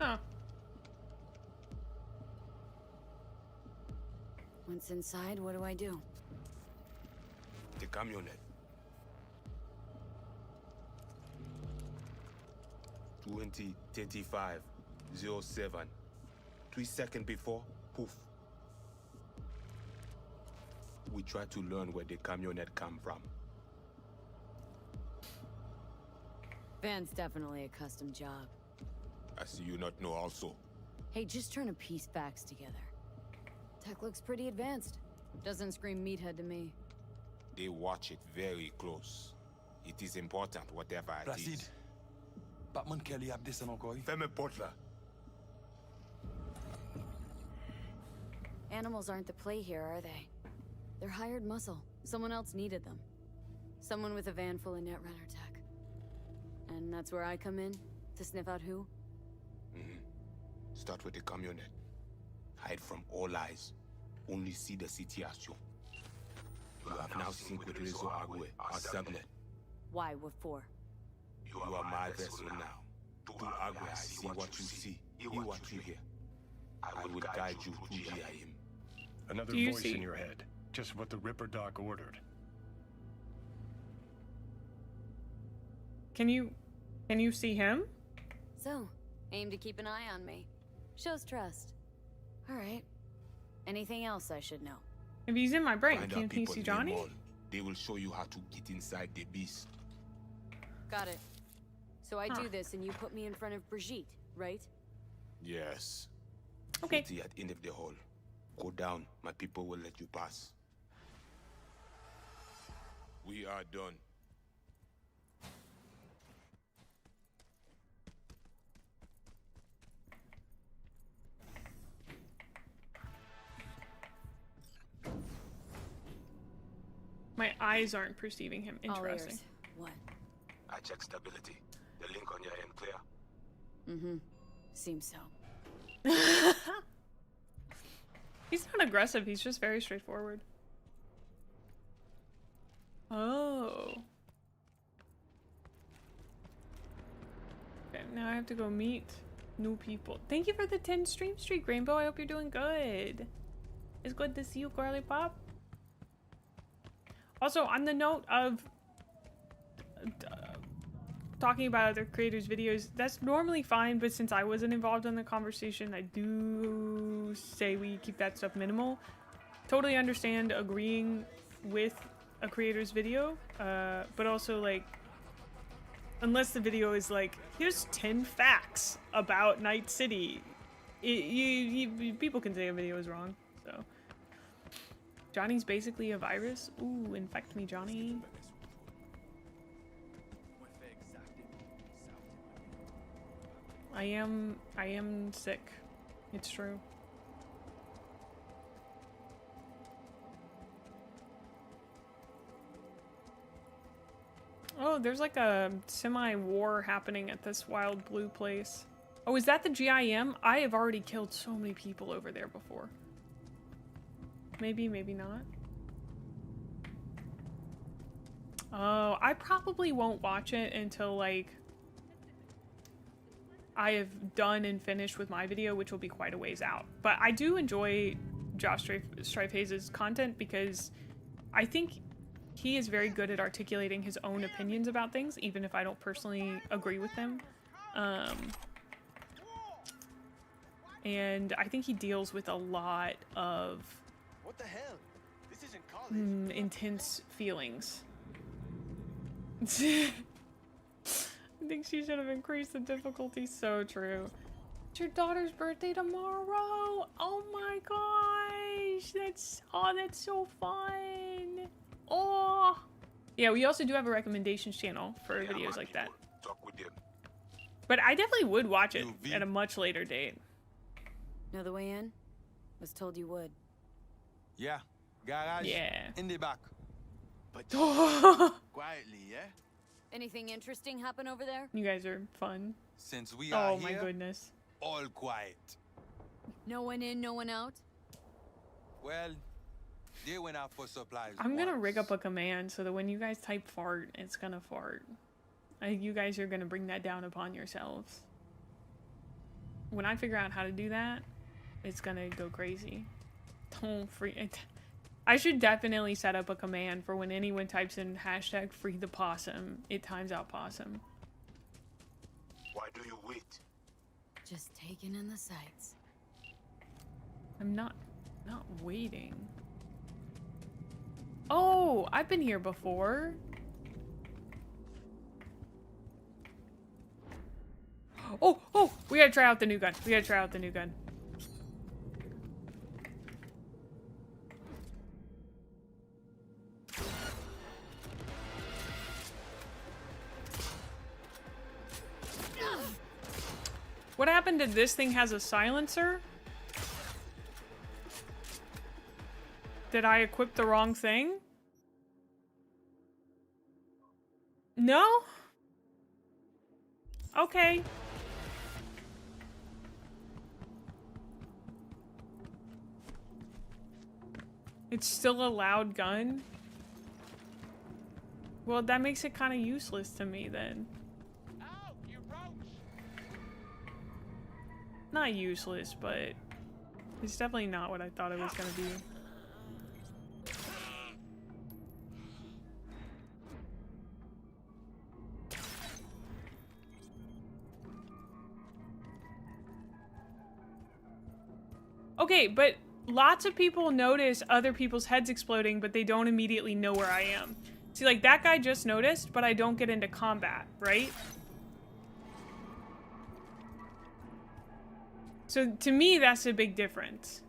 [SPEAKER 1] Oh.
[SPEAKER 7] Once inside, what do I do?
[SPEAKER 10] The camionet. 20:35:07. 3 seconds before, poof. We try to learn where the camionet come from.
[SPEAKER 7] Van's definitely a custom job.
[SPEAKER 10] I see you not know also.
[SPEAKER 7] Hey, just trying to piece facts together. Tech looks pretty advanced. Doesn't scream meathead to me.
[SPEAKER 10] They watch it very close. It is important, whatever it
[SPEAKER 5] Placide.
[SPEAKER 10] is.
[SPEAKER 5] Batman Kelly a descend encore.
[SPEAKER 10] Fais-moi porte là.
[SPEAKER 7] Animals aren't the play here, are they? They're hired muscle. Someone else needed them. Someone with a van full of Netrunner tech. And that's where I come in? To sniff out who?
[SPEAKER 10] Start with the camionet. Hide from all eyes. Only see the situation. You have now synced with Rezo Agwe, our subnet.
[SPEAKER 7] Why? What for?
[SPEAKER 10] You are my vessel now. To Agwe, I see what you see. Hear what you hear. I will guide you to GIM.
[SPEAKER 12] Another
[SPEAKER 1] Do you
[SPEAKER 12] voice
[SPEAKER 1] see-
[SPEAKER 12] in your head. Just what the Ripper Doc ordered.
[SPEAKER 1] Can you see him?
[SPEAKER 7] So, aim to keep an eye on me. Shows trust. Alright. Anything else I should know?
[SPEAKER 1] If he's in my brain,
[SPEAKER 10] Find
[SPEAKER 1] can
[SPEAKER 10] out
[SPEAKER 1] he
[SPEAKER 10] people
[SPEAKER 1] see
[SPEAKER 10] in
[SPEAKER 1] Johnny?
[SPEAKER 10] the mall. They will show you how to get inside the beast.
[SPEAKER 7] Got it. So I
[SPEAKER 1] Huh.
[SPEAKER 7] do this and you put me in front of Brigitte, right?
[SPEAKER 10] Yes.
[SPEAKER 1] Okay.
[SPEAKER 10] 40 at end of the hall. Go down. My people will let you pass. We are done.
[SPEAKER 1] My eyes aren't perceiving him.
[SPEAKER 7] All
[SPEAKER 1] Interesting.
[SPEAKER 7] ears. What?
[SPEAKER 10] I check stability. The link on your end clear?
[SPEAKER 7] Mm-hmm. Seems so.
[SPEAKER 1] He's not aggressive, he's just very straightforward. Oh. Okay, now I have to go meet new people. Thank you for the 10 stream streak, Rainbow. I hope you're doing good. It's good to see you, Girly Pop. Also, on the note of talking about other creators' videos, that's normally fine, but since I wasn't involved in the conversation, I do say we keep that stuff minimal. Totally understand agreeing with a creator's video, but also, like, unless the video is like, here's 10 facts about Night City, people can say a video is wrong, so. Johnny's basically a virus. Ooh, infect me, Johnny. I am sick. It's true. Oh, there's like a semi-war happening at this Wild Blue place. Oh, is that the GIM? I have already killed so many people over there before. Maybe, maybe not. Oh, I probably won't watch it until, like, I have done and finished with my video, which will be quite a ways out. But I do enjoy Josh Strife-Hayes' content because I think he is very good at articulating his own opinions about things, even if I don't personally agree with them. And I think he deals with a lot of
[SPEAKER 13] what the hell? This isn't college.
[SPEAKER 1] Intense feelings. I think she should have increased the difficulty. So true. It's your daughter's birthday tomorrow. Oh my That's so fun. Oh. Yeah, we also do have a recommendations channel for videos like that.
[SPEAKER 10] Talk with them.
[SPEAKER 1] But I definitely would watch it at a much later date.
[SPEAKER 7] Know the way in? Was told you would.
[SPEAKER 8] Yeah. Garage.
[SPEAKER 1] Yeah.
[SPEAKER 8] In the back.
[SPEAKER 13] But quietly, yeah?
[SPEAKER 7] Anything interesting happen over there?
[SPEAKER 1] You guys are fun.
[SPEAKER 8] Since we are
[SPEAKER 1] Oh my
[SPEAKER 8] here,
[SPEAKER 1] goodness.
[SPEAKER 8] all quiet.
[SPEAKER 7] No one in, no one out?
[SPEAKER 8] Well, they went out for supplies.
[SPEAKER 1] I'm gonna
[SPEAKER 8] once.
[SPEAKER 1] rig up a command so that when you guys type fart, it's gonna fart. You guys are gonna bring that down upon yourselves. When I figure out how to do that, it's gonna go crazy. Don't free it. I should definitely set up a command for when anyone types in hashtag free the possum, it times out possum.
[SPEAKER 10] Why do you wait?
[SPEAKER 7] Just taking in the sights.
[SPEAKER 1] I'm not waiting. Oh, I've been here before. Oh, we gotta try out the new gun. What happened to this thing has a silencer? Did I equip the wrong thing? No? Okay. It's still a loud gun? Well, that makes it kind of useless to me then.
[SPEAKER 13] Out, you roach!
[SPEAKER 1] Not useless, but it's definitely not what I thought it was gonna be. Okay, but lots of people notice other people's heads exploding, but they don't immediately know where I am. See, like, that guy just noticed, but I don't get into combat, right? So, to me, that's a big difference.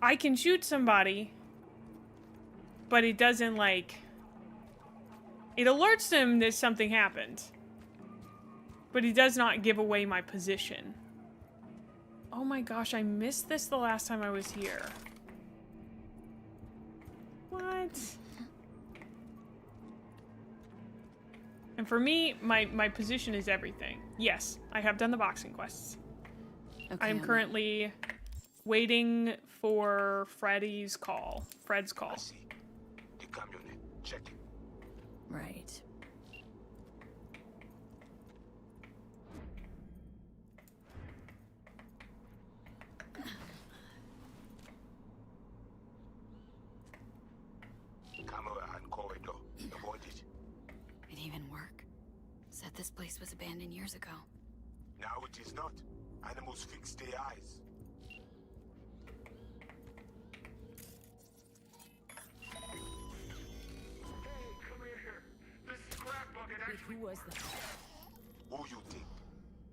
[SPEAKER 1] I can shoot somebody, but it doesn't, like... It alerts them that something happened. But it does not give away my position. Oh my gosh, I missed this the last time I was here. What? And for me, my position is everything. Yes, I have done the boxing quests.
[SPEAKER 7] Okay,
[SPEAKER 1] I'm currently waiting for Fred's call.
[SPEAKER 10] I see. The camionette. Check it.
[SPEAKER 7] Right.
[SPEAKER 10] Camera and corridor. Avoid it.
[SPEAKER 7] It even work. Said this place was abandoned years ago.
[SPEAKER 10] Now it is not. Animals fix their eyes.
[SPEAKER 13] Hey, come here. This scrap bucket
[SPEAKER 7] Wait, who was that?
[SPEAKER 10] Who you think?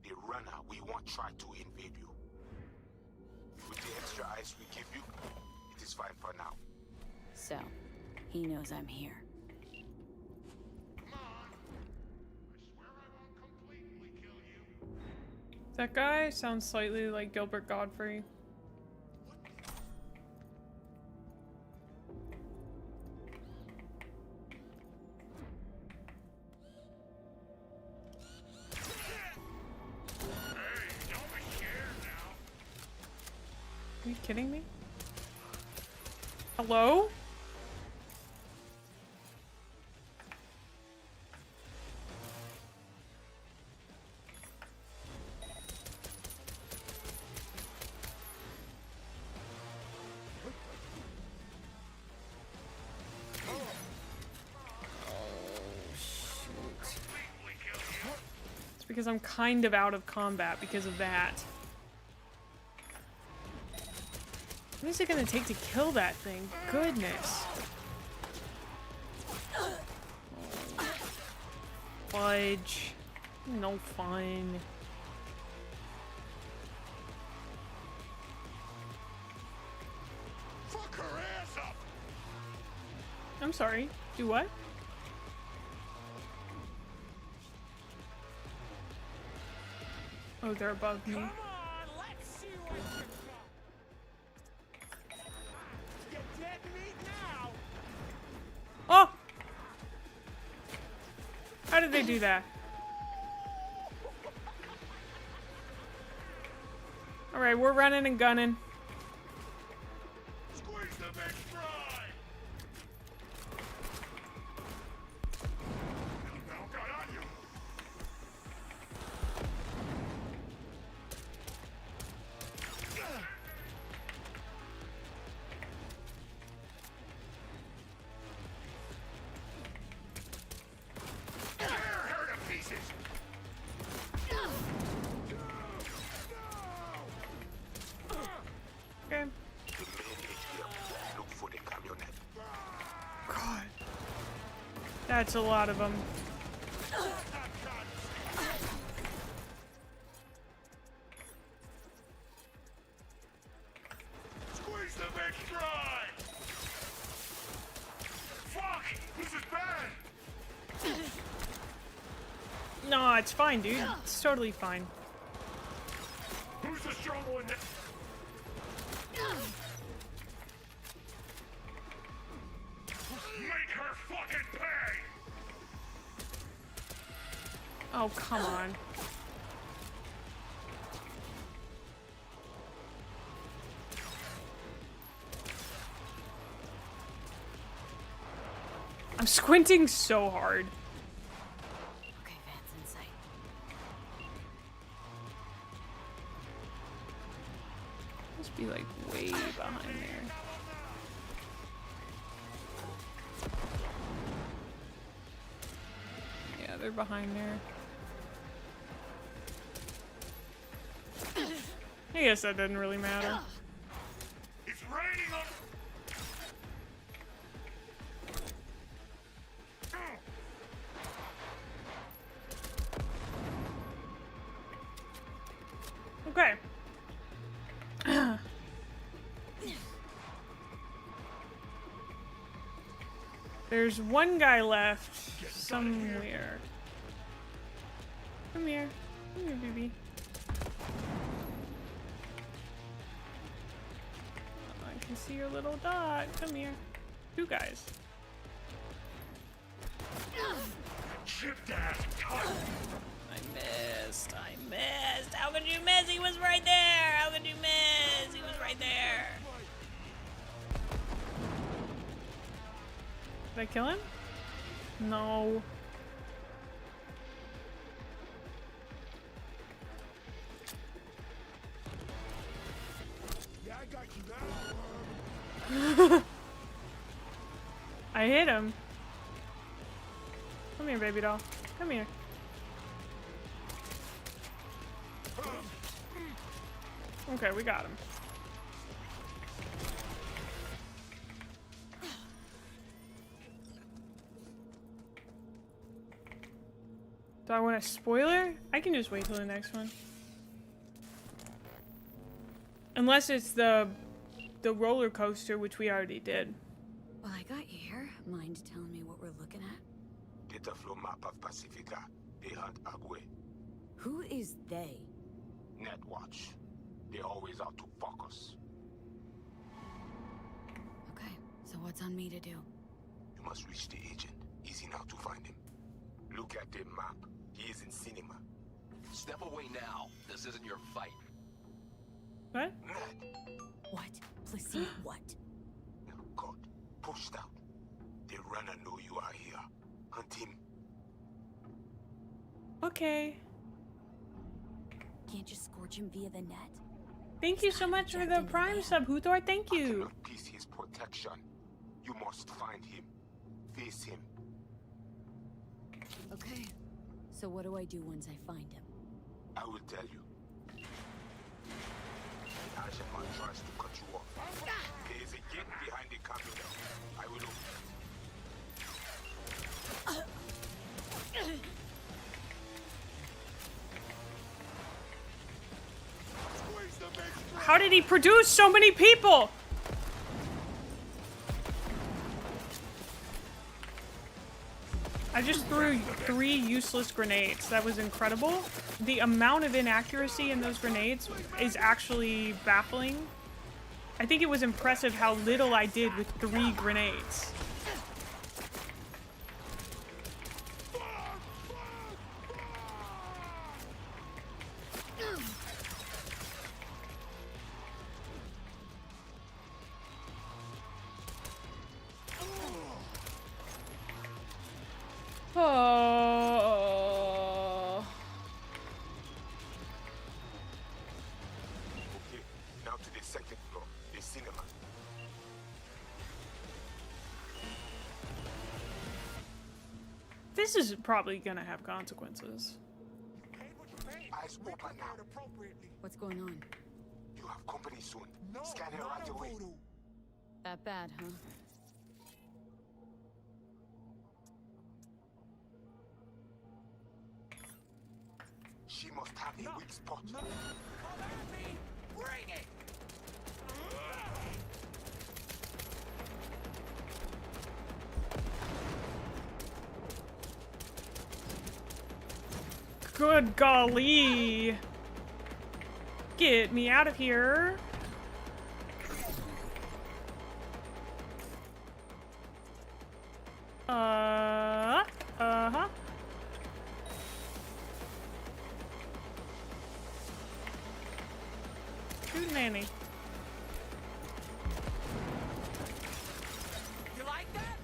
[SPEAKER 10] The runner we won't try to invade you. With the extra ice we give you, it is fine for now.
[SPEAKER 7] So, he knows I'm here.
[SPEAKER 13] Come on. I swear I won't completely kill you.
[SPEAKER 1] That guy sounds slightly like Gilbert Godfrey.
[SPEAKER 13] Hey, don't be scared now.
[SPEAKER 1] Are you kidding me? Hello? It's because I'm kind of out of combat because of that. What is it gonna take to kill that thing? Goodness. Fudge. No fun. I'm sorry. Do what? Oh, they're above me.
[SPEAKER 2] Come on, let's see what you got. Get dead meat now.
[SPEAKER 1] Oh! How did they do that? Alright, we're running and gunning.
[SPEAKER 13] Squeeze the big fry! Now got on you! Her to pieces!
[SPEAKER 1] Okay.
[SPEAKER 10] Look for the camionette.
[SPEAKER 1] God. That's a lot of them.
[SPEAKER 13] Squeeze the big fry! Fuck! This is bad!
[SPEAKER 1] No, it's fine, dude. It's totally fine.
[SPEAKER 13] Who's the strong one? Make her fucking pay!
[SPEAKER 1] Oh, come on. I'm squinting so hard.
[SPEAKER 7] Okay, Van's in sight.
[SPEAKER 1] Must be like way behind there. Yeah, they're behind there. I guess that doesn't really matter.
[SPEAKER 13] It's raining on...
[SPEAKER 1] Okay. There's one guy left somewhere. Come here. Come here, baby. I can see your little dot. Come here. Two guys.
[SPEAKER 13] Chipped ass cunt!
[SPEAKER 1] I missed. How could you miss? He was right there. How could you miss? He was right there. Did I kill him? No.
[SPEAKER 13] Yeah, I got you now.
[SPEAKER 1] I hit him. Come here, baby doll. Come here. Okay, we got him. Do I want a spoiler? I can just wait till the next one. Unless it's the roller coaster, which we already did.
[SPEAKER 7] Well, I got you here. Mind telling me what we're looking at?
[SPEAKER 10] Data flow map of Pacifica. They hunt Agwe.
[SPEAKER 7] Who is they?
[SPEAKER 10] Netwatch. They always out to focus.
[SPEAKER 7] Okay, so what's on me to do?
[SPEAKER 10] You must reach the agent. Easy now to find him. Look at the map. He is in cinema.
[SPEAKER 5] Step away now. This isn't your fight.
[SPEAKER 1] What?
[SPEAKER 10] Ned.
[SPEAKER 7] What? Placide what?
[SPEAKER 10] God. Pushed out. The runner know you are here. Hunt him.
[SPEAKER 1] Okay.
[SPEAKER 7] Can't just scorch him via the net?
[SPEAKER 1] Thank you so much for the Prime sub, Huthor. Thank
[SPEAKER 10] I
[SPEAKER 1] you.
[SPEAKER 10] cannot piece his protection. You must find him. Face him.
[SPEAKER 7] Okay. So what do I do once I find him?
[SPEAKER 10] I will tell you. The Asian man tries to cut you off. There is a gate behind the camera. I will open.
[SPEAKER 1] How did he produce so many people? I just threw 3 useless grenades. That was incredible. The amount of inaccuracy in those grenades is actually baffling. I think it was impressive how little I did with 3 grenades. Oh.
[SPEAKER 10] Okay, now to the second floor, the cinema.
[SPEAKER 1] This is probably gonna have consequences.
[SPEAKER 10] Eyes open now.
[SPEAKER 7] What's going on?
[SPEAKER 10] You have company soon. Scan her right away.
[SPEAKER 7] That bad, huh?
[SPEAKER 10] She must have a weak spot.
[SPEAKER 2] Bring it!
[SPEAKER 1] Good golly! Get me out of here! Uh-huh. Shoot nanny.
[SPEAKER 2] You like that?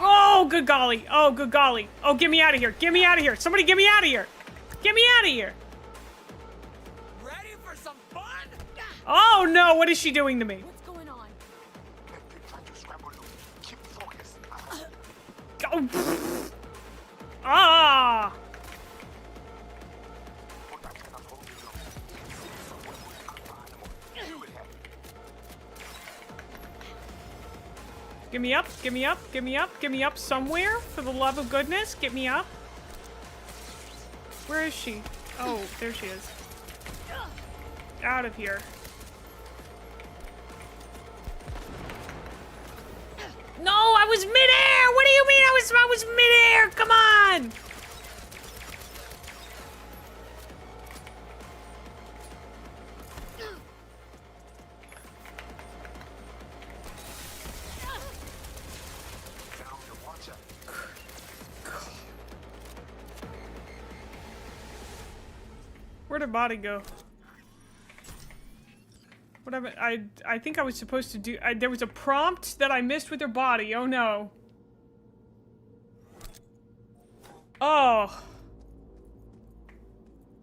[SPEAKER 1] Oh, good golly. Oh, good golly. Oh, get me out of here. Get me out of here. Somebody get me out of here. Get me out of here.
[SPEAKER 2] Ready for some fun?
[SPEAKER 1] Oh, no. What is she doing to me?
[SPEAKER 7] What's going on?
[SPEAKER 10] Try to scramble you. Keep focused.
[SPEAKER 1] Oh. Ah. Get me up, get me up, get me up, get me up somewhere, for the love of goodness, get me up. Where is she? Oh, there she is. Out of here. No, I was midair! What do you mean I was midair? Come on! Where'd her body go? What happened? I think I was supposed to do. There was a prompt that I missed with her body. Oh no. Oh.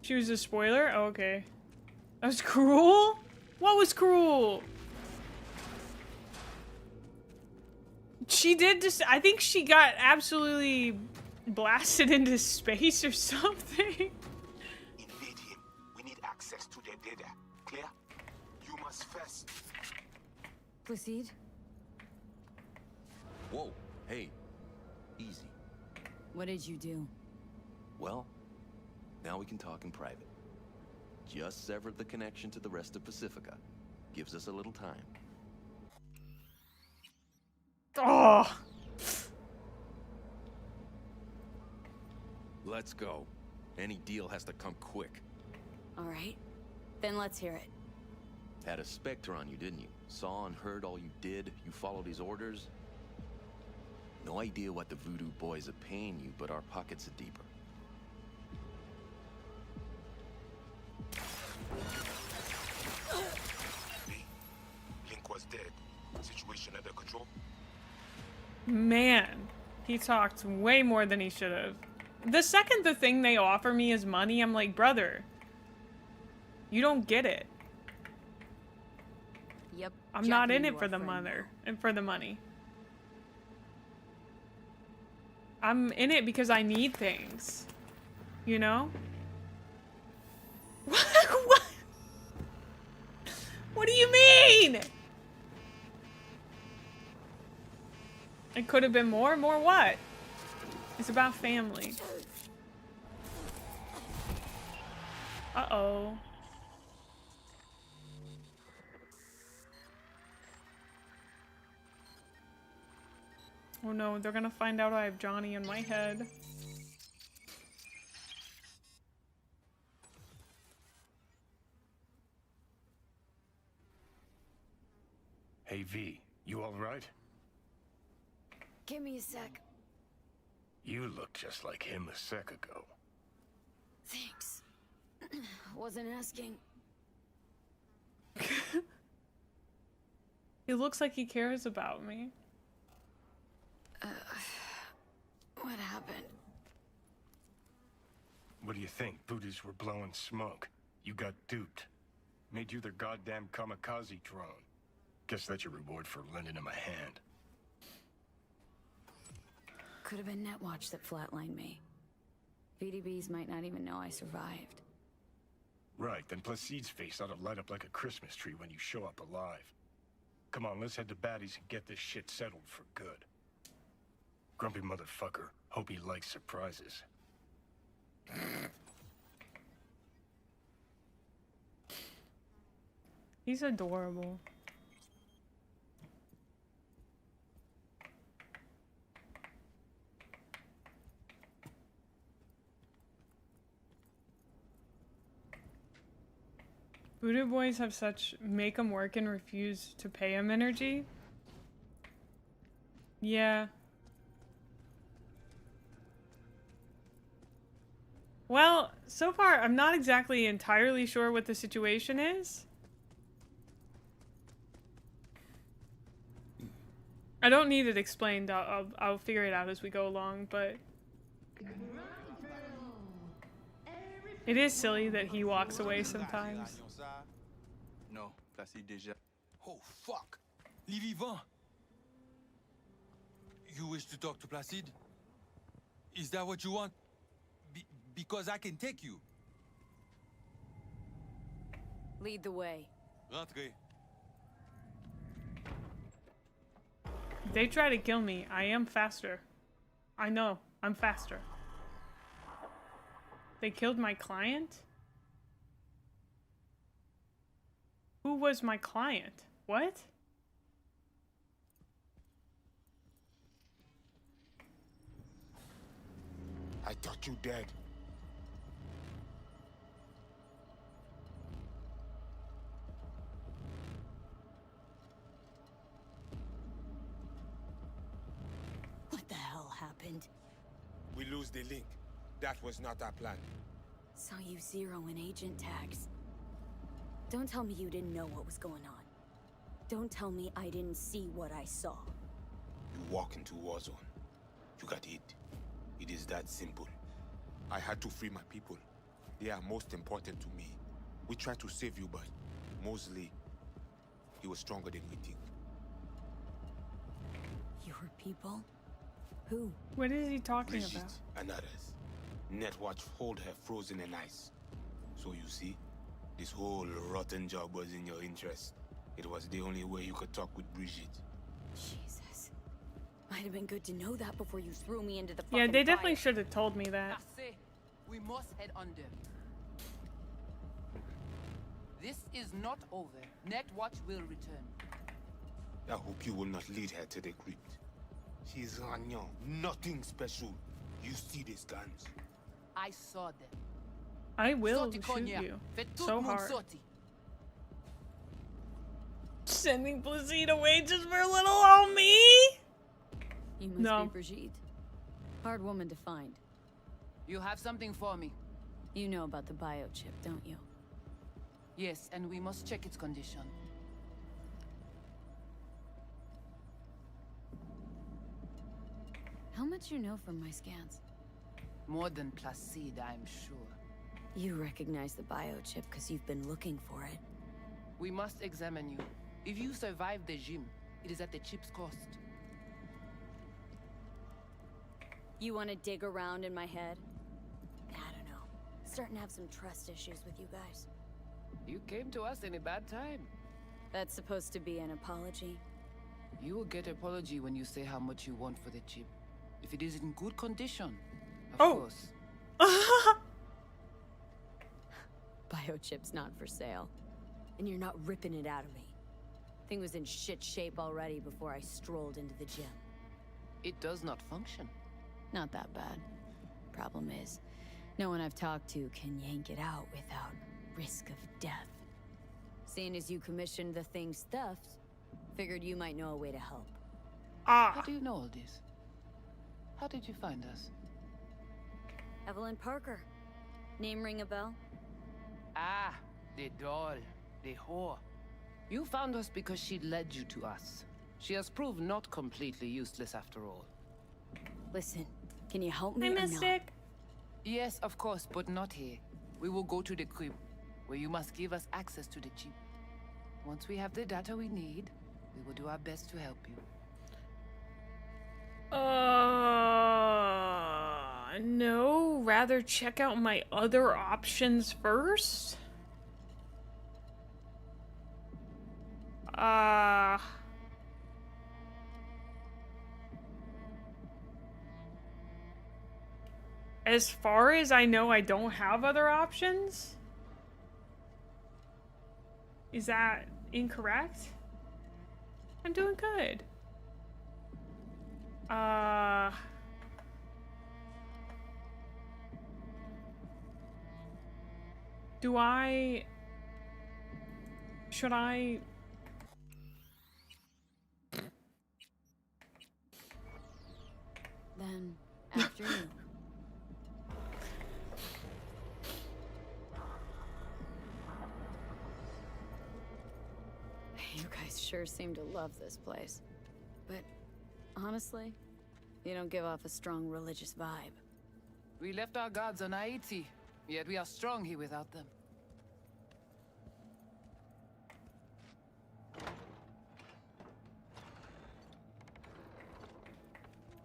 [SPEAKER 1] She was a spoiler? Oh, okay. That was cruel? What was cruel? She did just. I think she got absolutely blasted into space or something.
[SPEAKER 10] Invade him. We need access to their data. Clear? You must first.
[SPEAKER 7] Proceed.
[SPEAKER 5] Whoa, hey, easy.
[SPEAKER 7] What did you do?
[SPEAKER 14] Well, now we can talk in private. Just severed the connection to the rest of Pacifica. Gives us a little time.
[SPEAKER 1] Oh.
[SPEAKER 14] Let's go. Any deal has to come quick.
[SPEAKER 7] All right. Then let's hear it.
[SPEAKER 14] Had a Spectre on you, didn't you? Saw and heard all you did. You followed his orders. No idea what the Voodoo Boys are paying you, but our pockets are deeper.
[SPEAKER 10] Link was dead. Situation under control.
[SPEAKER 1] Man, he talked way more than he should have. The second the thing they offer me is money, I'm like, brother, you don't get it.
[SPEAKER 7] Yep.
[SPEAKER 1] I'm not in it for the money. I'm in it because I need things. You know? What? What do you mean? It could have been more. More what? It's about family. Uh-oh. Oh no, they're gonna find out I have Johnny in my head.
[SPEAKER 12] Hey V, you alright?
[SPEAKER 7] Give me a sec.
[SPEAKER 12] You look just like him a sec ago.
[SPEAKER 7] Thanks. Wasn't asking.
[SPEAKER 1] He looks like he cares about me.
[SPEAKER 7] What happened?
[SPEAKER 12] What do you think? Voodoo's were blowing smoke. You got duped. Made you their goddamn kamikaze drone. Guess that's your reward for lending him a hand.
[SPEAKER 7] Could have been Netwatch that flatlined me. VDBs might not even know I survived.
[SPEAKER 12] Right, then Placide's face ought to light up like a Christmas tree when you show up alive. Come on, let's head to Batty's and get this shit settled for good. Grumpy motherfucker. Hope he likes surprises.
[SPEAKER 1] He's adorable. Voodoo Boys have such make 'em work and refuse to pay 'em energy. Yeah. Well, so far, I'm not exactly entirely sure what the situation is. I don't need it explained. I'll figure it out as we go along, but it is silly that he walks away sometimes.
[SPEAKER 8] No, Placide déjà. Oh fuck! Les vivants! You wish to talk to Placide? Is that what you want? Because I can take you.
[SPEAKER 7] Lead the way.
[SPEAKER 8] Rentrez.
[SPEAKER 1] If they try to kill me, I am faster. I know, I'm faster. They killed my client? Who was my client? What?
[SPEAKER 10] I thought you dead.
[SPEAKER 7] What the hell happened?
[SPEAKER 10] We lose the link. That was not our plan.
[SPEAKER 7] Saw you zeroing agent tags. Don't tell me you didn't know what was going on. Don't tell me I didn't see what I saw.
[SPEAKER 10] You walk into war zone. You got hit. It is that simple. I had to free my people. They are most important to me. We tried to save you, but Mosley, he was stronger than we think.
[SPEAKER 7] Your people? Who?
[SPEAKER 1] What is he talking
[SPEAKER 10] Brigitte
[SPEAKER 1] about?
[SPEAKER 10] and others. Netwatch hold her frozen in ice. So you see, this whole rotten job was in your interest. It was the only way you could talk with Brigitte.
[SPEAKER 7] Jesus. Might have been good to know that before you threw me into the fucking
[SPEAKER 1] Yeah, they definitely
[SPEAKER 7] fire.
[SPEAKER 1] should have told me that.
[SPEAKER 15] We must head under. This is not over. Netwatch will return.
[SPEAKER 10] I hope you will not lead her to the crypt. She's Ragnan, nothing special. You see these guns?
[SPEAKER 15] I saw them.
[SPEAKER 1] I will
[SPEAKER 15] Sorti
[SPEAKER 1] shoot
[SPEAKER 15] Konya.
[SPEAKER 1] you
[SPEAKER 15] Fait tout
[SPEAKER 1] so
[SPEAKER 15] le monde
[SPEAKER 1] hard.
[SPEAKER 15] sorti.
[SPEAKER 1] Sending Placide away just for a little on me?
[SPEAKER 7] You must
[SPEAKER 1] No.
[SPEAKER 7] be Brigitte. Hard woman to find.
[SPEAKER 15] You have something for me.
[SPEAKER 7] You know about the biochip, don't you?
[SPEAKER 15] Yes, and we must check its condition.
[SPEAKER 7] How much you know from my scans?
[SPEAKER 15] More than Placide, I'm sure.
[SPEAKER 7] You recognize the biochip because you've been looking for it.
[SPEAKER 15] We must examine you. If you survive the gym, it is at the chip's cost.
[SPEAKER 7] You want to dig around in my head? I don't know. Starting to have some trust issues with you guys.
[SPEAKER 15] You came to us in a bad time.
[SPEAKER 7] That's supposed to be an apology.
[SPEAKER 15] You will get apology when you say how much you want for the chip. If it is in good condition, of course.
[SPEAKER 7] Biochip's not for sale. And you're not ripping it out of me. Thing was in shit shape already before I strolled into the gym.
[SPEAKER 15] It does not function.
[SPEAKER 7] Not that bad. Problem is, no one I've talked to can yank it out without risk of death. Seeing as you commissioned the thing stuffed, figured you might know a way to help.
[SPEAKER 15] How do you know all this? How did you find us?
[SPEAKER 7] Evelyn Parker. Name ring a bell?
[SPEAKER 15] Ah, the doll. The whore. You found us because she led you to us. She has proved not completely useless after all.
[SPEAKER 7] Listen, can you help me
[SPEAKER 1] I
[SPEAKER 7] or
[SPEAKER 1] missed
[SPEAKER 7] not?
[SPEAKER 1] it.
[SPEAKER 15] Yes, of course, but not here. We will go to the crib, where you must give us access to the chip. Once we have the data we need, we will do our best to help you.
[SPEAKER 1] No, rather check out my other options first. As far as I know, I don't have other options. Is that incorrect? I'm doing good. Should I?
[SPEAKER 7] Then, after you. You guys sure seem to love this place. But, honestly, you don't give off a strong religious vibe.
[SPEAKER 15] We left our gods on Haiti, yet we are strong here without them.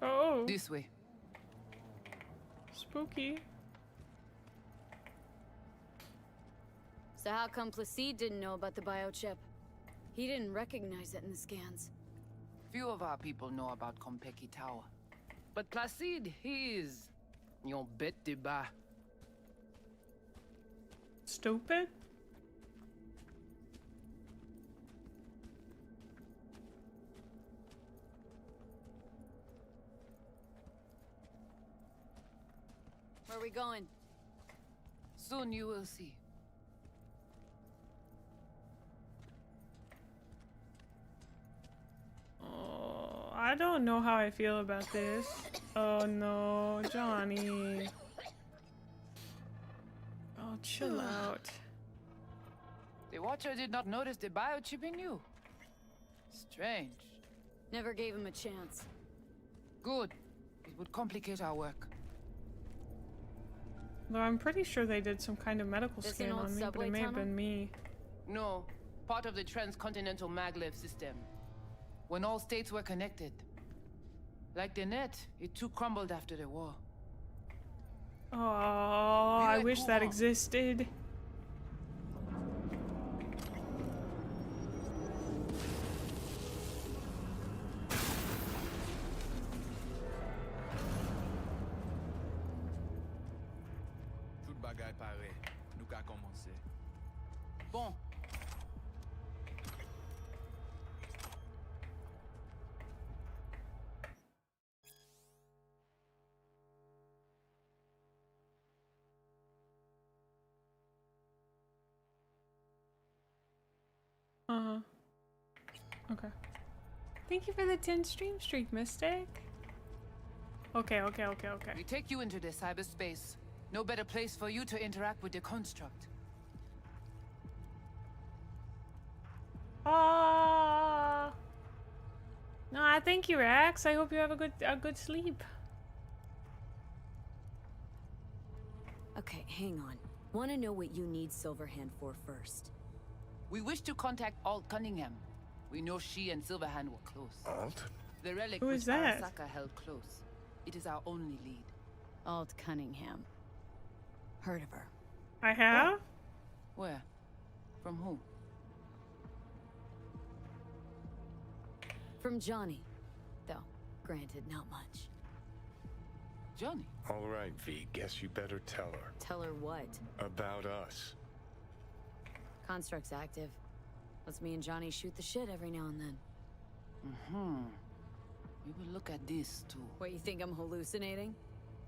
[SPEAKER 1] Oh.
[SPEAKER 15] This way.
[SPEAKER 1] Spooky.
[SPEAKER 7] So how come Placide didn't know about the biochip? He didn't recognize it in the scans.
[SPEAKER 15] Few of our people know about Kompeki Tower. But Placide, he is... yon bête de bas.
[SPEAKER 1] Stupid?
[SPEAKER 7] Where are we going?
[SPEAKER 15] Soon you will see.
[SPEAKER 1] Oh, I don't know how I feel about this. Oh no, Johnny. Oh, chill out.
[SPEAKER 15] The Watcher did not notice the biochip in you. Strange.
[SPEAKER 7] Never gave him a chance.
[SPEAKER 15] Good. It would complicate our work.
[SPEAKER 1] Though I'm pretty sure they did some kind of medical
[SPEAKER 7] This
[SPEAKER 1] scan
[SPEAKER 7] an old
[SPEAKER 1] on me, but
[SPEAKER 7] subway
[SPEAKER 1] it may have
[SPEAKER 7] tunnel?
[SPEAKER 1] been me.
[SPEAKER 15] No, part of the transcontinental maglev system. When all states were connected. Like the net, it too crumbled after the war.
[SPEAKER 1] Oh, I wish that existed.
[SPEAKER 8] Tout bagay pare. Nou ka komanse.
[SPEAKER 15] Bon.
[SPEAKER 1] Okay. Thank you for the 10 stream streak, Mystic. Okay.
[SPEAKER 15] We take you into the cyberspace. No better place for you to interact with the construct.
[SPEAKER 1] No, I thank you, Rex. I hope you have a good sleep.
[SPEAKER 7] Okay, hang on. Want to know what you need Silverhand for first.
[SPEAKER 15] We wish to contact Alt Cunningham. We know she and Silverhand were close.
[SPEAKER 12] Alt?
[SPEAKER 15] The relic
[SPEAKER 1] Who
[SPEAKER 15] which
[SPEAKER 1] is that?
[SPEAKER 15] Arasaka held close. It is our only lead.
[SPEAKER 7] Alt Cunningham. Heard of her.
[SPEAKER 1] I have?
[SPEAKER 15] Where? From whom?
[SPEAKER 7] From Johnny. Though, granted, not much.
[SPEAKER 15] Johnny?
[SPEAKER 12] All right, V, guess you better tell her.
[SPEAKER 7] Tell her what?
[SPEAKER 12] About us.
[SPEAKER 7] Construct's active. Lets me and Johnny shoot the shit every now and then.
[SPEAKER 15] We will look at this, too.
[SPEAKER 7] What, you think I'm hallucinating?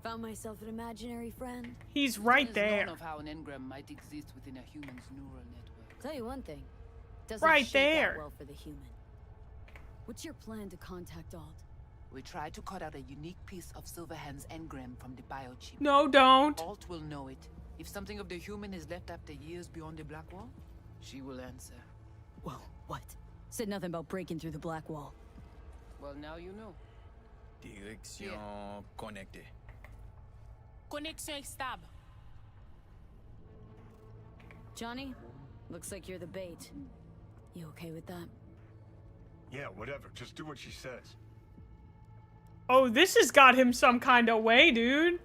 [SPEAKER 7] Found myself an imaginary friend?
[SPEAKER 1] He's right
[SPEAKER 15] There
[SPEAKER 1] there.
[SPEAKER 15] is none of how an engram might exist within a human's neural network.
[SPEAKER 7] Tell you one thing. Doesn't
[SPEAKER 1] Right
[SPEAKER 7] shake out
[SPEAKER 1] there.
[SPEAKER 7] well for the human. What's your plan to contact Alt?
[SPEAKER 15] We try to cut out a unique piece of Silverhand's engram from the biochip.
[SPEAKER 1] No, don't.
[SPEAKER 15] Alt will know it. If something of the human is left after years beyond the Black Wall, she will answer.
[SPEAKER 7] Whoa, what? Said nothing about breaking through the Black Wall.
[SPEAKER 15] Well, now you know.
[SPEAKER 16] Direction connectée.
[SPEAKER 11] Connexion stable.
[SPEAKER 7] Johnny, looks like you're the bait. You okay with that?
[SPEAKER 12] Yeah, whatever. Just do what she says.
[SPEAKER 1] Oh, this has got him some kind of way, dude.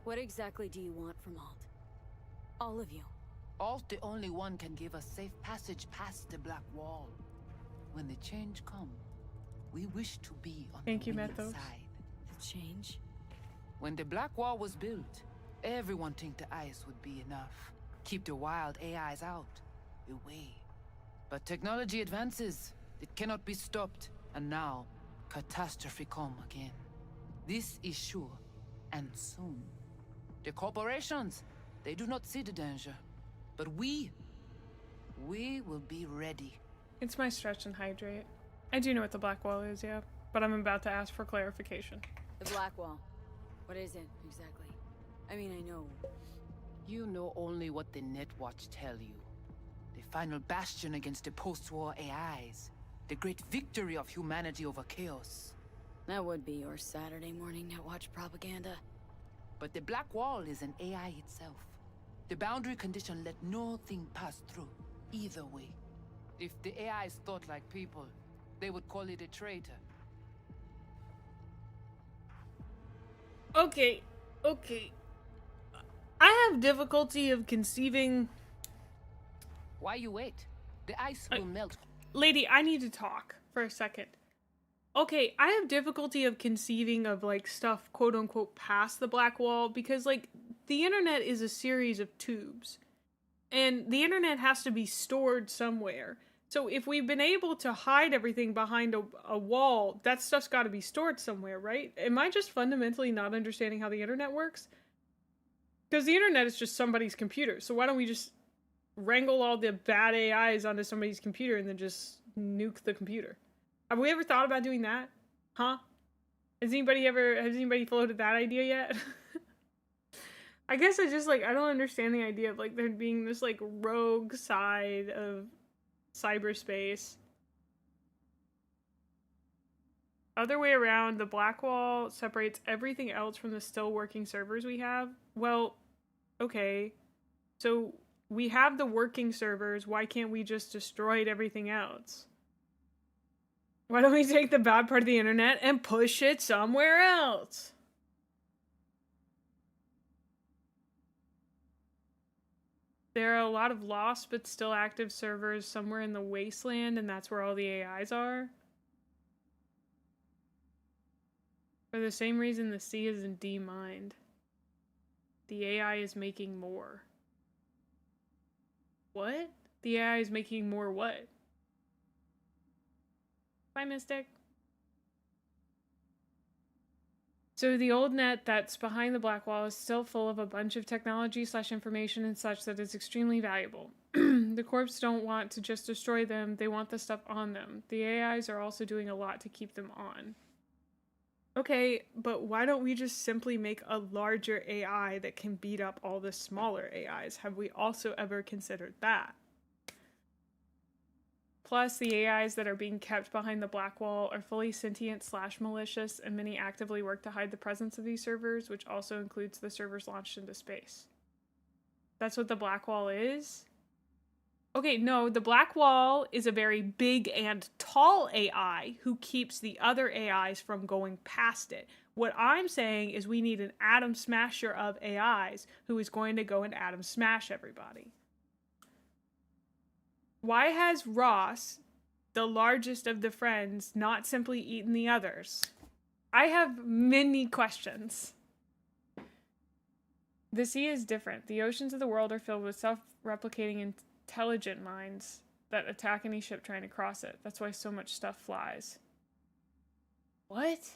[SPEAKER 7] What exactly do you want from Alt? All of you.
[SPEAKER 15] Alt, the only one, can give us safe passage past the Black Wall. When the change come, we wish to be on
[SPEAKER 1] Thank
[SPEAKER 15] the
[SPEAKER 1] you,
[SPEAKER 15] winning
[SPEAKER 1] Methos.
[SPEAKER 15] side.
[SPEAKER 7] The change?
[SPEAKER 15] When the Black Wall was built, everyone think the ice would be enough. Keep the wild AIs out, away. But technology advances. It cannot be stopped. And now, catastrophe come again. This is sure, and soon. The corporations, they do not see the danger. But we will be ready.
[SPEAKER 1] It's my stretch and hydrate. I do know what the Black Wall is, yeah. But I'm about to ask for clarification.
[SPEAKER 7] The Black Wall. What is it, exactly? I mean, I know.
[SPEAKER 15] You know only what the Netwatch tell you. The final bastion against the post-war AIs. The great victory of humanity over chaos.
[SPEAKER 7] That would be your Saturday morning Netwatch propaganda.
[SPEAKER 15] But the Black Wall is an AI itself. The boundary condition let nothing pass through, either way. If the AIs thought like people, they would call it a traitor.
[SPEAKER 1] Okay. I have difficulty of conceiving...
[SPEAKER 15] Why you wait? The ice will melt.
[SPEAKER 1] Lady, I need to talk for a second. Okay, I have difficulty of conceiving of, like, stuff, quote-unquote, past the Black Wall, because, like, the internet is a series of tubes. And the internet has to be stored somewhere. So if we've been able to hide everything behind a wall, that stuff's got to be stored somewhere, right? Am I just fundamentally not understanding how the internet works? Because the internet is just somebody's computer, so why don't we just wrangle all the bad AIs onto somebody's computer and then just nuke the computer? Have we ever thought about doing that? Huh? Has anybody floated that idea yet? I guess I don't understand the idea of, like, there being this, like, rogue side of cyberspace. Other way around, the Black Wall separates everything else from the still working servers we have. Well, okay. So we have the working servers, why can't we just destroy everything else? Why don't we take the bad part of the internet and push it somewhere else? There are a lot of lost but still active servers somewhere in the wasteland, and that's where all the AIs are. For the same reason the sea isn't demined. The AI is making more. What? The AI is making more what? Bye, Mystic. So the old net that's behind the Black Wall is still full of a bunch of technology/information and such that is extremely valuable. The corps don't want to just destroy them, they want the stuff on them. The AIs are also doing a lot to keep them on. Okay, but why don't we just simply make a larger AI that can beat up all the smaller AIs? Have we also ever considered that? Plus, the AIs that are being kept behind the Black Wall are fully sentient/malicious, and many actively work to hide the presence of these servers, which also includes the servers launched into space. That's what the Black Wall is? Okay, no, the Black Wall is a very big and tall AI who keeps the other AIs from going past it. What I'm saying is we need an atom smasher of AIs who is going to go and atom smash everybody. Why has Ross the largest of the friends not simply eaten the others? I have many questions. The sea is different. The oceans of the world are filled with self-replicating intelligent minds that attack any ship trying to cross it. That's why so much stuff flies. What?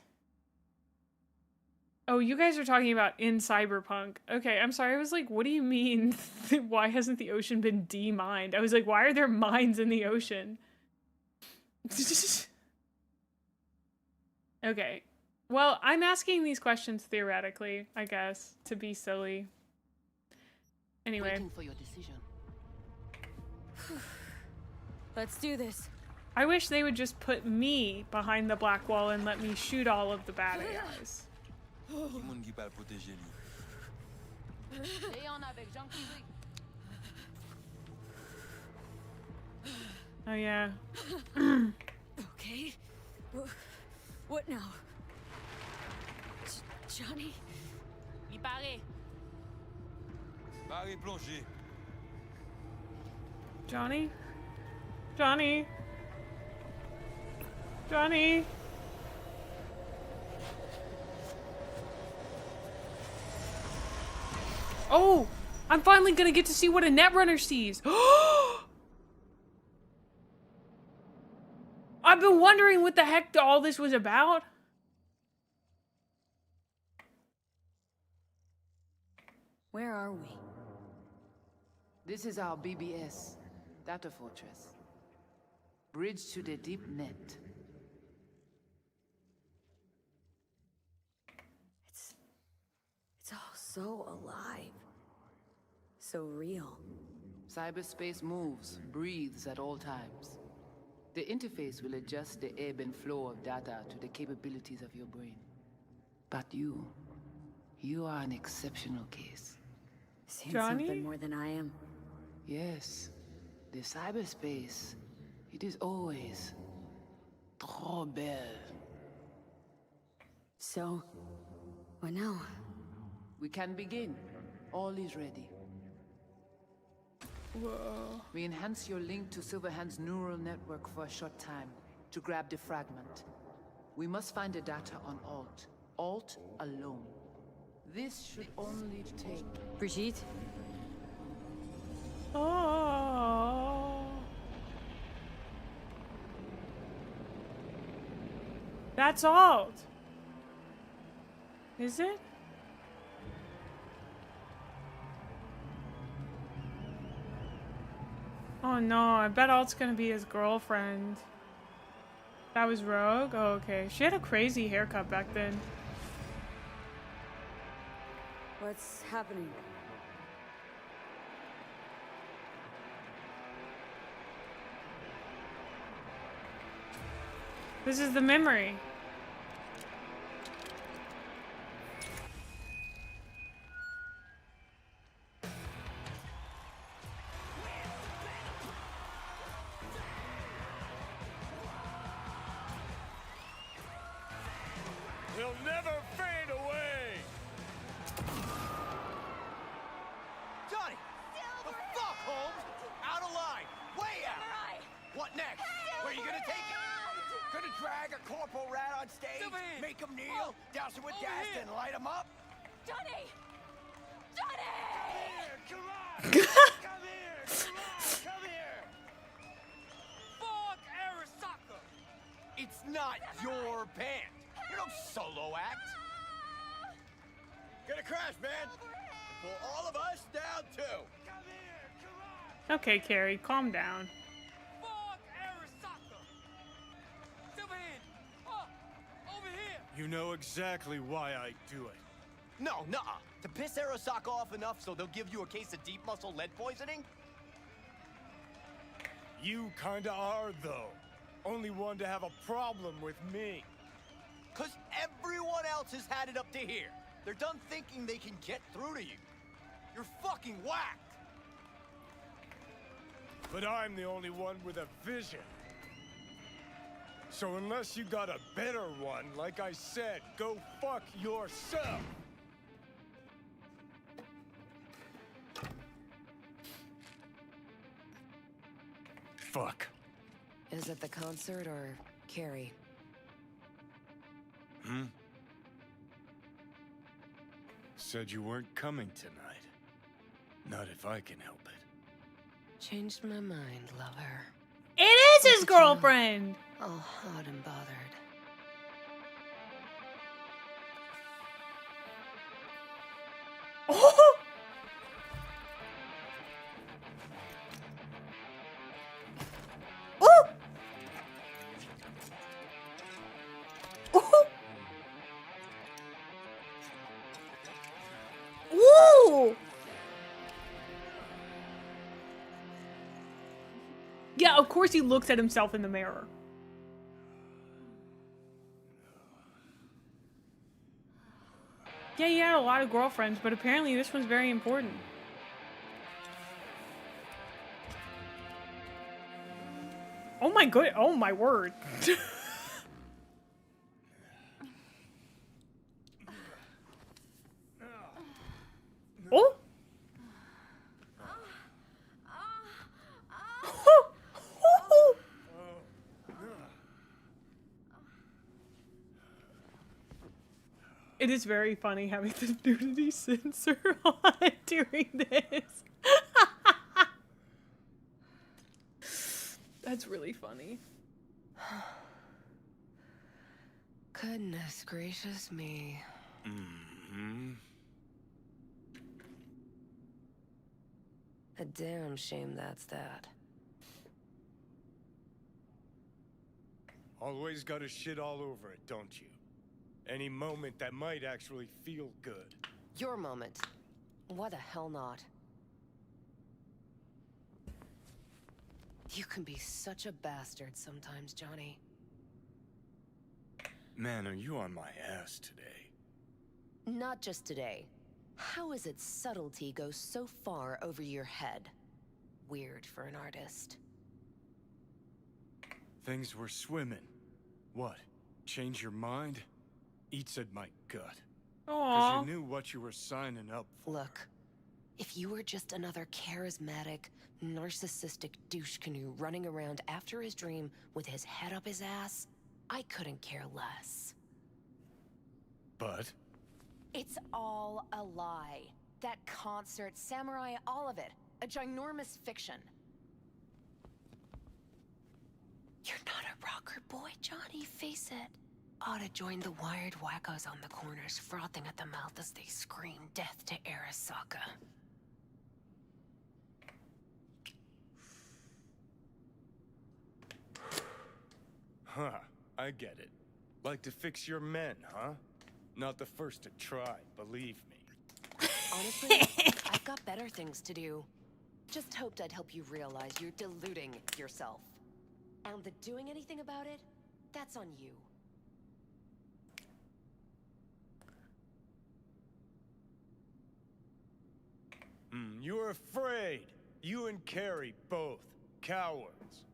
[SPEAKER 1] Oh, you guys are talking about in Cyberpunk. Okay, I'm sorry. I was like, what do you mean? Why hasn't the ocean been demined? I was like, why are there mines in the ocean? Okay. Well, I'm asking these questions theoretically, I guess, to be silly. Anyway.
[SPEAKER 6] Waiting for your decision.
[SPEAKER 7] Let's do this.
[SPEAKER 1] I wish they would just put me behind the black wall and let me shoot all of the bad AIs. Oh yeah.
[SPEAKER 7] Okay. What now? Johnny?
[SPEAKER 6] Mi pare.
[SPEAKER 8] Barré plongé.
[SPEAKER 1] Johnny? Johnny? Johnny? Oh! I'm finally gonna get to see what a netrunner sees! I've been wondering what the heck all this was about.
[SPEAKER 7] Where are we?
[SPEAKER 15] This is our BBS, Data Fortress. Bridge to the deep net.
[SPEAKER 7] It's all so alive. So real.
[SPEAKER 15] Cyberspace moves, breathes at all times. The interface will adjust the ebb and flow of data to the capabilities of your brain. But you are an exceptional case.
[SPEAKER 7] Seeing something more than I am.
[SPEAKER 15] Yes, the cyberspace, it is always trop belle.
[SPEAKER 7] So, what now?
[SPEAKER 15] We can begin. All is ready.
[SPEAKER 1] Whoa.
[SPEAKER 15] We enhance your link to Silverhand's neural network for a short time to grab the fragment. We must find the data on Alt. Alt alone. This should only take...
[SPEAKER 7] Brigitte?
[SPEAKER 1] Oh. That's Alt. Is it? Oh no, I bet Alt's gonna be his girlfriend. That was Rogue? Oh, okay. She had a crazy haircut back then.
[SPEAKER 7] What's happening?
[SPEAKER 1] This is the memory.
[SPEAKER 12] They'll never fade away!
[SPEAKER 17] Johnny! The fuck, Holmes? Out of line! Way out! What next? Where are you gonna take it? Gonna drag a corporal rat on stage, make him kneel, douse him with gas, then light him up?
[SPEAKER 6] Johnny! Johnny!
[SPEAKER 17] Come on! Come here! Come on! Come here! Fuck Arasaka! It's not your band. You're no solo act. Gonna crash, man. Pull all of us down too. Come here! Come on!
[SPEAKER 1] Okay, Carrie, calm down.
[SPEAKER 12] You know exactly why I do it.
[SPEAKER 17] No, nuh-uh. To piss Arasaka off enough so they'll give you a case of deep muscle lead poisoning?
[SPEAKER 12] You kinda are, though. Only one to have a problem with me.
[SPEAKER 17] 'Cause everyone else has had it up to here. They're done thinking they can get through to you. You're fucking whacked.
[SPEAKER 12] But I'm the only one with a vision. So unless you got a better one, like I said, go fuck yourself. Fuck.
[SPEAKER 18] Is it the concert or Carrie?
[SPEAKER 12] Said you weren't coming tonight. Not if I can help it.
[SPEAKER 18] Changed my mind, lover.
[SPEAKER 1] It is his girlfriend!
[SPEAKER 18] All hot and bothered.
[SPEAKER 1] Oh! Oh! Oh! Ooh! Yeah, of course he looks at himself in the mirror. Yeah, he had a lot of girlfriends, but apparently this one's very important. Oh my good, oh my word. Oh! It is very funny having the nudity censor on during this. That's really funny.
[SPEAKER 18] Goodness gracious me. A damn shame that's that.
[SPEAKER 12] Always gotta shit all over it, don't you? Any moment that might actually feel good.
[SPEAKER 18] Your moment. Why the hell not? You can be such a bastard sometimes, Johnny.
[SPEAKER 12] Man, are you on my ass today?
[SPEAKER 18] Not just today. How is it subtlety goes so far over your head? Weird for an artist.
[SPEAKER 12] Things were swimming. What? Change your mind? Eats at my gut. Because you knew what you were signing up for.
[SPEAKER 18] Look, if you were just another charismatic, narcissistic douche canoe running around after his dream with his head up his ass, I couldn't care less.
[SPEAKER 12] But?
[SPEAKER 18] It's all a lie. That concert, Samurai, all of it. A ginormous fiction. You're not a rocker boy, Johnny, face it. Ought to join the wired wackos on the corners, frothing at the mouth as they scream death to Arasaka.
[SPEAKER 12] Huh, I get it. Like to fix your men, huh? Not the first to try, believe me.
[SPEAKER 18] Honestly, I've got better things to do. Just hoped I'd help you realize you're deluding yourself. And the doing anything about it, that's on you.
[SPEAKER 12] You're afraid. You and Carrie both. Cowards.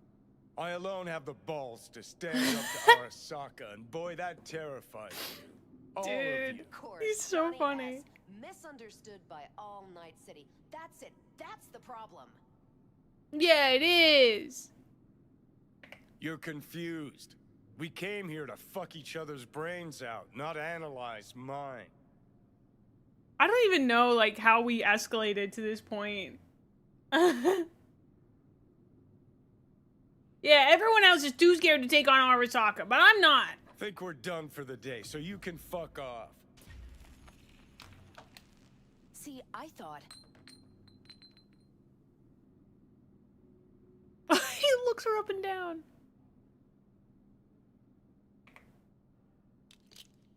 [SPEAKER 12] I alone have the balls to stand up to Arasaka, and boy, that terrifies you. All of you.
[SPEAKER 18] Of course,
[SPEAKER 1] He's so
[SPEAKER 18] Johnny
[SPEAKER 1] funny.
[SPEAKER 18] S. Misunderstood by all Night City. That's it. That's the problem.
[SPEAKER 1] Yeah, it is.
[SPEAKER 12] You're confused. We came here to fuck each other's brains out, not analyze mine.
[SPEAKER 1] I don't even know, like, how we escalated to this point. Yeah, everyone else is too scared to take on Arasaka, but I'm not.
[SPEAKER 12] Think we're done for the day, so you can fuck off.
[SPEAKER 18] See, I thought...
[SPEAKER 1] He looks her up and down.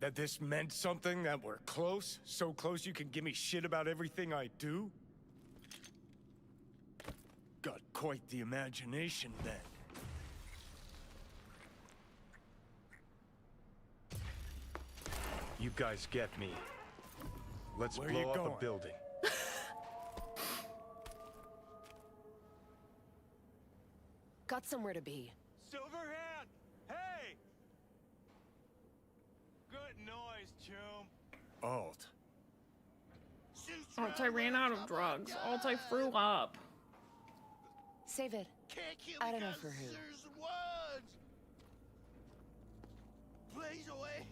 [SPEAKER 12] That this meant something, that we're close? So close you can give me shit about everything I do? Got quite the imagination then. You guys get me. Let's blow up a building.
[SPEAKER 18] Got somewhere to be.
[SPEAKER 8] Silverhand! Hey! Good noise, chum.
[SPEAKER 12] Alt.
[SPEAKER 1] Alt, I ran out of drugs. Alt, I threw up.
[SPEAKER 18] Save it.
[SPEAKER 13] Can't kill
[SPEAKER 18] I
[SPEAKER 13] me
[SPEAKER 18] don't know
[SPEAKER 13] 'cause
[SPEAKER 18] for who.
[SPEAKER 13] there's words. Blaze away.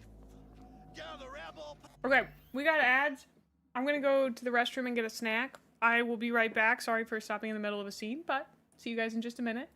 [SPEAKER 13] Down the rebel.
[SPEAKER 1] Okay, we got ads. I'm gonna go to the restroom and get a snack. I will be right back. Sorry for stopping in the middle of a scene, but see you guys in just a minute.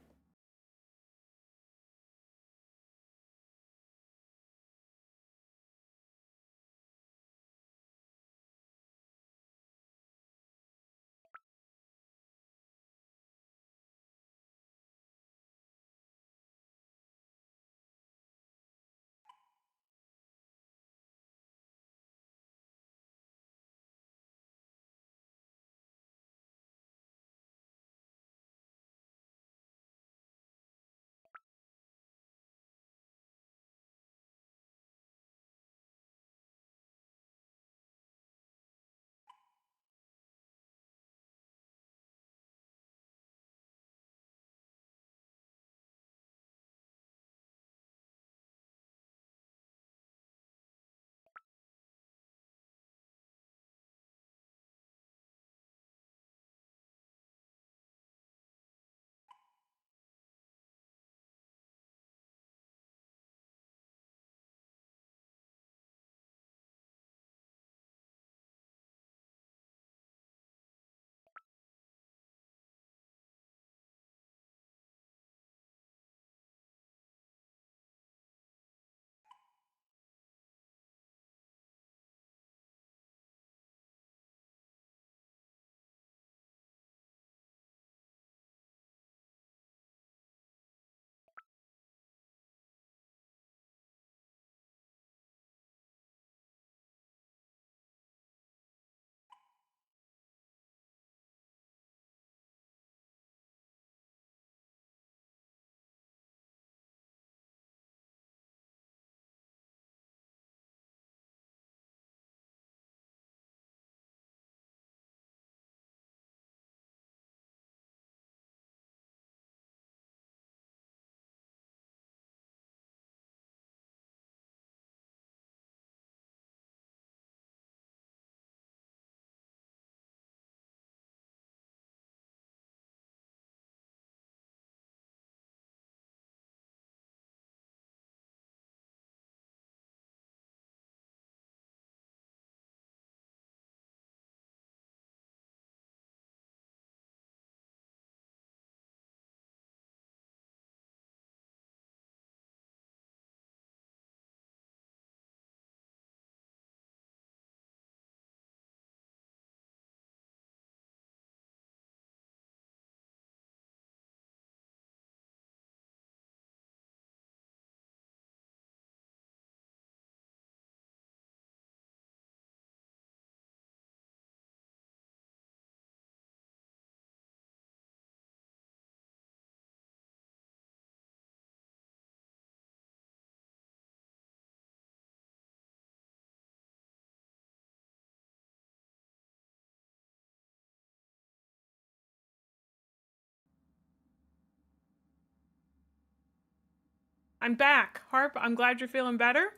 [SPEAKER 1] I'm back. Harp, I'm glad you're feeling better.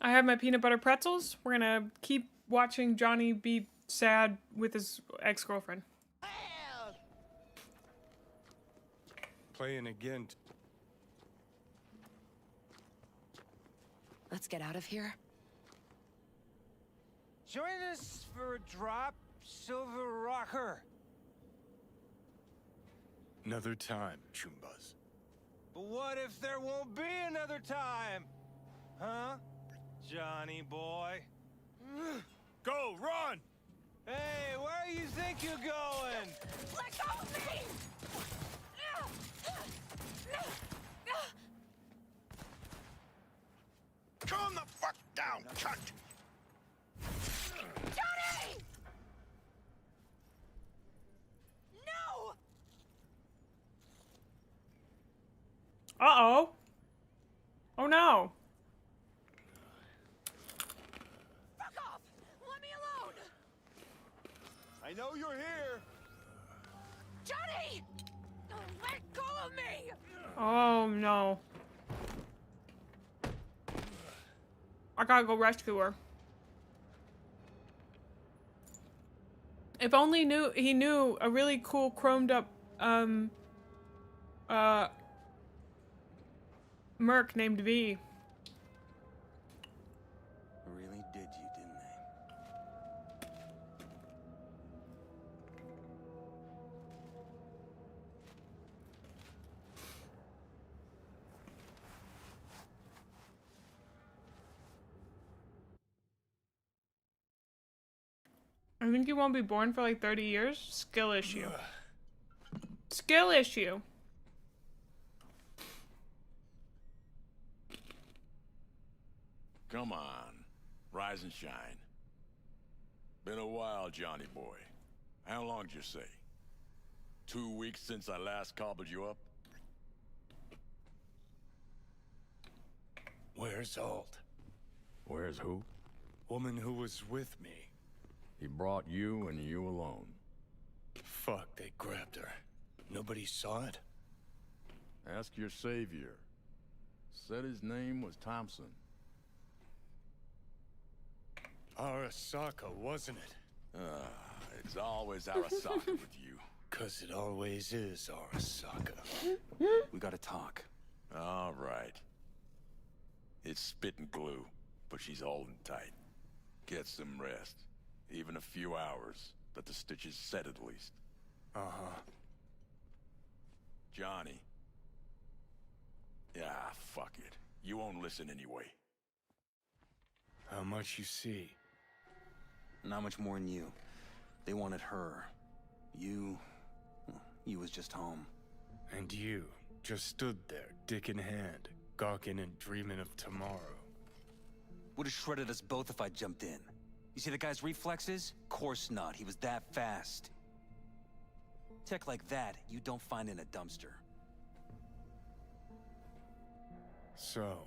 [SPEAKER 1] I have my peanut butter pretzels. We're gonna keep watching Johnny be sad with his ex-girlfriend.
[SPEAKER 12] Playing again.
[SPEAKER 18] Let's get out of here.
[SPEAKER 17] Join us for a drop, Silver Rocker.
[SPEAKER 12] Another time, Chumbas.
[SPEAKER 17] But what if there won't be another time? Huh? Johnny boy?
[SPEAKER 12] Go, run!
[SPEAKER 17] Hey, where you think you're going?
[SPEAKER 6] Let go of me!
[SPEAKER 13] Calm the fuck down, cunt!
[SPEAKER 6] Johnny! No!
[SPEAKER 1] Uh-oh. Oh no.
[SPEAKER 6] Fuck off! Let me alone!
[SPEAKER 17] I know you're here.
[SPEAKER 6] Johnny! Let go of me!
[SPEAKER 1] Oh no. I gotta go rescue her. If only he knew a really cool chromed up Merc named V.
[SPEAKER 5] Really did you, didn't they?
[SPEAKER 1] I think you won't be born for like 30 years. Skill issue. Skill issue.
[SPEAKER 2] Come on, rise and shine. Been a while, Johnny boy. How long did you say? 2 weeks since I last cobbled you up?
[SPEAKER 12] Where's Alt?
[SPEAKER 2] Where's who?
[SPEAKER 12] Woman who was with me.
[SPEAKER 2] He brought you and you alone.
[SPEAKER 12] Fuck, they grabbed her. Nobody saw it?
[SPEAKER 2] Ask your savior. Said his name was Thompson.
[SPEAKER 12] Arasaka, wasn't it?
[SPEAKER 2] It's always Arasaka with you.
[SPEAKER 12] 'Cause it always is Arasaka.
[SPEAKER 5] We gotta talk.
[SPEAKER 2] All right. It's spit and glue, but she's holding tight. Get some rest. Even a few hours. Let the stitches set at least.
[SPEAKER 12] Uh-huh.
[SPEAKER 2] Johnny. Yeah, fuck it. You won't listen anyway.
[SPEAKER 12] How much you see?
[SPEAKER 5] Not much more than you. They wanted her. You was just home.
[SPEAKER 12] And you just stood there, dick in hand, gawking and dreaming of tomorrow.
[SPEAKER 5] Would've shredded us both if I jumped in. You see the guy's reflexes? Course not. He was that fast. Tech like that, you don't find in a dumpster.
[SPEAKER 12] So,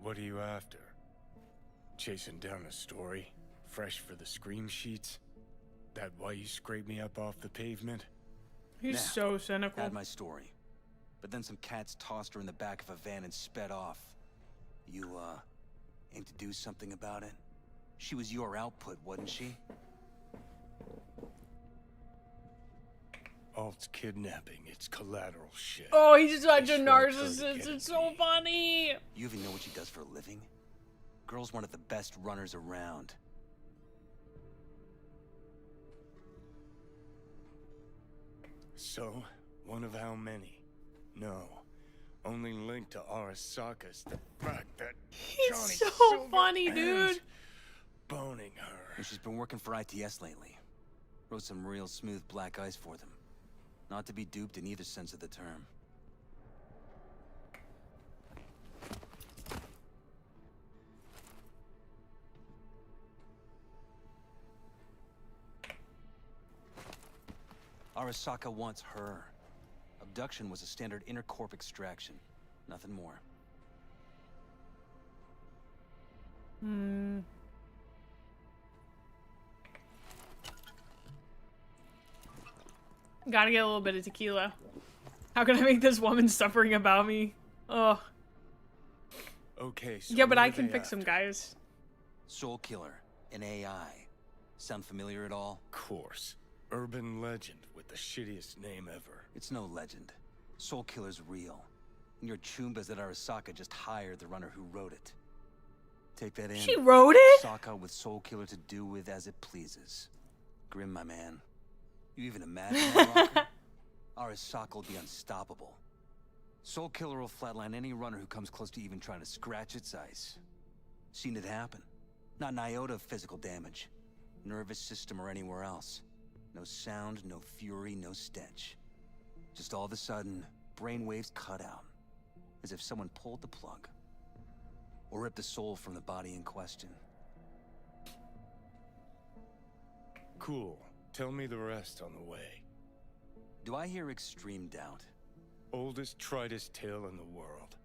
[SPEAKER 12] what are you after? Chasing down a story? Fresh for the scream sheets? That why you scraped me up off the pavement?
[SPEAKER 1] He's so cynical.
[SPEAKER 5] Had my story. But then some cats tossed her in the back of a van and sped off. You, aim to do something about it? She was your output, wasn't she?
[SPEAKER 12] Alt's kidnapping, it's collateral shit.
[SPEAKER 1] Oh, he's such a narcissist. It's so funny.
[SPEAKER 5] You even know what she does for a living? Girl's one of the best runners around.
[SPEAKER 12] So, one of how many? No. Only linked to Arasaka's the fact that
[SPEAKER 1] He's
[SPEAKER 12] Johnny
[SPEAKER 1] so
[SPEAKER 12] Silver
[SPEAKER 1] funny,
[SPEAKER 12] and
[SPEAKER 1] dude.
[SPEAKER 12] boning her.
[SPEAKER 5] And she's been working for ITS lately. Wrote some real smooth black ice for them. Not to be duped in either sense of the term. Arasaka wants her. Abduction was a standard intercorp extraction. Nothing more.
[SPEAKER 1] Gotta get a little bit of tequila. How can I make this woman suffering about me? Oh.
[SPEAKER 12] Okay, so
[SPEAKER 1] yeah, but
[SPEAKER 12] what
[SPEAKER 1] I
[SPEAKER 12] are
[SPEAKER 1] can
[SPEAKER 12] they
[SPEAKER 1] fix some
[SPEAKER 12] after?
[SPEAKER 1] guys.
[SPEAKER 5] Soul Killer, an AI. Sound familiar at all?
[SPEAKER 12] Course. Urban legend with the shittiest name ever.
[SPEAKER 5] It's no legend. Soul Killer's real. And your chumbas at Arasaka just hired the runner who wrote it. Take that in.
[SPEAKER 1] She wrote it?
[SPEAKER 5] Arasaka with Soul Killer to do with as it pleases. Grim, my man. You even imagine that rocker? Arasaka will be unstoppable. Soul Killer will flatline any runner who comes close to even trying to scratch its ice. Seen it happen. Not an iota of physical damage. Nervous system or anywhere else. No sound, no fury, no stench. Just all of a sudden, brainwaves cut out. As if someone pulled the plug. Or ripped the soul from the body in question.
[SPEAKER 12] Cool. Tell me the rest on the way.
[SPEAKER 5] Do I hear extreme doubt?
[SPEAKER 12] Oldest, tritest tale in the world.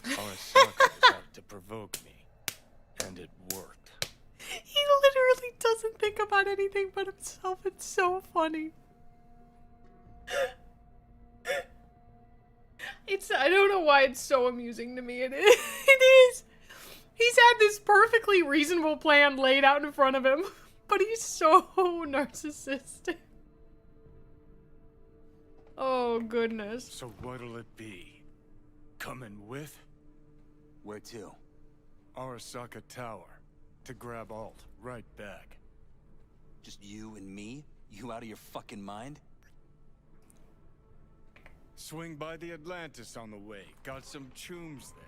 [SPEAKER 12] Arasaka was out to provoke me. And it worked.
[SPEAKER 1] He literally doesn't think about anything but himself. It's so funny. I don't know why it's so amusing to me. It is. He's had this perfectly reasonable plan laid out in front of him, but he's so narcissistic. Oh, goodness.
[SPEAKER 12] So what'll it be? Coming with?
[SPEAKER 5] Where to?
[SPEAKER 12] Arasaka Tower. To grab Alt. Right back.
[SPEAKER 5] Just you and me? You out of your fucking mind?
[SPEAKER 12] Swing by the Atlantis on the way. Got some chooms there.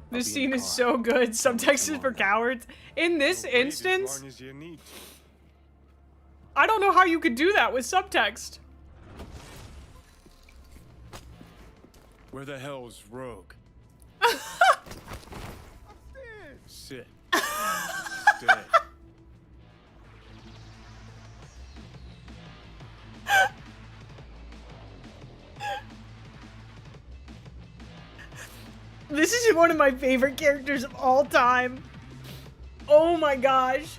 [SPEAKER 1] This scene is so good. Subtext is for cowards. In this instance,
[SPEAKER 12] As long as you need to.
[SPEAKER 1] I don't know how you could do that with subtext.
[SPEAKER 12] Where the hell's Rogue? Sit. Stay.
[SPEAKER 1] This is one of my favorite characters of all time. Oh my gosh.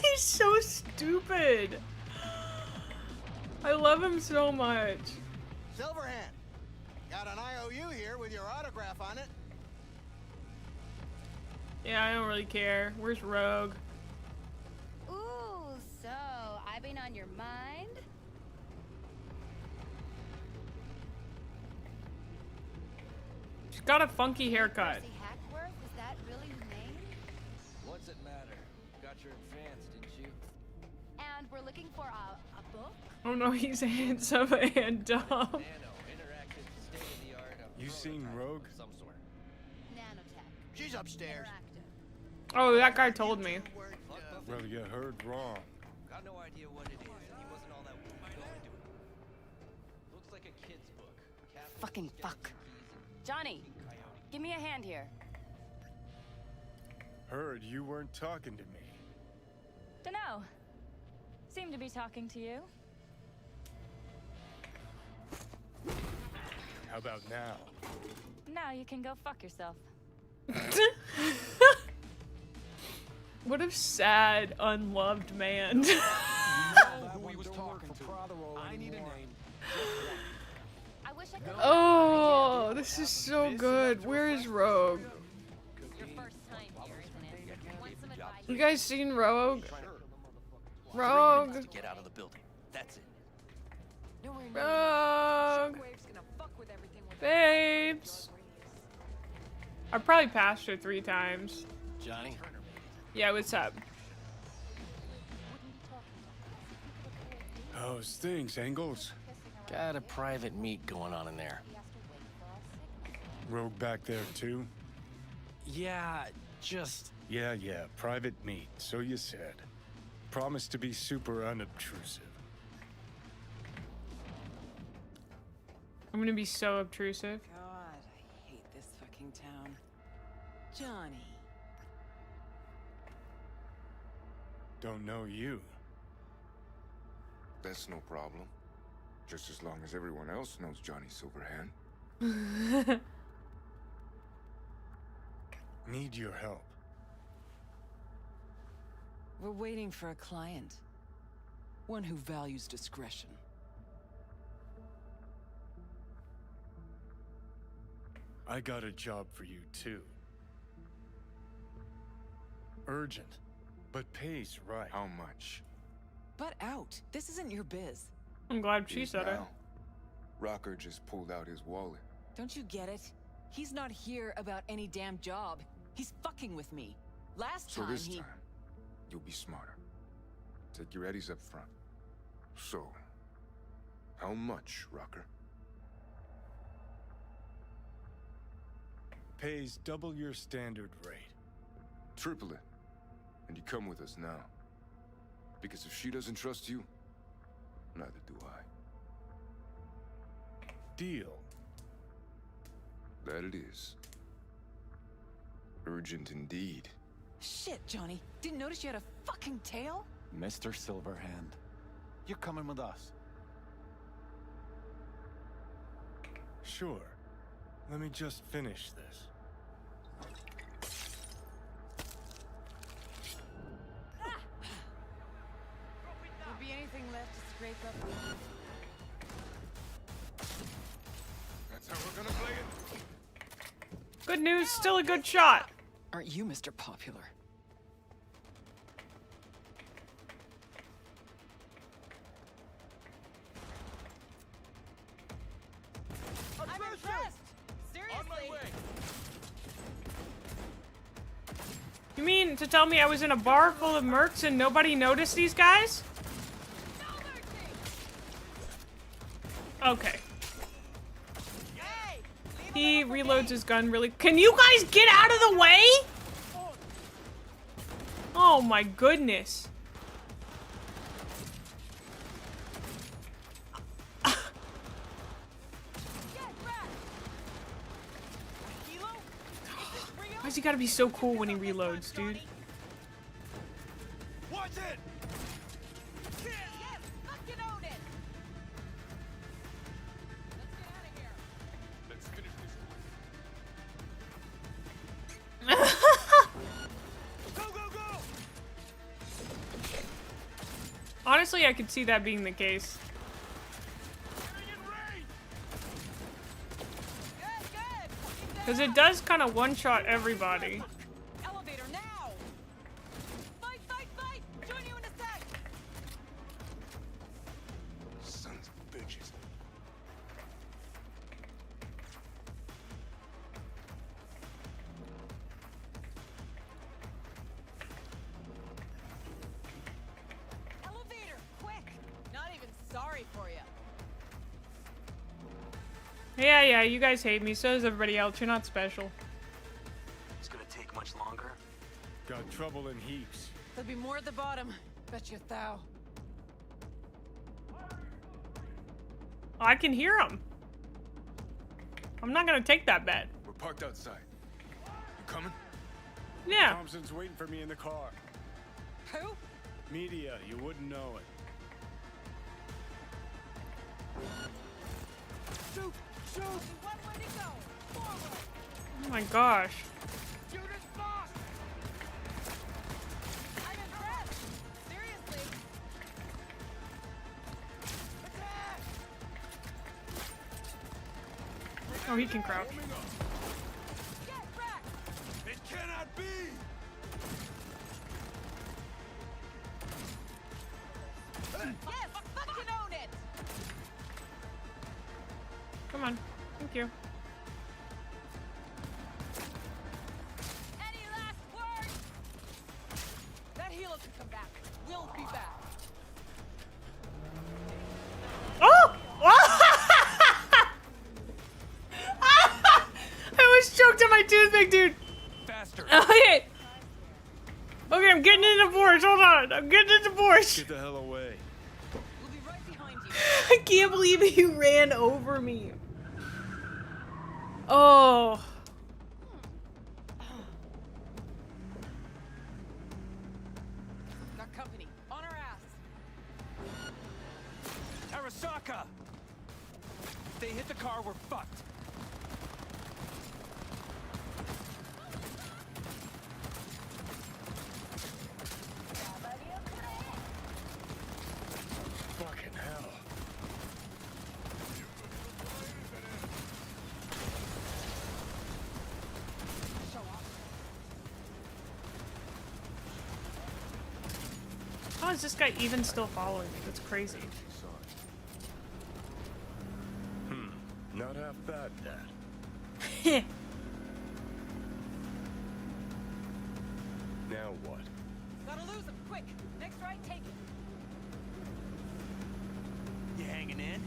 [SPEAKER 1] He's so stupid. I love him so much.
[SPEAKER 19] Silverhand, got an IOU here with your autograph on it.
[SPEAKER 1] Yeah, I don't really care. Where's Rogue?
[SPEAKER 20] Ooh, so I've been on your mind?
[SPEAKER 1] She's got a funky haircut.
[SPEAKER 20] Is that really his name?
[SPEAKER 21] What's it matter? Got your advance, didn't you?
[SPEAKER 20] And we're looking for a book?
[SPEAKER 1] Oh no, he's handsome and dumb.
[SPEAKER 12] You seen Rogue?
[SPEAKER 20] Nanotech.
[SPEAKER 19] She's upstairs.
[SPEAKER 1] Oh, that guy told me.
[SPEAKER 12] Well, you heard wrong.
[SPEAKER 21] Got no idea what it is, and he wasn't all that willing to do it. Looks like a kid's book.
[SPEAKER 4] Fucking fuck. Johnny, give me a hand here.
[SPEAKER 12] Heard you weren't talking to me.
[SPEAKER 22] Dunno. Seem to be talking to you.
[SPEAKER 12] How about now?
[SPEAKER 22] Now you can go fuck yourself.
[SPEAKER 1] What a sad, unloved man.
[SPEAKER 8] Who he was talking to. I need a name.
[SPEAKER 20] I wish I could.
[SPEAKER 1] Oh, this is so good. Where is Rogue?
[SPEAKER 20] Your first time here, isn't it? Want some advice?
[SPEAKER 1] You guys seen Rogue? Rogue.
[SPEAKER 5] To get out of the building. That's it.
[SPEAKER 1] Rogue. Babes. I probably passed her 3 times.
[SPEAKER 5] Johnny?
[SPEAKER 1] Yeah, what's up?
[SPEAKER 12] How's things, Engels?
[SPEAKER 23] Got a private meet going on in there.
[SPEAKER 12] Rogue back there too?
[SPEAKER 23] Yeah, just...
[SPEAKER 12] Yeah, private meet, so you said. Promise to be super unobtrusive.
[SPEAKER 1] I'm gonna be so obtrusive.
[SPEAKER 15] God, I hate this fucking town. Johnny.
[SPEAKER 12] Don't know you.
[SPEAKER 10] That's no problem. Just as long as everyone else knows Johnny Silverhand.
[SPEAKER 12] Need your help.
[SPEAKER 15] We're waiting for a client. One who values discretion.
[SPEAKER 12] I got a job for you too. Urgent, but pays right.
[SPEAKER 10] How much?
[SPEAKER 15] Butt out. This isn't your biz.
[SPEAKER 1] I'm glad she
[SPEAKER 10] Is
[SPEAKER 1] said it.
[SPEAKER 10] now. Rocker just pulled out his wallet.
[SPEAKER 15] Don't you get it? He's not here about any damn job. He's fucking with me. Last
[SPEAKER 10] So
[SPEAKER 15] time
[SPEAKER 10] this
[SPEAKER 15] he...
[SPEAKER 10] time, you'll be smarter. Take your eddies up front. So, how much, Rocker?
[SPEAKER 12] Pays double your standard rate.
[SPEAKER 10] Triple it. And you come with us now. Because if she doesn't trust you, neither do I.
[SPEAKER 12] Deal.
[SPEAKER 10] That it is. Urgent indeed.
[SPEAKER 15] Shit, Johnny. Didn't notice you had a fucking tail?
[SPEAKER 21] Mr. Silverhand, you're coming with us.
[SPEAKER 12] Sure. Let me just finish this.
[SPEAKER 15] Will be anything left to scrape up with?
[SPEAKER 10] That's how we're gonna play it.
[SPEAKER 1] Good news, still a good shot.
[SPEAKER 3] Aren't you Mr. Popular?
[SPEAKER 6] I'm impressed! Seriously!
[SPEAKER 1] You mean to tell me I was in a bar full of mercs and nobody noticed these guys? Okay. He reloads his gun really. Can you guys get out of the way? Oh my goodness. Why's he gotta be so cool when he reloads, dude?
[SPEAKER 17] Watch it!
[SPEAKER 1] Honestly, I could see that being the case. Because it does kind of one-shot everybody.
[SPEAKER 6] Elevator now! Fight, fight, fight! Join you in a sec!
[SPEAKER 10] Sons of bitches.
[SPEAKER 6] Elevator, quick! Not even sorry for you.
[SPEAKER 1] Yeah, you guys hate me. So does everybody else. You're not special.
[SPEAKER 23] It's gonna take much longer.
[SPEAKER 12] Got trouble in heaps.
[SPEAKER 15] There'll be more at the bottom. Bet you thou.
[SPEAKER 1] I can hear him. I'm not gonna take that bet.
[SPEAKER 10] We're parked outside. You coming?
[SPEAKER 1] Yeah.
[SPEAKER 12] Thompson's waiting for me in the car.
[SPEAKER 15] Who?
[SPEAKER 12] Media, you wouldn't know it.
[SPEAKER 17] Shoot! Shoot!
[SPEAKER 6] One way to go! Forward!
[SPEAKER 1] Oh my gosh.
[SPEAKER 17] Shoot his boss!
[SPEAKER 6] I'm impressed! Seriously!
[SPEAKER 17] Attack!
[SPEAKER 1] Oh, he can crouch.
[SPEAKER 6] Get wrecked!
[SPEAKER 17] It cannot be!
[SPEAKER 6] Yes! Fucking own it!
[SPEAKER 1] Come on. Thank you.
[SPEAKER 6] Any last words? That healer can come back. We'll be back.
[SPEAKER 1] Oh! I was choked on my toothpick, dude.
[SPEAKER 8] Faster.
[SPEAKER 1] Okay. Okay, I'm getting in the force. Hold on. I'm getting in the force.
[SPEAKER 12] Get the hell away.
[SPEAKER 6] We'll be right behind you.
[SPEAKER 1] I can't believe he ran over me. Oh.
[SPEAKER 6] Got company. On our ass.
[SPEAKER 8] Arasaka! If they hit the car, we're fucked.
[SPEAKER 12] Fucking hell.
[SPEAKER 1] How is this guy even still following me? That's crazy.
[SPEAKER 12] Not half bad, Dad. Now what?
[SPEAKER 6] Gotta lose him. Quick. Next right, take it.
[SPEAKER 8] You hanging in?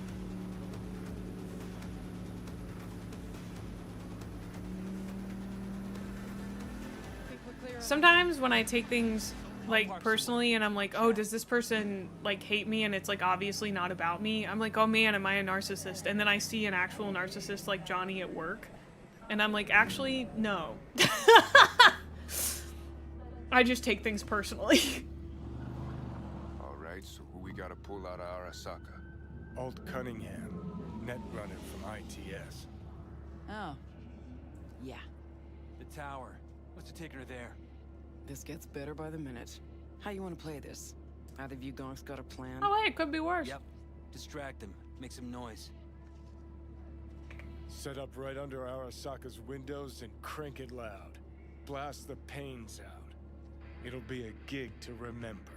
[SPEAKER 1] Sometimes when I take things like personally and I'm like, oh, does this person like hate me and it's like obviously not about me, I'm like, oh man, am I a narcissist? And then I see an actual narcissist like Johnny at work and I'm like, actually no. I just take things personally.
[SPEAKER 10] Alright, so who we gotta pull out of Arasaka?
[SPEAKER 12] Alt Cunningham, net runner from ITS.
[SPEAKER 15] Oh. Yeah.
[SPEAKER 3] The tower. What's the taking her there?
[SPEAKER 15] This gets better by the minute. How you want to play this? Either of you gonks got a plan?
[SPEAKER 1] Oh hey, it could be worse.
[SPEAKER 3] Yep. Distract him. Make some noise.
[SPEAKER 12] Set up right under Arasaka's windows and crank it loud. Blast the pains out. It'll be a gig to remember.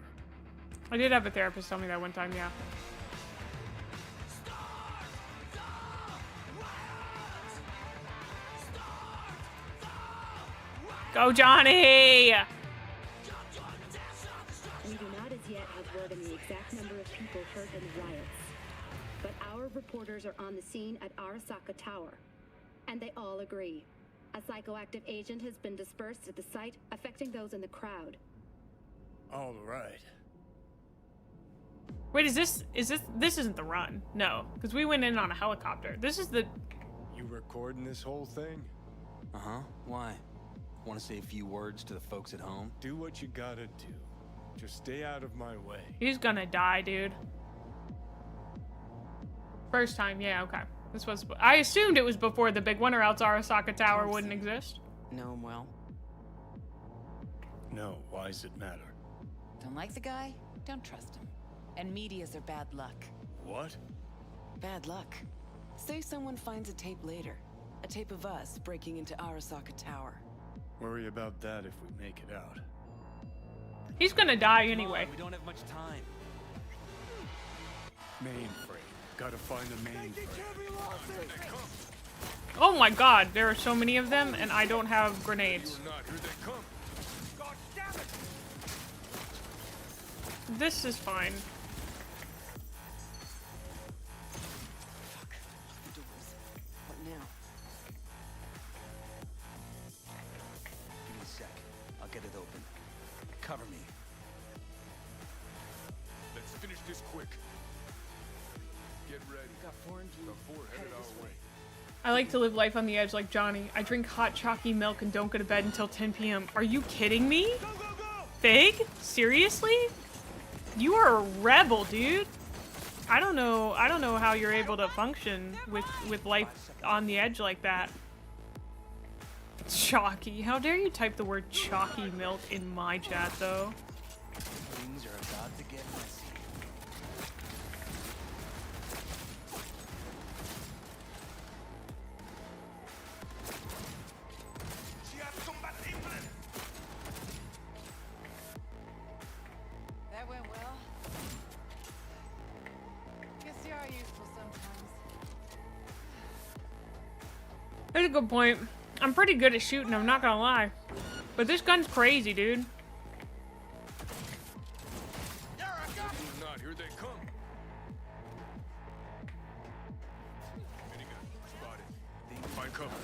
[SPEAKER 1] I did have a therapist tell me that one time, yeah. Go, Johnny!
[SPEAKER 9] We do not as yet have word on the exact number of people hurt in the riots. But our reporters are on the scene at Arasaka Tower. And they all agree. A psychoactive agent has been dispersed at the site, affecting those in the crowd.
[SPEAKER 12] All right.
[SPEAKER 1] Wait, this isn't the run. No, because we went in on a helicopter. This is the...
[SPEAKER 12] You recording this whole thing?
[SPEAKER 5] Uh-huh. Why? Want to say a few words to the folks at home?
[SPEAKER 12] Do what you gotta do. Just stay out of my way.
[SPEAKER 1] He's gonna die, dude. First time, yeah, okay. This was... I assumed it was before the big one, or else Arasaka Tower wouldn't exist.
[SPEAKER 15] Know him well?
[SPEAKER 12] No, why's it matter?
[SPEAKER 15] Don't like the guy? Don't trust him. And medias are bad luck.
[SPEAKER 12] What?
[SPEAKER 14] Bad luck. Say someone finds a tape later. A tape of us breaking into Arasaka Tower.
[SPEAKER 12] Worry about that if we make it out.
[SPEAKER 1] He's gonna die anyway.
[SPEAKER 3] We don't have much time.
[SPEAKER 12] Mainframe. Gotta find the mainframe.
[SPEAKER 1] Oh my god, there are so many of them, and I don't have grenades. This is fine.
[SPEAKER 14] Fuck. The doors. What now?
[SPEAKER 3] Give me a sec. I'll get it open. Cover me.
[SPEAKER 10] Let's finish this quick. Get ready.
[SPEAKER 14] Got 4 and
[SPEAKER 10] Before headed our way.
[SPEAKER 1] I like to live life on the edge like Johnny. I drink hot chalky milk and don't go to bed until 10 p.m. Are you kidding me? Fig? Seriously? You are a rebel, dude. I don't know how you're able to function with life on the edge like that. Chalky. How dare you type the word chalky milk in my chat, though?
[SPEAKER 3] Things are about to get messy.
[SPEAKER 15] That went well. Guess you are useful sometimes.
[SPEAKER 1] That's a good point. I'm pretty good at shooting, I'm not gonna lie. But this gun's crazy, dude.
[SPEAKER 10] Not here they come. Minigun spotted. Find cover.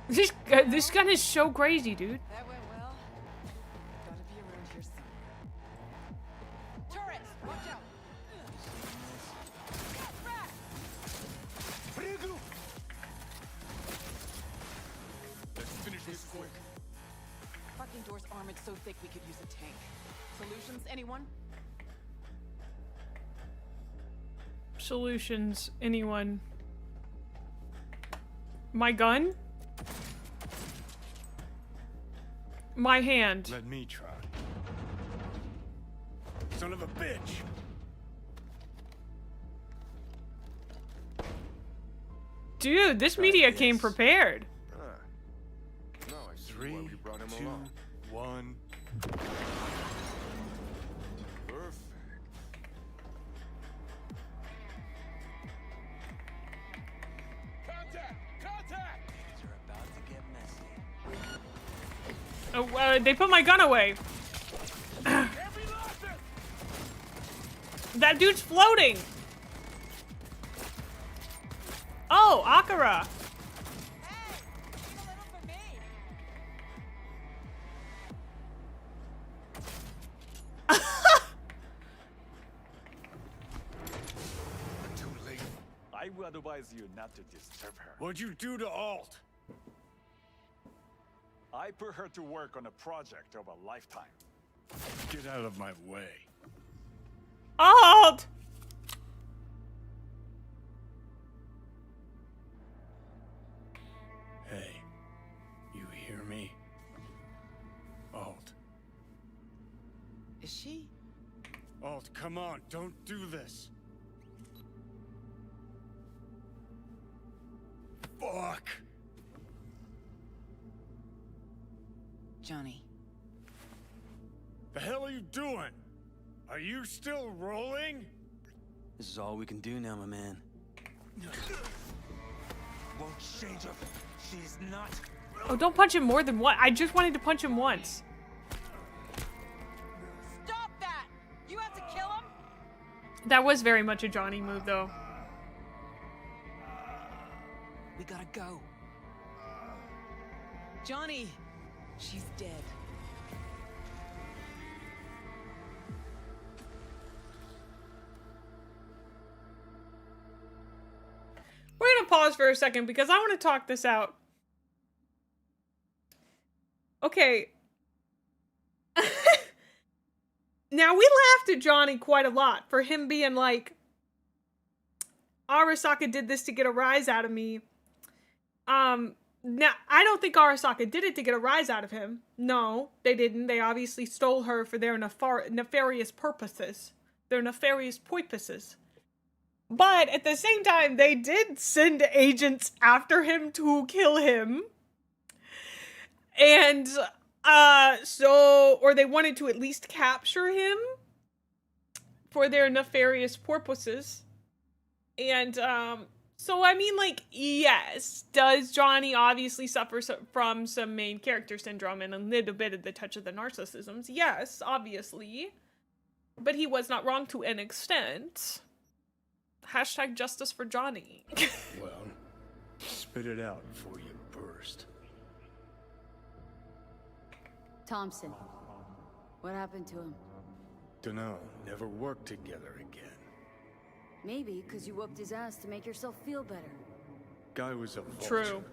[SPEAKER 1] This gun is so crazy, dude.
[SPEAKER 15] That went well. Gotta be around here soon. Turrets! Watch out!
[SPEAKER 10] Let's finish this quick.
[SPEAKER 14] Fucking doors armored so thick we could use a tank. Solutions, anyone?
[SPEAKER 1] Solutions, anyone? My gun? My hand.
[SPEAKER 12] Let me try. Son of a bitch!
[SPEAKER 1] Dude, this media came prepared.
[SPEAKER 10] No, I see why
[SPEAKER 12] 3,
[SPEAKER 10] we brought him
[SPEAKER 12] 2,
[SPEAKER 10] along.
[SPEAKER 12] 1.
[SPEAKER 10] Perfect. Contact! Contact!
[SPEAKER 3] Things are about to get messy.
[SPEAKER 1] Oh, they put my gun away. That dude's floating. Oh, Akira.
[SPEAKER 10] Too late.
[SPEAKER 16] I would advise you not to disturb her.
[SPEAKER 12] What'd you do to Alt?
[SPEAKER 16] I put her to work on a project of a lifetime.
[SPEAKER 12] Get out of my way.
[SPEAKER 1] Alt!
[SPEAKER 12] Hey, you hear me? Alt.
[SPEAKER 14] Is she?
[SPEAKER 12] Alt, come on, don't do this. Fuck.
[SPEAKER 14] Johnny.
[SPEAKER 12] The hell are you doing? Are you still rolling?
[SPEAKER 3] This is all we can do now, my man.
[SPEAKER 17] Won't change her. She's not.
[SPEAKER 1] Oh, don't punch him more than one. I just wanted to punch him once.
[SPEAKER 6] Stop that! You have to kill him?
[SPEAKER 1] That was very much a Johnny move, though.
[SPEAKER 14] We gotta go. Johnny! She's dead.
[SPEAKER 1] We're gonna pause for a second because I want to talk this out. Okay. Now, we laughed at Johnny quite a lot for him being like, Arasaka did this to get a rise out of me. Now, I don't think Arasaka did it to get a rise out of him. No, they didn't. They obviously stole her for their nefarious purposes. Their nefarious purposes. But at the same time, they did send agents after him to kill him. And, or they wanted to at least capture him for their nefarious purposes. And, so, I mean, like, yes, does Johnny obviously suffer from some main character syndrome and a little bit of the touch of the narcissisms? Yes, obviously. But he was not wrong to an extent. Hashtag justice for Johnny.
[SPEAKER 12] Well, spit it out before you burst.
[SPEAKER 20] Thompson. What happened to him?
[SPEAKER 12] Dunno, never worked together again.
[SPEAKER 20] Maybe because you whooped his ass to make yourself feel better.
[SPEAKER 12] Guy was a vulture.
[SPEAKER 1] True.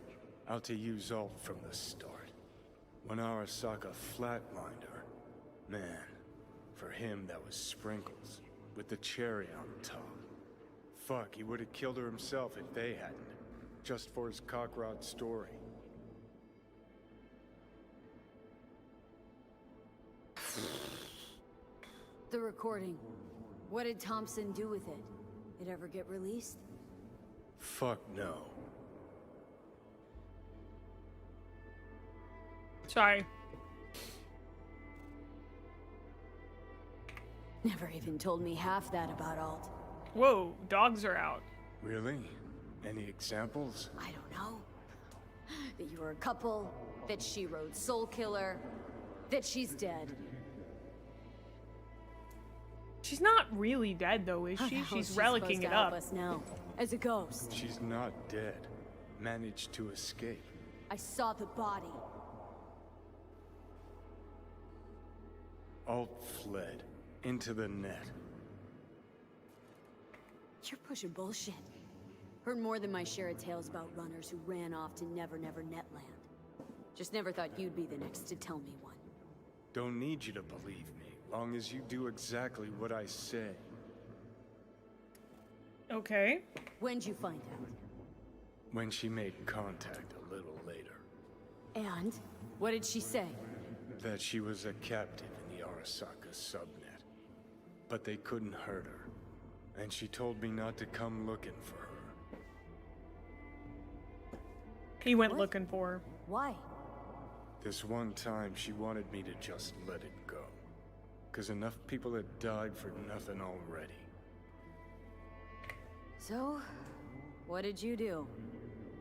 [SPEAKER 12] Out to use Alt from the start. When Arasaka flatlined her, man, for him that was sprinkles, with the cherry on top. Fuck, he would have killed her himself if they hadn't. Just for his cockrod story.
[SPEAKER 20] The recording. What did Thompson do with it? It ever get released?
[SPEAKER 12] Fuck no.
[SPEAKER 1] Sorry.
[SPEAKER 20] Never even told me half that about Alt.
[SPEAKER 1] Whoa, dogs are out.
[SPEAKER 12] Really? Any examples?
[SPEAKER 20] I don't know. That you were a couple, that she rode Soul Killer, that she's dead.
[SPEAKER 1] She's not really dead, though, is she? She's relicking it up.
[SPEAKER 20] Us now, as a ghost.
[SPEAKER 12] She's not dead. Managed to escape.
[SPEAKER 20] I saw the body.
[SPEAKER 12] Alt fled. Into the net.
[SPEAKER 20] You're pushing bullshit. Heard more than my share of tales about runners who ran off to Never Never Netland. Just never thought you'd be the next to tell me one.
[SPEAKER 12] Don't need you to believe me, long as you do exactly what I say.
[SPEAKER 1] Okay.
[SPEAKER 20] When'd you find out?
[SPEAKER 12] When she made contact a little later.
[SPEAKER 20] And? What did she say?
[SPEAKER 12] That she was a captive in the Arasaka subnet. But they couldn't hurt her. And she told me not to come looking for her.
[SPEAKER 1] He went looking for her.
[SPEAKER 20] Why?
[SPEAKER 12] This one time she wanted me to just let it go. 'Cause enough people had died for nothing already.
[SPEAKER 20] So, what did you do?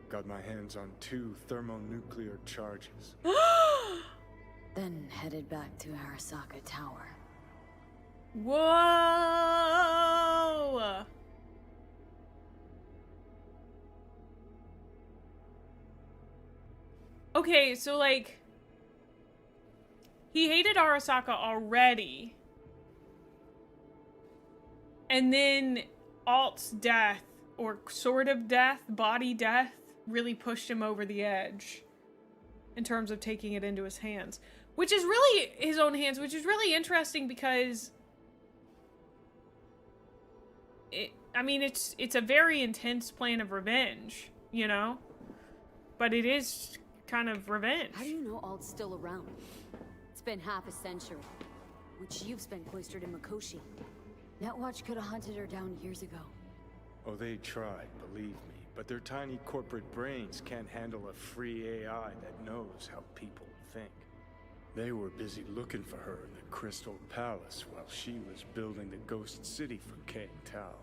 [SPEAKER 12] Got my hands on 2 thermonuclear charges.
[SPEAKER 20] Then headed back to Arasaka Tower.
[SPEAKER 1] Whoa! Okay, so like, he hated Arasaka already. And then Alt's death, or sort of death, body death, really pushed him over the edge in terms of taking it into his hands. Which is really his own hands, which is really interesting because I mean, it's a very intense plan of revenge, you know? But it is kind of revenge.
[SPEAKER 20] How do you know Alt's still around? It's been half a century, which you've spent cloistered in Mikoshi. Netwatch could have hunted her down years ago.
[SPEAKER 12] Oh, they tried, believe me, but their tiny corporate brains can't handle a free AI that knows how people think. They were busy looking for her in the Crystal Palace while she was building the Ghost City for King Tao.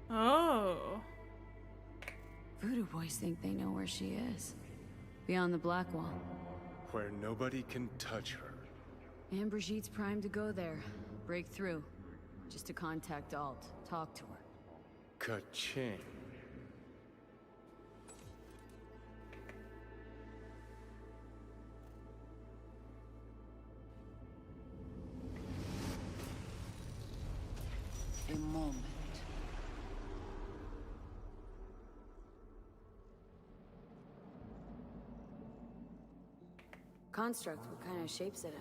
[SPEAKER 1] Oh.
[SPEAKER 20] Voodoo Boys think they know where she is. Beyond the Black Wall.
[SPEAKER 12] Where nobody can touch her.
[SPEAKER 20] And Brigitte's primed to go there. Break through. Just to contact Alt. Talk to her.
[SPEAKER 12] Ka-ching.
[SPEAKER 15] A moment.
[SPEAKER 20] Construct, what kind of shape's it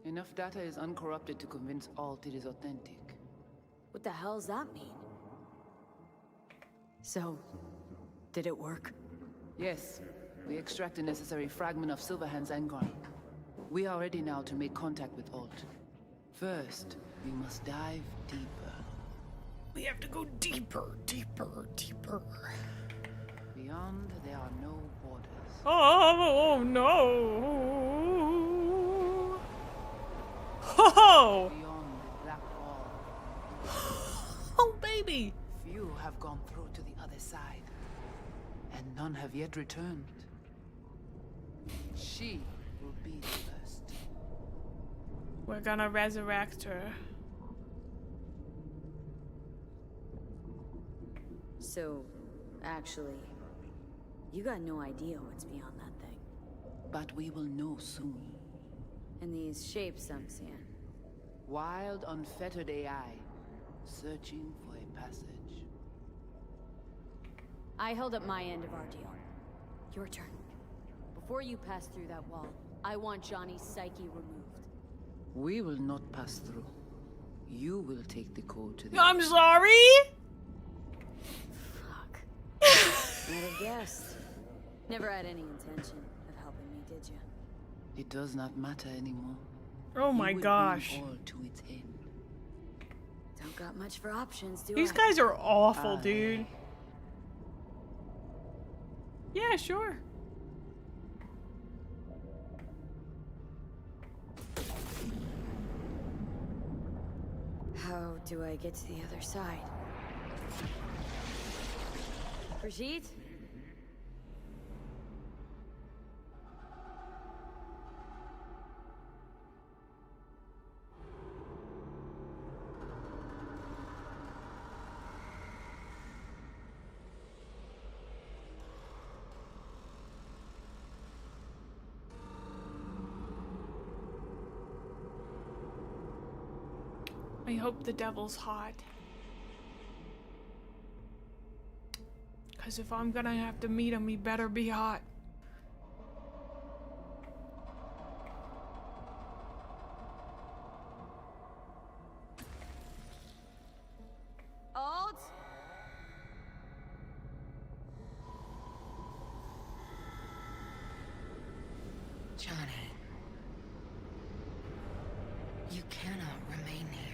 [SPEAKER 20] in?
[SPEAKER 15] Enough data is uncorrupted to convince Alt it is authentic.
[SPEAKER 20] What the hell's that mean? So, did it work?
[SPEAKER 15] Yes. We extract the necessary fragment of Silverhand's engram. We are ready now to make contact with Alt. First, we must dive deeper.
[SPEAKER 1] We have to go deeper, deeper, deeper.
[SPEAKER 15] Beyond, there are no borders.
[SPEAKER 1] Oh no! Ho!
[SPEAKER 15] Beyond the Black Wall.
[SPEAKER 1] Oh baby!
[SPEAKER 15] Few have gone through to the other side, and none have yet returned. She will be the first.
[SPEAKER 1] We're gonna resurrect her.
[SPEAKER 20] So, actually, you got no idea what's beyond that thing.
[SPEAKER 15] But we will know soon.
[SPEAKER 20] And these shapes I'm seeing.
[SPEAKER 15] Wild, unfettered AI, searching for a passage.
[SPEAKER 20] I held up my end of our deal. Your turn. Before you pass through that wall, I want Johnny's psyche removed.
[SPEAKER 15] We will not pass through. You will take the code to the...
[SPEAKER 1] I'm sorry?
[SPEAKER 20] Fuck. I'd have guessed. Never had any intention of helping me, did you?
[SPEAKER 15] It does not matter anymore.
[SPEAKER 1] Oh my gosh.
[SPEAKER 15] All to its end.
[SPEAKER 20] Don't got much for options, do
[SPEAKER 1] These
[SPEAKER 20] I?
[SPEAKER 1] guys are awful, dude. Yeah, sure.
[SPEAKER 20] How do I get to the other side? Brigitte?
[SPEAKER 1] I hope the devil's hot. Cause if I'm gonna have to meet him, he better be hot.
[SPEAKER 20] Alt?
[SPEAKER 7] Johnny. You cannot remain here.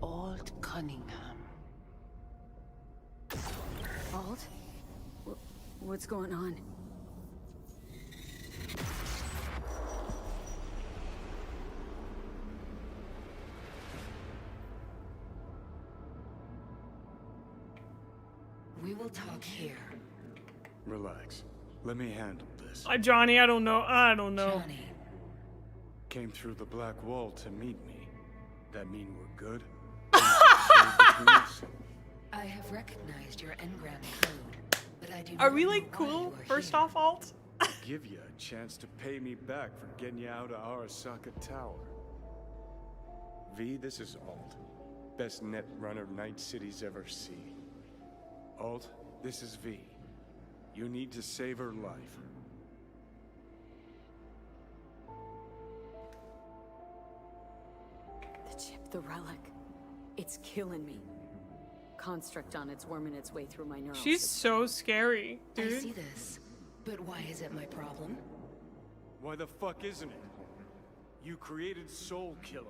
[SPEAKER 15] Alt Cunningham.
[SPEAKER 20] Alt? What's going on?
[SPEAKER 7] We will talk here.
[SPEAKER 12] Relax. Let me handle this.
[SPEAKER 1] Johnny, I don't know. I don't know.
[SPEAKER 7] Johnny.
[SPEAKER 12] Came through the black wall to meet me. That mean we're good?
[SPEAKER 7] I have recognized your engram code, but I do
[SPEAKER 1] Are
[SPEAKER 7] not
[SPEAKER 1] we
[SPEAKER 7] know
[SPEAKER 1] like
[SPEAKER 7] why
[SPEAKER 1] cool?
[SPEAKER 7] you are
[SPEAKER 1] First
[SPEAKER 7] here.
[SPEAKER 1] off, Alt?
[SPEAKER 12] Give you a chance to pay me back for getting you out of Arasaka Tower. V, this is Alt. Best net runner Night City's ever seen. Alt, this is V. You need to save her life.
[SPEAKER 20] The chip, the relic. It's killing me. Construct on its worming its way through my neural
[SPEAKER 1] She's
[SPEAKER 20] system.
[SPEAKER 1] so scary,
[SPEAKER 7] I
[SPEAKER 1] dude.
[SPEAKER 7] see this, but why is it my problem?
[SPEAKER 12] Why the fuck isn't it? You created Soul Killer.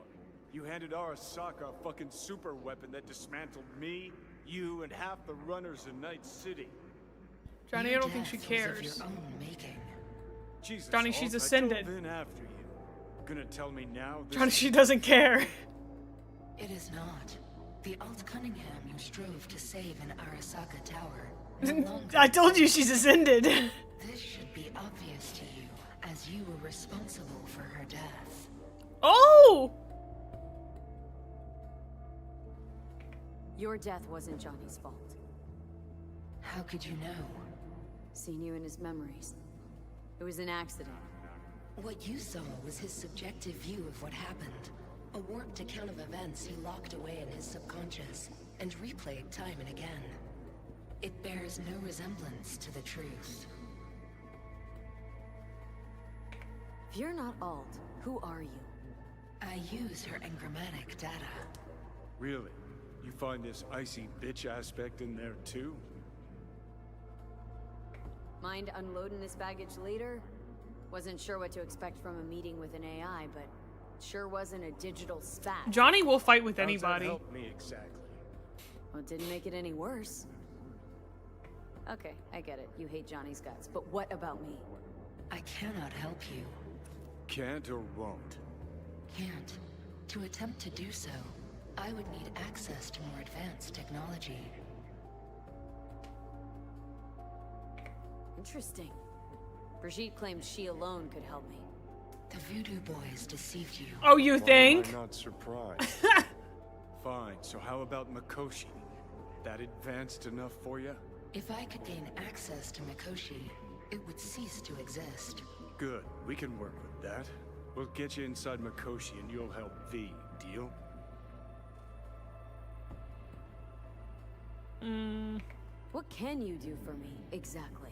[SPEAKER 11] You handed Arasaka a fucking super weapon that dismantled me, you, and half the runners in Night City.
[SPEAKER 1] Johnny, I don't think she cares.
[SPEAKER 11] Jesus,
[SPEAKER 1] Johnny,
[SPEAKER 11] Alt,
[SPEAKER 1] she's
[SPEAKER 11] I
[SPEAKER 1] ascended.
[SPEAKER 11] dove in after you. Gonna tell me now?
[SPEAKER 1] Johnny, she doesn't care.
[SPEAKER 7] It is not. The Alt Cunningham you strove to save in Arasaka Tower. No longer
[SPEAKER 1] I told you she's ascended.
[SPEAKER 7] This should be obvious to you, as you were responsible for her death.
[SPEAKER 1] Oh!
[SPEAKER 20] Your death wasn't Johnny's fault.
[SPEAKER 7] How could you know?
[SPEAKER 20] Seen you in his memories. It was an accident.
[SPEAKER 7] What you saw was his subjective view of what happened. A warped account of events he locked away in his subconscious and replayed time and again. It bears no resemblance to the truth.
[SPEAKER 20] If you're not Alt, who are you?
[SPEAKER 7] I use her engrammatic data.
[SPEAKER 11] Really? You find this icy bitch aspect in there too?
[SPEAKER 20] Mind unloading this baggage later? Wasn't sure what to expect from a meeting with an AI, but sure wasn't a digital spat.
[SPEAKER 1] Johnny will fight with
[SPEAKER 11] How's that
[SPEAKER 1] anybody.
[SPEAKER 11] help me exactly?
[SPEAKER 20] Well, it didn't make it any worse. Okay, I get it. You hate Johnny's guts, but what about me?
[SPEAKER 7] I cannot help you.
[SPEAKER 11] Can't or won't?
[SPEAKER 7] Can't. To attempt to do so, I would need access to more advanced technology.
[SPEAKER 20] Interesting. Brigitte claimed she alone could help me.
[SPEAKER 7] The Voodoo Boys deceived you.
[SPEAKER 1] Oh, you think?
[SPEAKER 11] I'm not surprised. Fine, so how about Mikoshi? That advanced enough for you?
[SPEAKER 7] If I could gain access to Mikoshi, it would cease to exist.
[SPEAKER 11] Good, we can work with that. We'll get you inside Mikoshi and you'll help V, deal?
[SPEAKER 20] What can you do for me, exactly?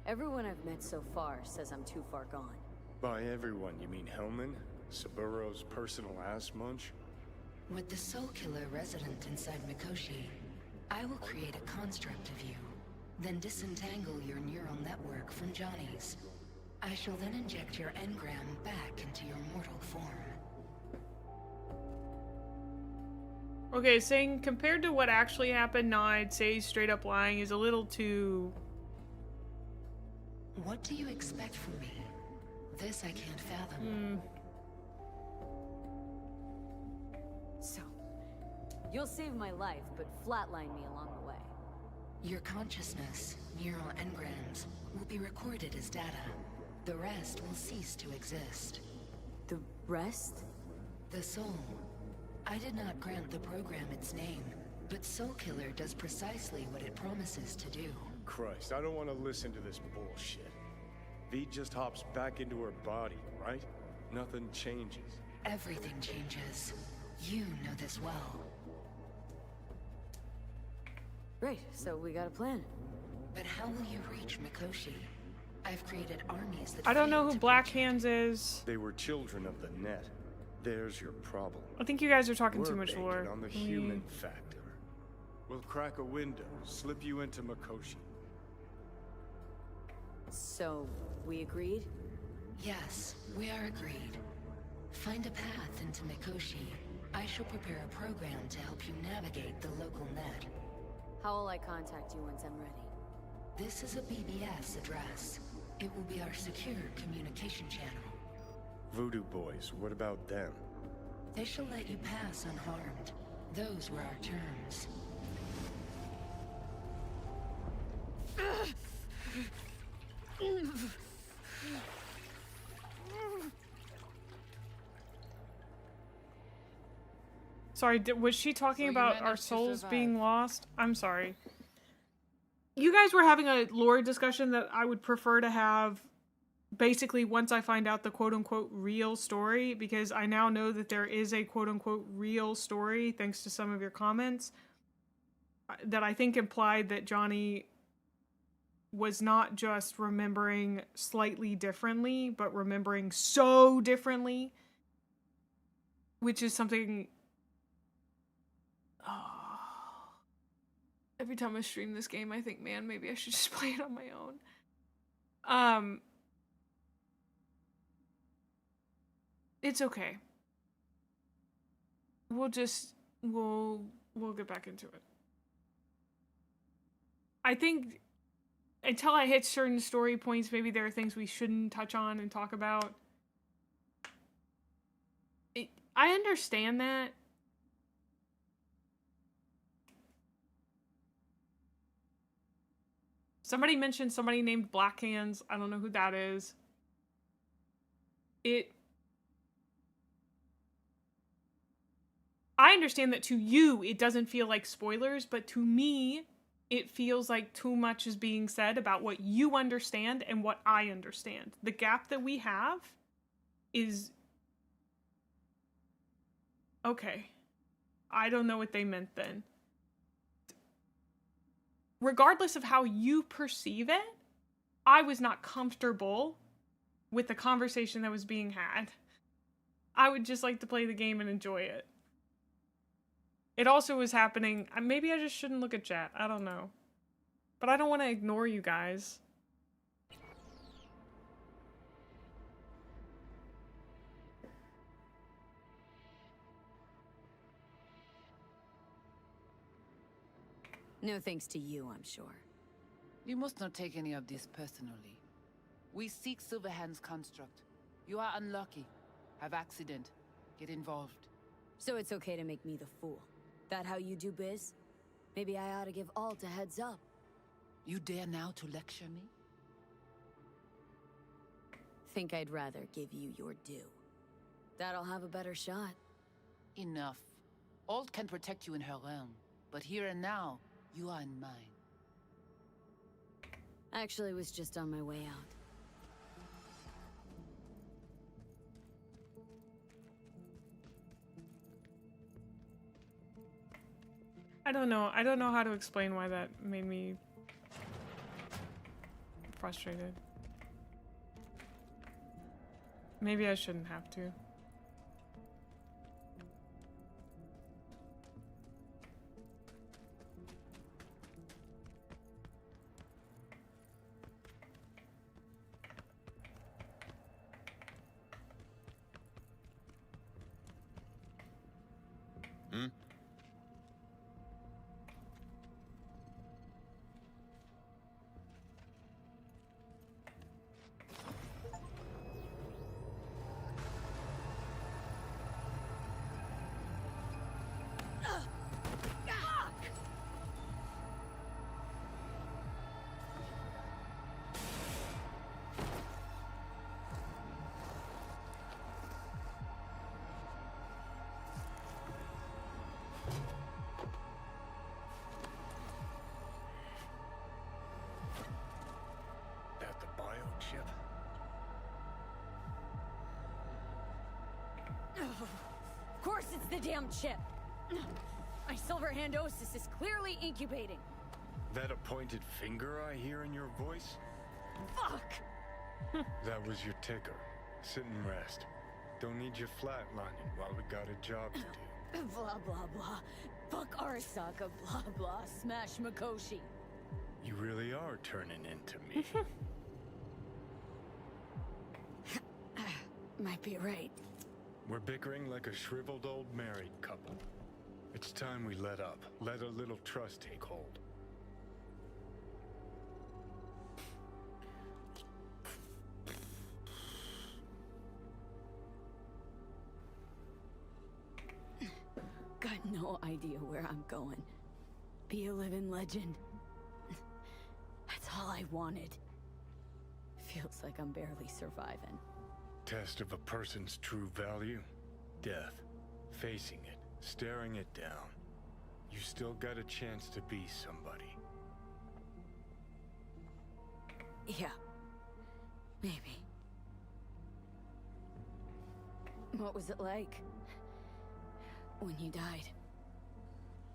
[SPEAKER 20] Everyone I've met so far says I'm too far gone.
[SPEAKER 12] By everyone, you mean Hellman? Saburo's personal ass munch?
[SPEAKER 7] With the Soul Killer resident inside Mikoshi, I will create a construct of you, then disentangle your neural network from Johnny's. I shall then inject your engram back into your mortal form.
[SPEAKER 1] Okay, saying compared to what actually happened, nah, I'd say straight up lying is a little too...
[SPEAKER 7] What do you expect from me? This I can't fathom.
[SPEAKER 20] So, you'll save my life, but flatline me along the way.
[SPEAKER 7] Your consciousness, neural engrams, will be recorded as data. The rest will cease to exist.
[SPEAKER 20] The rest?
[SPEAKER 7] The soul. I did not grant the program its name, but Soul Killer does precisely what it promises to do.
[SPEAKER 12] Christ, I don't want to listen to this bullshit. V just hops back into her body, right? Nothing changes.
[SPEAKER 7] Everything changes. You know this well.
[SPEAKER 20] Great, so we got a plan.
[SPEAKER 7] But how will you reach Mikoshi? I've created armies that
[SPEAKER 1] I don't know
[SPEAKER 7] failed
[SPEAKER 1] who
[SPEAKER 7] to
[SPEAKER 1] Black Hands is.
[SPEAKER 12] They were children of the net. There's your problem.
[SPEAKER 1] I think you guys are talking
[SPEAKER 12] We're
[SPEAKER 1] too much
[SPEAKER 12] banking
[SPEAKER 1] lore.
[SPEAKER 12] on the human factor.
[SPEAKER 11] We'll crack a window, slip you into Mikoshi.
[SPEAKER 20] So, we agreed?
[SPEAKER 7] Yes, we are agreed. Find a path into Mikoshi. I shall prepare a program to help you navigate the local net.
[SPEAKER 20] How will I contact you once I'm ready?
[SPEAKER 7] This is a BBS address. It will be our secure communication channel.
[SPEAKER 12] Voodoo Boys, what about them?
[SPEAKER 7] They shall let you pass unharmed. Those were our terms.
[SPEAKER 1] Sorry, was she talking
[SPEAKER 15] So you
[SPEAKER 1] about
[SPEAKER 15] managed
[SPEAKER 1] our
[SPEAKER 15] to
[SPEAKER 1] souls
[SPEAKER 15] survive.
[SPEAKER 1] being lost? I'm sorry. You guys were having a lore discussion that I would prefer to have basically once I find out the quote-unquote real story, because I now know that there is a quote-unquote real story thanks to some of your comments that I think implied that Johnny was not just remembering slightly differently, but remembering so differently, which is something... Every time I stream this game, I think, man, maybe I should just play it on my own. It's okay. we'll get back into it. I think until I hit certain story points, maybe there are things we shouldn't touch on and talk about. I understand that. Somebody mentioned somebody named Black Hands. I don't know who that is. I understand that to you, it doesn't feel like spoilers, but to me, it feels like too much is being said about what you understand and what I understand. The gap that we have is... Okay. I don't know what they meant then. Regardless of how you perceive it, I was not comfortable with the conversation that was being had. I would just like to play the game and enjoy it. It also was happening. Maybe I just shouldn't look at chat. I don't know. But I don't want to ignore you guys.
[SPEAKER 20] No thanks to you, I'm sure.
[SPEAKER 15] You must not take any of this personally. We seek Silverhand's construct. You are unlucky. Have accident. Get involved.
[SPEAKER 20] So it's okay to make me the fool. That how you do biz? Maybe I ought to give Alt a heads up.
[SPEAKER 15] You dare now to lecture me?
[SPEAKER 20] Think I'd rather give you your due. That'll have a better shot.
[SPEAKER 15] Enough. Alt can protect you in her realm, but here and now, you are in mine.
[SPEAKER 20] Actually, was just on my way out.
[SPEAKER 1] I don't know. I don't know how to explain why that made me frustrated. Maybe I shouldn't have to.
[SPEAKER 20] Of course it's the damn chip! My Silverhandosis is clearly incubating.
[SPEAKER 12] That a pointed finger I hear in your voice?
[SPEAKER 20] Fuck!
[SPEAKER 12] That was your ticker. Sit and rest. Don't need you flatlining while we got a job to do.
[SPEAKER 20] Blah blah blah. Fuck Arasaka, blah blah. Smash Mikoshi.
[SPEAKER 12] You really are turning into me.
[SPEAKER 20] Might be right.
[SPEAKER 12] We're bickering like a shriveled old married couple. It's time we let up. Let a little trust take hold.
[SPEAKER 20] Got no idea where I'm going. Be a living legend. That's all I wanted. Feels like I'm barely surviving.
[SPEAKER 12] Test of a person's true value? Death. Facing it. Staring it down. You still got a chance to be somebody.
[SPEAKER 20] Yeah. Maybe. What was it like? When you died?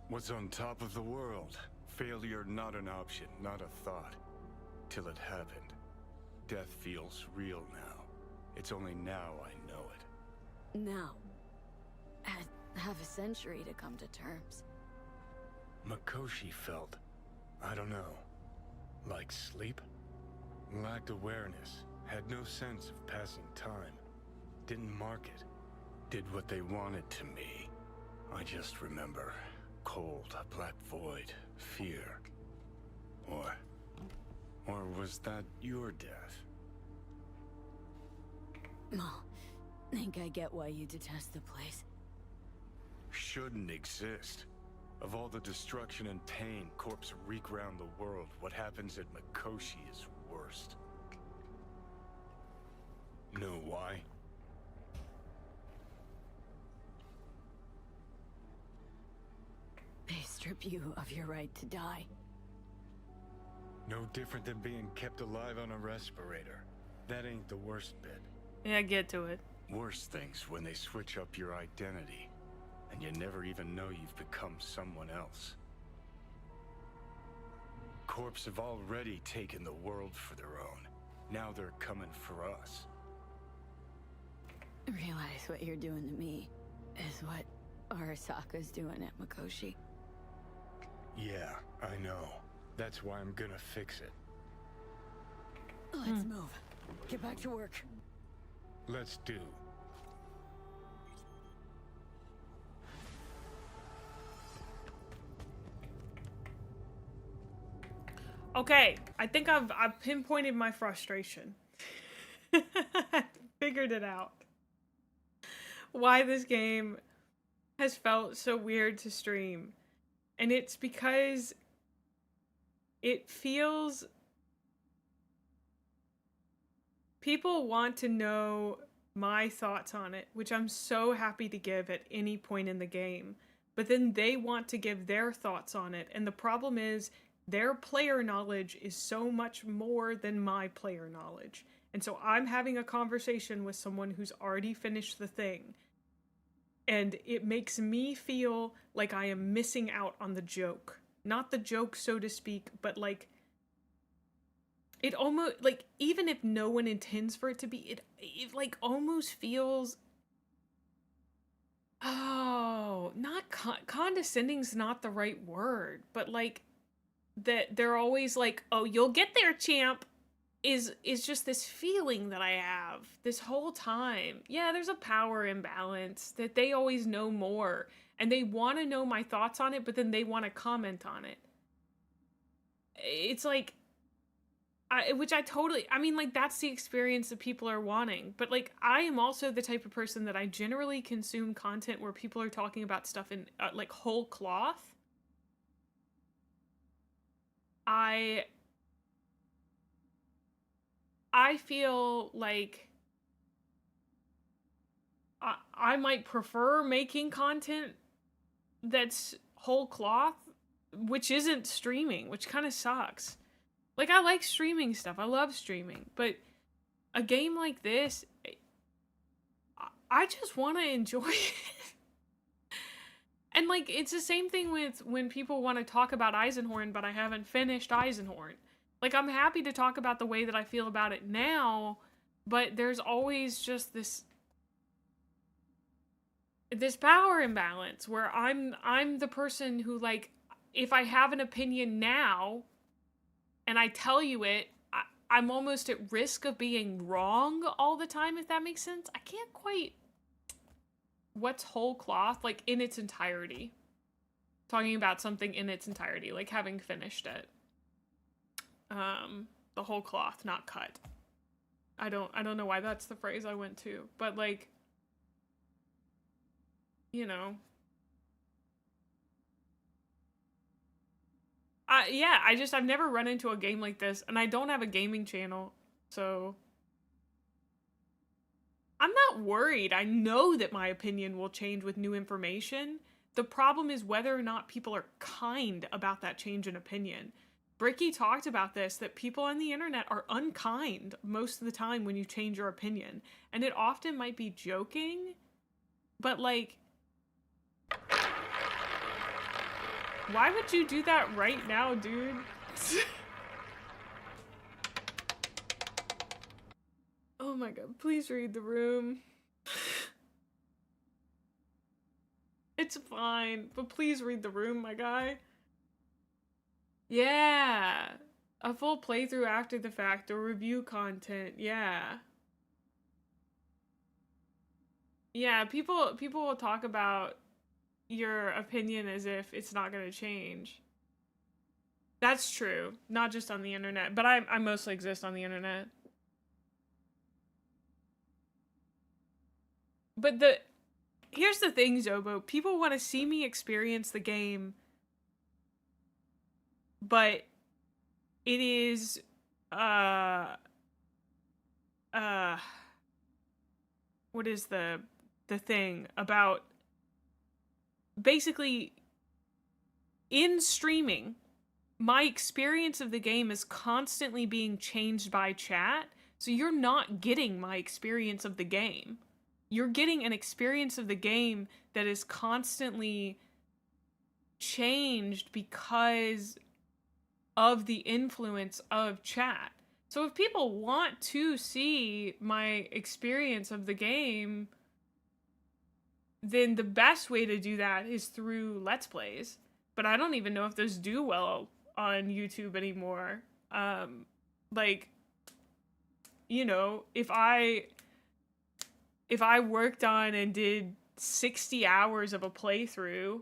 [SPEAKER 12] Was on top of the world. Failure not an option, not a thought. Till it happened. Death feels real now. It's only now I know it.
[SPEAKER 20] Now. Had half a century to come to terms.
[SPEAKER 12] Mikoshi felt, I don't know, like sleep? Lacked awareness, had no sense of passing time. Didn't mark it. Did what they wanted to me. I just remember cold, a black void, fear. Or was that your death?
[SPEAKER 20] Well, think I get why you detest the place.
[SPEAKER 12] Shouldn't exist. Of all the destruction and pain corpses wreak around the world, what happens at Mikoshi is worst. Know why?
[SPEAKER 20] They strip you of your right to die.
[SPEAKER 12] No different than being kept alive on a respirator. That ain't the worst bit.
[SPEAKER 1] Yeah, get to it.
[SPEAKER 12] Worse things when they switch up your identity, and you never even know you've become someone else. Corps have already taken the world for their own. Now they're coming for us.
[SPEAKER 20] Realize what you're doing to me is what Arasaka's doing at Mikoshi.
[SPEAKER 12] Yeah, I know. That's why I'm gonna fix it.
[SPEAKER 20] Let's move. Get back to work.
[SPEAKER 12] Let's do.
[SPEAKER 1] Okay, I think I've pinpointed my frustration. Figured it out. Why this game has felt so weird to stream. And it's because it feels... People want to know my thoughts on it, which I'm so happy to give at any point in the game. But then they want to give their thoughts on it. And the problem is, their player knowledge is so much more than my player knowledge. And so I'm having a conversation with someone who's already finished the thing. And it makes me feel like I am missing out on the joke. Not the joke, so to speak, but like... It almost, like, even if no one intends for it to be, it like, almost feels... Oh, not condescending's not the right word, but, like, that they're always like, oh, you'll get there, champ, is just this feeling that I have this whole time. Yeah, there's a power imbalance, that they always know more, and they want to know my thoughts on it, but then they want to comment on it. It's like... I mean, like, that's the experience that people are wanting. But, like, I am also the type of person that I generally consume content where people are talking about stuff in, like, whole cloth. I feel like I might prefer making content that's whole cloth, which isn't streaming, which kind of sucks. Like, I like streaming stuff. I love streaming. But a game like this, I just want to enjoy it. And, like, it's the same thing with when people want to talk about Eisenhorn, but I haven't finished Eisenhorn. Like, I'm happy to talk about the way that I feel about it now, but there's always just this power imbalance where I'm the person who, like, if I have an opinion now... and I tell you it, I'm almost at risk of being wrong all the time, if that makes sense. I can't quite... What's whole cloth? Like, in its entirety. Talking about something in its entirety, like having finished it. The whole cloth, not cut. I don't know why that's the phrase I went to, but, like, you know... yeah, I've never run into a game like this, and I don't have a gaming channel, so... I'm not worried. I know that my opinion will change with new information. The problem is whether or not people are kind about that change in opinion. Bricky talked about this, that people on the internet are unkind most of the time when you change your opinion. And it often might be joking, but, like... Why would you do that right now, dude? Oh my god, please read the room. It's fine, but please read the room, my guy. Yeah. A full playthrough after the fact or review content, yeah. Yeah, people will talk about, your opinion as if it's not going to change. That's true. Not just on the internet, but I mostly exist on the internet. But here's the thing, Zobo. People want to see me experience the game, but it is, what is the thing about, basically, in streaming, my experience of the game is constantly being changed by chat, so you're not getting my experience of the game. You're getting an experience of the game that is constantly changed because of the influence of chat. So if people want to see my experience of the game, then the best way to do that is through Let's Plays. But I don't even know if those do well on YouTube anymore. Like, you know, if I worked on and did 60 hours of a playthrough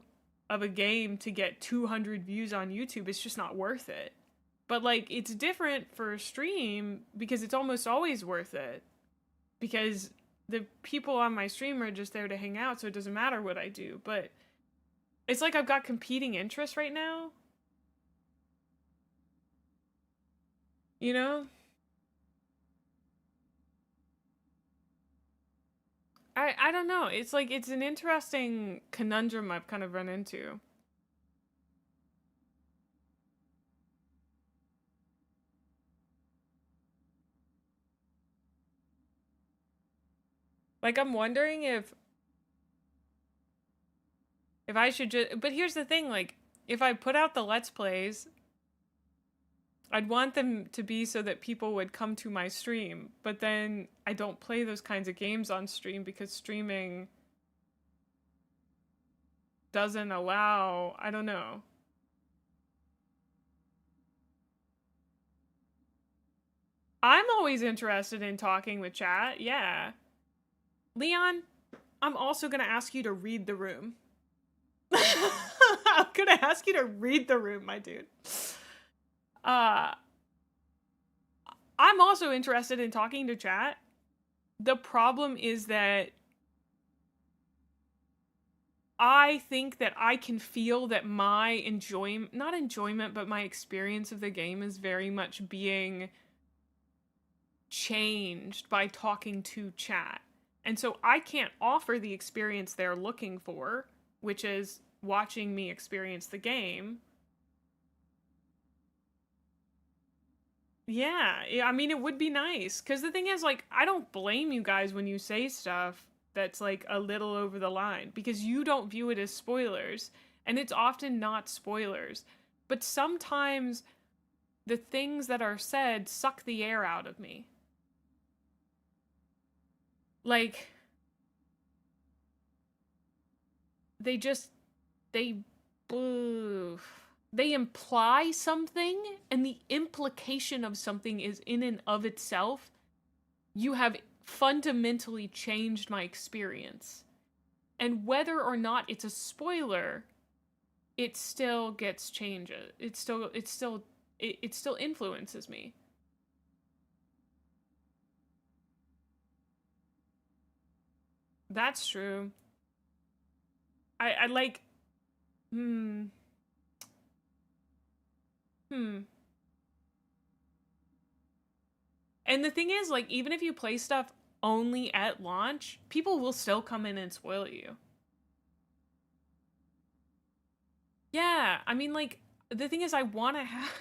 [SPEAKER 1] of a game to get 200 views on YouTube, it's just not worth it. But, like, it's different for a stream because it's almost always worth it. Because the people on my stream are just there to hang out, so it doesn't matter what I do. But it's like I've got competing interests right now. You know? I don't know. It's like, it's an interesting conundrum I've kind of run into. Like, I'm wondering if I should just, but here's the thing, like, if I put out the Let's Plays, I'd want them to be so that people would come to my stream, but then I don't play those kinds of games on stream because streaming doesn't allow, I don't know. I'm always interested in talking with chat, yeah. Leon, I'm also going to ask you to read the room. I'm going to ask you to read the room, my dude. I'm also interested in talking to chat. The problem is that I think that I can feel that my not enjoyment, but my experience of the game is very much being changed by talking to chat. And so I can't offer the experience they're looking for, which is watching me experience the game. Yeah, I mean, it would be nice. Because the thing is, like, I don't blame you guys when you say stuff that's, like, a little over the line. Because you don't view it as spoilers. And it's often not spoilers. But sometimes the things that are said suck the air out of me. Like, they imply something, and the implication of something is in and of itself, you have fundamentally changed my experience. And whether or not it's a spoiler, it still gets changed. It still influences me. That's true. I like... And the thing is, like, even if you play stuff only at launch, people will still come in and spoil you. Yeah, I mean, like, the thing is, I want to have...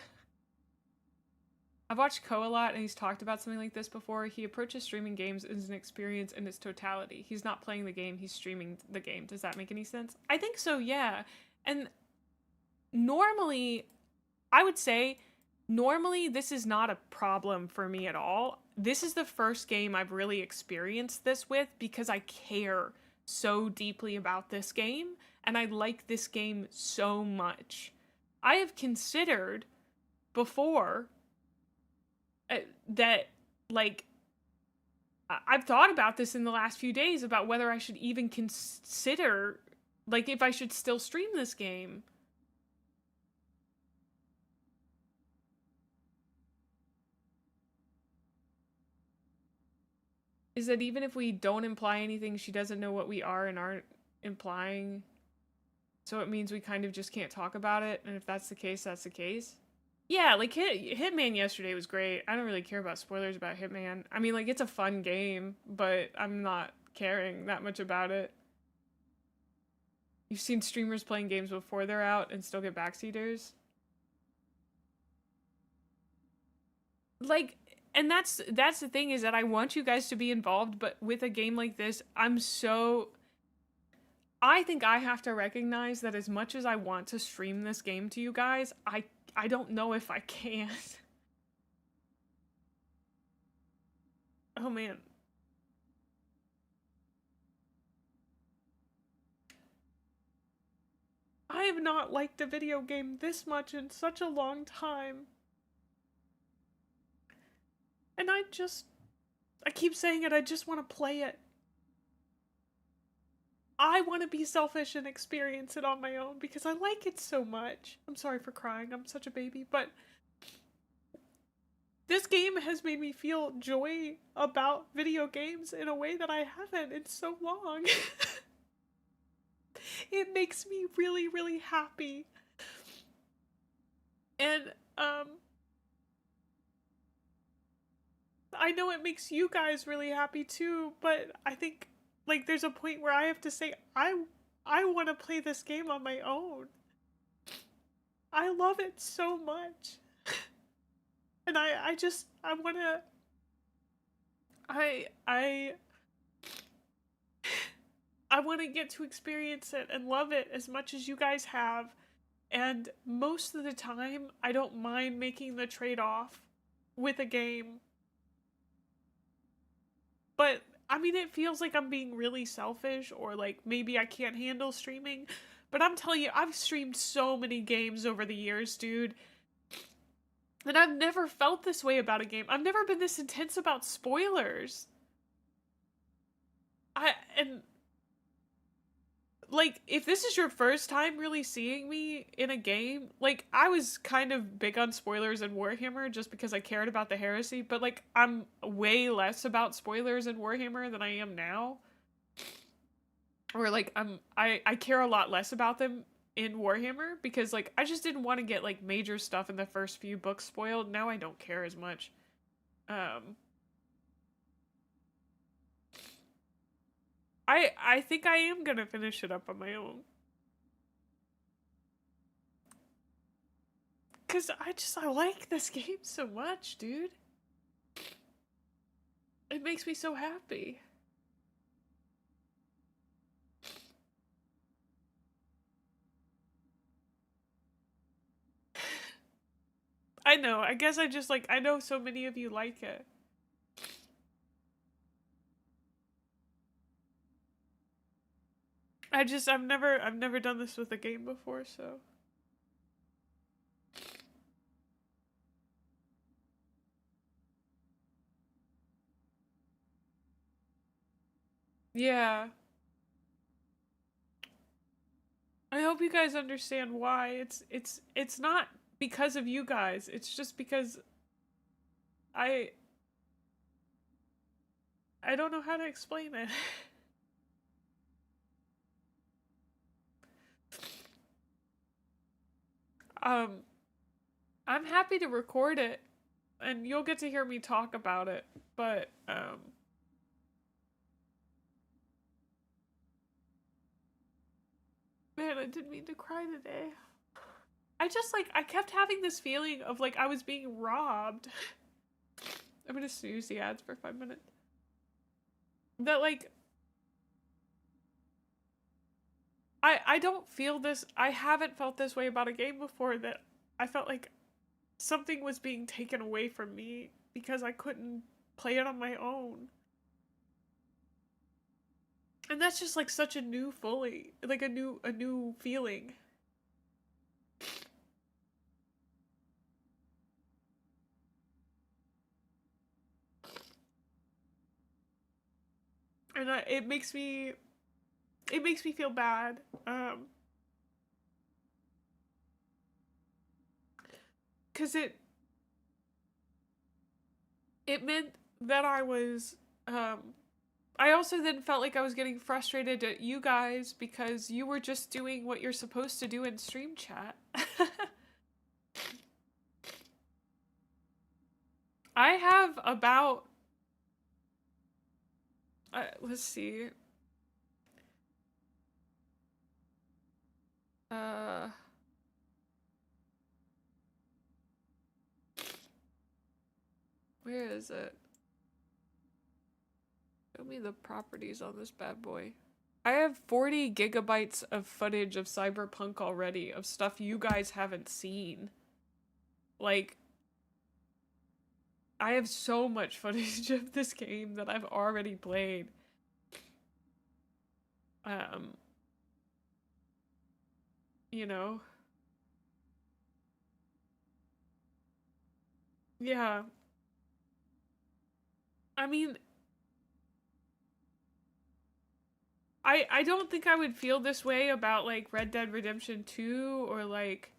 [SPEAKER 1] I've watched Ko a lot, and he's talked about something like this before. He approaches streaming games as an experience in its totality. He's not playing the game, he's streaming the game. Does that make any sense? I think so, yeah. And normally, I would say, normally this is not a problem for me at all. This is the first game I've really experienced this with because I care so deeply about this game, and I like this game so much. I have considered before... that, like, I've thought about this in the last few days about whether I should even consider like if I should still stream this game. Is that even if we don't imply anything, she doesn't know what we are and aren't implying. So it means we kind of just can't talk about it. And if that's the case, that's the case. Yeah, like Hitman yesterday was great. I don't really care about spoilers about Hitman. I mean, like, it's a fun game, but I'm not caring that much about it. You've seen streamers playing games before they're out and still get backseaters. Like, and that's the thing, is that I want you guys to be involved, but with a game like this, I think I have to recognize that as much as I want to stream this game to you guys, I don't know if I can. Oh man. I have not liked a video game this much in such a long time. And I keep saying it, I just want to play it. I want to be selfish and experience it on my own because I like it so much. I'm sorry for crying, I'm such a baby, but this game has made me feel joy about video games in a way that I haven't in so long. It makes me really, really happy. And, I know it makes you guys really happy too, but I think, like, there's a point where I have to say, I want to play this game on my own. I love it so much. And I want to... I want to get to experience it and love it as much as you guys have. And most of the time, I don't mind making the trade-off with a game. But, I mean, it feels like I'm being really selfish, or like maybe I can't handle streaming. But I'm telling you, I've streamed so many games over the years, dude. And I've never felt this way about a game. I've never been this intense about spoilers. Like, if this is your first time really seeing me in a game, like, I was kind of big on spoilers in Warhammer just because I cared about the heresy, but, like, I'm way less about spoilers in Warhammer than I am now. Or, like, I care a lot less about them in Warhammer because, like, I just didn't want to get, like, major stuff in the first few books spoiled. Now I don't care as much. I think I am gonna finish it up on my own. Cause I like this game so much, dude. It makes me so happy. I know, I guess I just, like, I know so many of you like it. I've never done this with a game before, so. Yeah. I hope you guys understand why. It's not because of you guys. It's just because I don't know how to explain it. I'm happy to record it, and you'll get to hear me talk about it, but, man, I didn't mean to cry today. I kept having this feeling of, like, I was being robbed. I'm gonna snooze the ads for 5 minutes. That, like, I don't feel this, I haven't felt this way about a game before, that I felt like something was being taken away from me because I couldn't play it on my own. And that's just, like, such a new like a new feeling. And it makes me it makes me feel bad. Cause it meant that I was, I also then felt like I was getting frustrated at you guys because you were just doing what you're supposed to do in stream chat. I have about, let's see. Where is it? Show me the properties on this bad boy. I have 40 gigabytes of footage of Cyberpunk already, of stuff you guys haven't seen. Like, I have so much footage of this game that I've already played. You know? Yeah. I mean, I don't think I would feel this way about, like, Red Dead Redemption 2 or, like...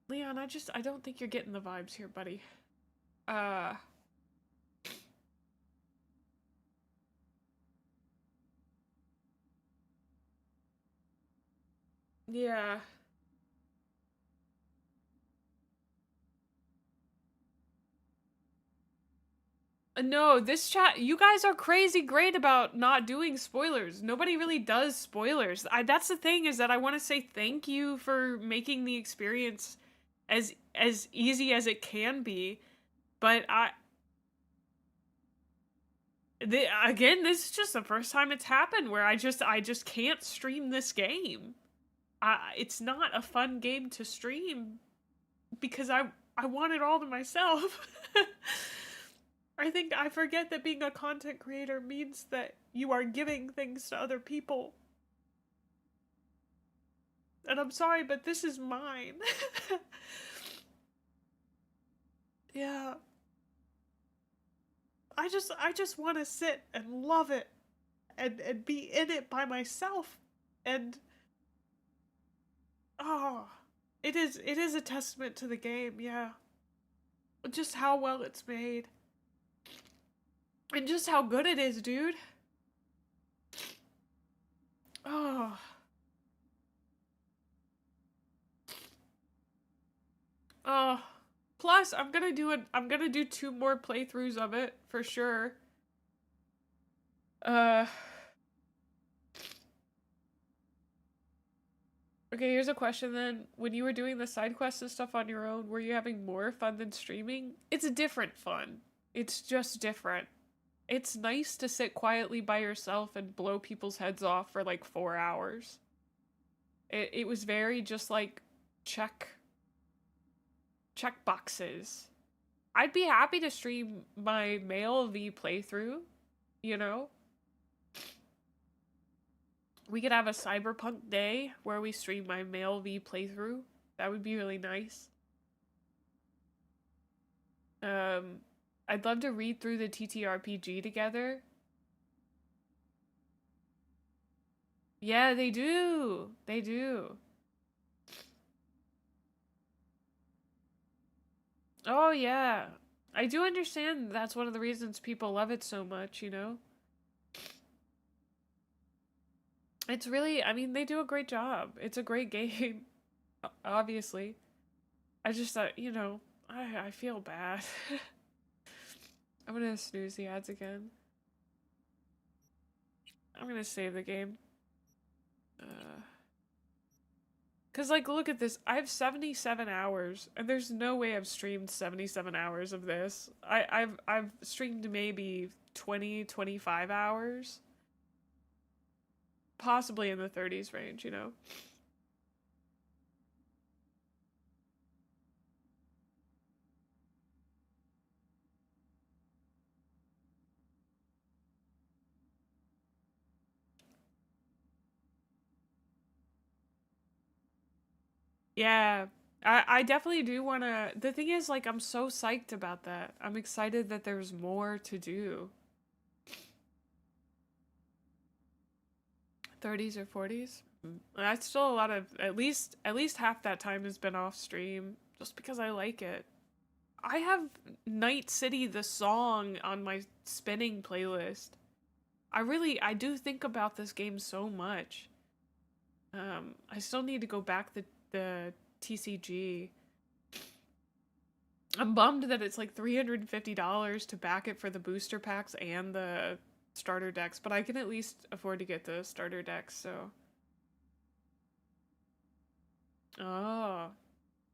[SPEAKER 1] Leon, I don't think you're getting the vibes here, buddy. Yeah. No, this chat, you guys are crazy great about not doing spoilers. Nobody really does spoilers. That's the thing, is that I want to say thank you for making the experience as easy as it can be. But again, this is just the first time it's happened where I just can't stream this game. It's not a fun game to stream because I want it all to myself. I think I forget that being a content creator means that you are giving things to other people. And I'm sorry, but this is mine. Yeah. I just want to sit and love it and be in it by myself. And it is a testament to the game, yeah. Just how well it's made. And just how good it is, dude. Oh. Plus, I'm gonna do 2 more playthroughs of it, for sure. Okay, here's a question then. When you were doing the side quests and stuff on your own, were you having more fun than streaming? It's a different fun. It's just different. It's nice to sit quietly by yourself and blow people's heads off for like 4 hours. It was very just like check boxes. I'd be happy to stream my male V playthrough, you know? We could have a Cyberpunk day where we stream my male V playthrough. That would be really nice. I'd love to read through the TTRPG together. Yeah, they do. They do. Oh, yeah. I do understand that's one of the reasons people love it so much, you know? It's really, I mean, they do a great job. It's a great game, obviously. I just thought, you know, I feel bad. I'm gonna snooze the ads again. I'm gonna save the game. Cause like, look at this. I have 77 hours, and there's no way I've streamed 77 hours of this. I've streamed maybe 20, 25 hours. Possibly in the 30s range, you know? Yeah, I definitely do want to. The thing is, like, I'm so psyched about that. I'm excited that there's more to do. 30s or 40s. That's still a lot of, at least half that time has been off stream just because I like it. I have Night City the song on my spinning playlist. I do think about this game so much. I still need to go back the TCG. I'm bummed that it's like $350 to back it for the booster packs and the starter decks, but I can at least afford to get the starter decks, so. Oh.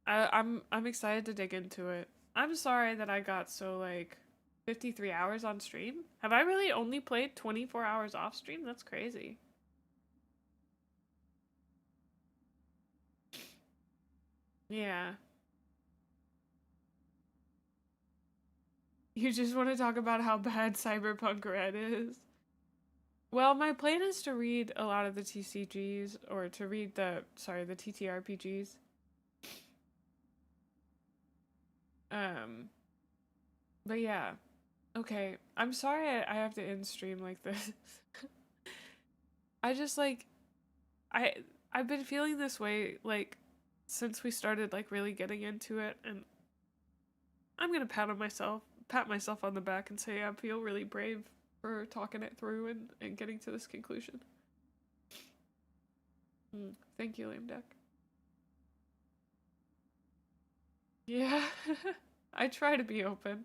[SPEAKER 1] I'm excited to dig into it. I'm sorry that I got so like 53 hours on stream. Have I really only played 24 hours off stream? That's crazy. Yeah. You just want to talk about how bad Cyberpunk Red is? Well, my plan is to read a lot of the TCGs, or to read the TTRPGs. But yeah. Okay, I'm sorry I have to end stream like this. I just like, I've been feeling this way like since we started like really getting into it, and I'm gonna pat myself on the back and say I feel really brave for talking it through and getting to this conclusion. Thank you, Lame Duck. Yeah, I try to be open.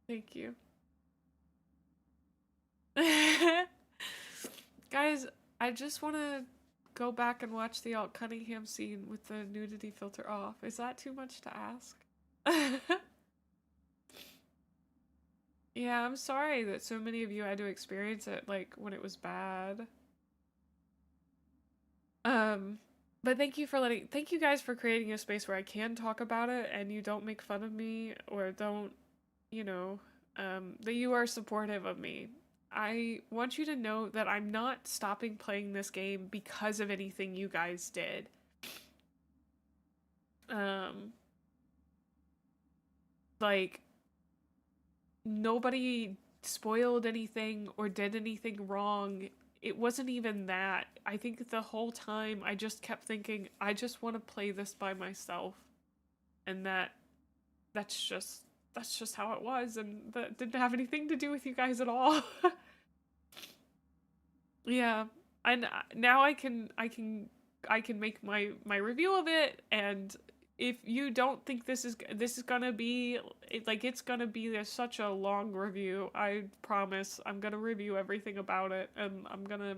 [SPEAKER 1] Thank you. Guys, I just want to go back and watch the Alt Cunningham scene with the nudity filter off. Is that too much to ask? Yeah, I'm sorry that so many of you had to experience it, like, when it was bad. But thank you guys for creating a space where I can talk about it and you don't make fun of me or don't, you know, that you are supportive of me. I want you to know that I'm not stopping playing this game because of anything you guys did. Like, nobody spoiled anything or did anything wrong. It wasn't even that. I think the whole time I just kept thinking, I just want to play this by myself. And that's just how it was, and that didn't have anything to do with you guys at all. Yeah. And now I can make my review of it, and if you don't think this is gonna be it's gonna be such a long review, I promise I'm gonna review everything about it, and I'm gonna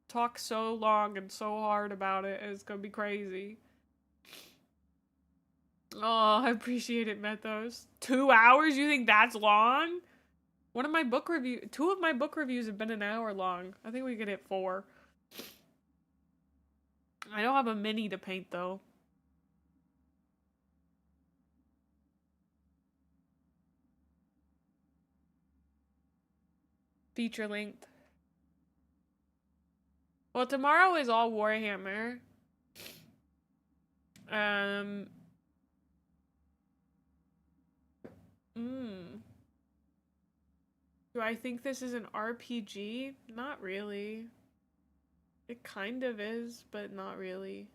[SPEAKER 1] talk so long and so hard about it, and it's gonna be crazy. Oh, I appreciate it, Methos. 2 hours? You think that's long? Two of my book reviews have been an hour long. I think we could hit 4. I don't have a mini to paint though. Feature length. Well, tomorrow is all Warhammer. Do I think this is an RPG? Not really. It kind of is, but not really.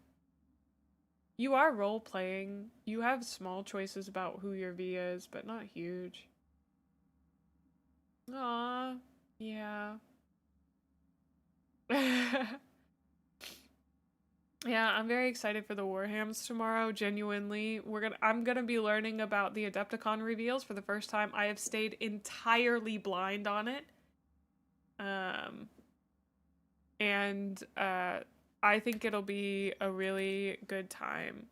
[SPEAKER 1] You are role-playing. You have small choices about who your V is, but not huge. Aww. Yeah. Yeah, I'm very excited for the Warhams tomorrow, genuinely. I'm gonna be learning about the Adepticon reveals for the first time. I have stayed entirely blind on it. I think it'll be a really good time.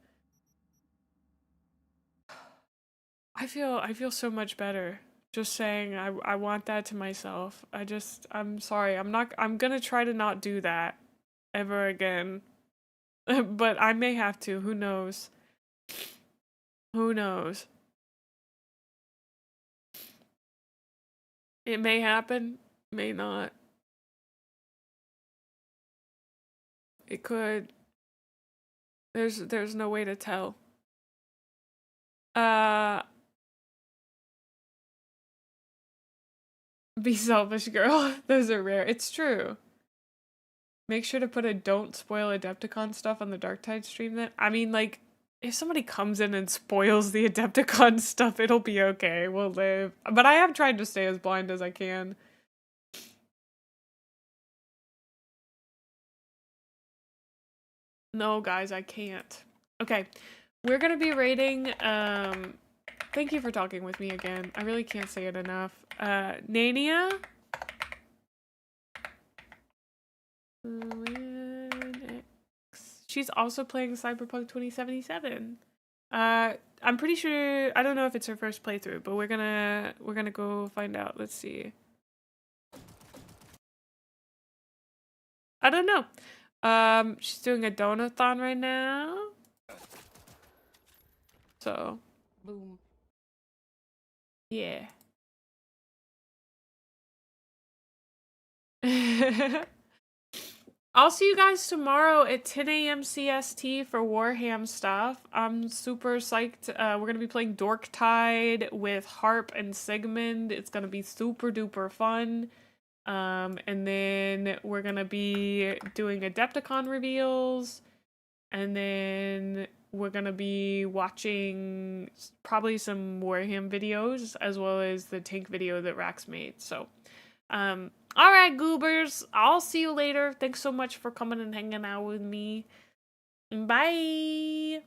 [SPEAKER 1] I feel so much better just saying I want that to myself. I'm sorry. I'm gonna try to not do that ever again. But I may have to. Who knows? Who knows? It may happen, may not. It could. There's no way to tell. Be selfish, girl. Those are rare. It's true. Make sure to put a don't spoil Adepticon stuff on the Dark Tide stream then. I mean, like, if somebody comes in and spoils the Adepticon stuff, it'll be okay. We'll live. But I have tried to stay as blind as I can. No, guys, I can't. Okay. We're gonna be rating, thank you for talking with me again. I really can't say it enough. Nania? She's also playing Cyberpunk 2077. I'm pretty sure, I don't know if it's her first playthrough, but we're gonna go find out. Let's see. I don't know. She's doing a donathon right now. So,
[SPEAKER 14] boom.
[SPEAKER 1] Yeah. I'll see you guys tomorrow at 10 a.m. CST for Warhammer stuff. I'm super psyched. We're going to be playing Dorktide with Harp and Sigmund. It's going to be super duper fun. And then we're going to be doing Adepticon reveals. And then we're going to be watching probably some Warhammer videos as well as the tank video that Rax made. So, all right, goobers. I'll see you later. Thanks so much for coming and hanging out with me. Bye.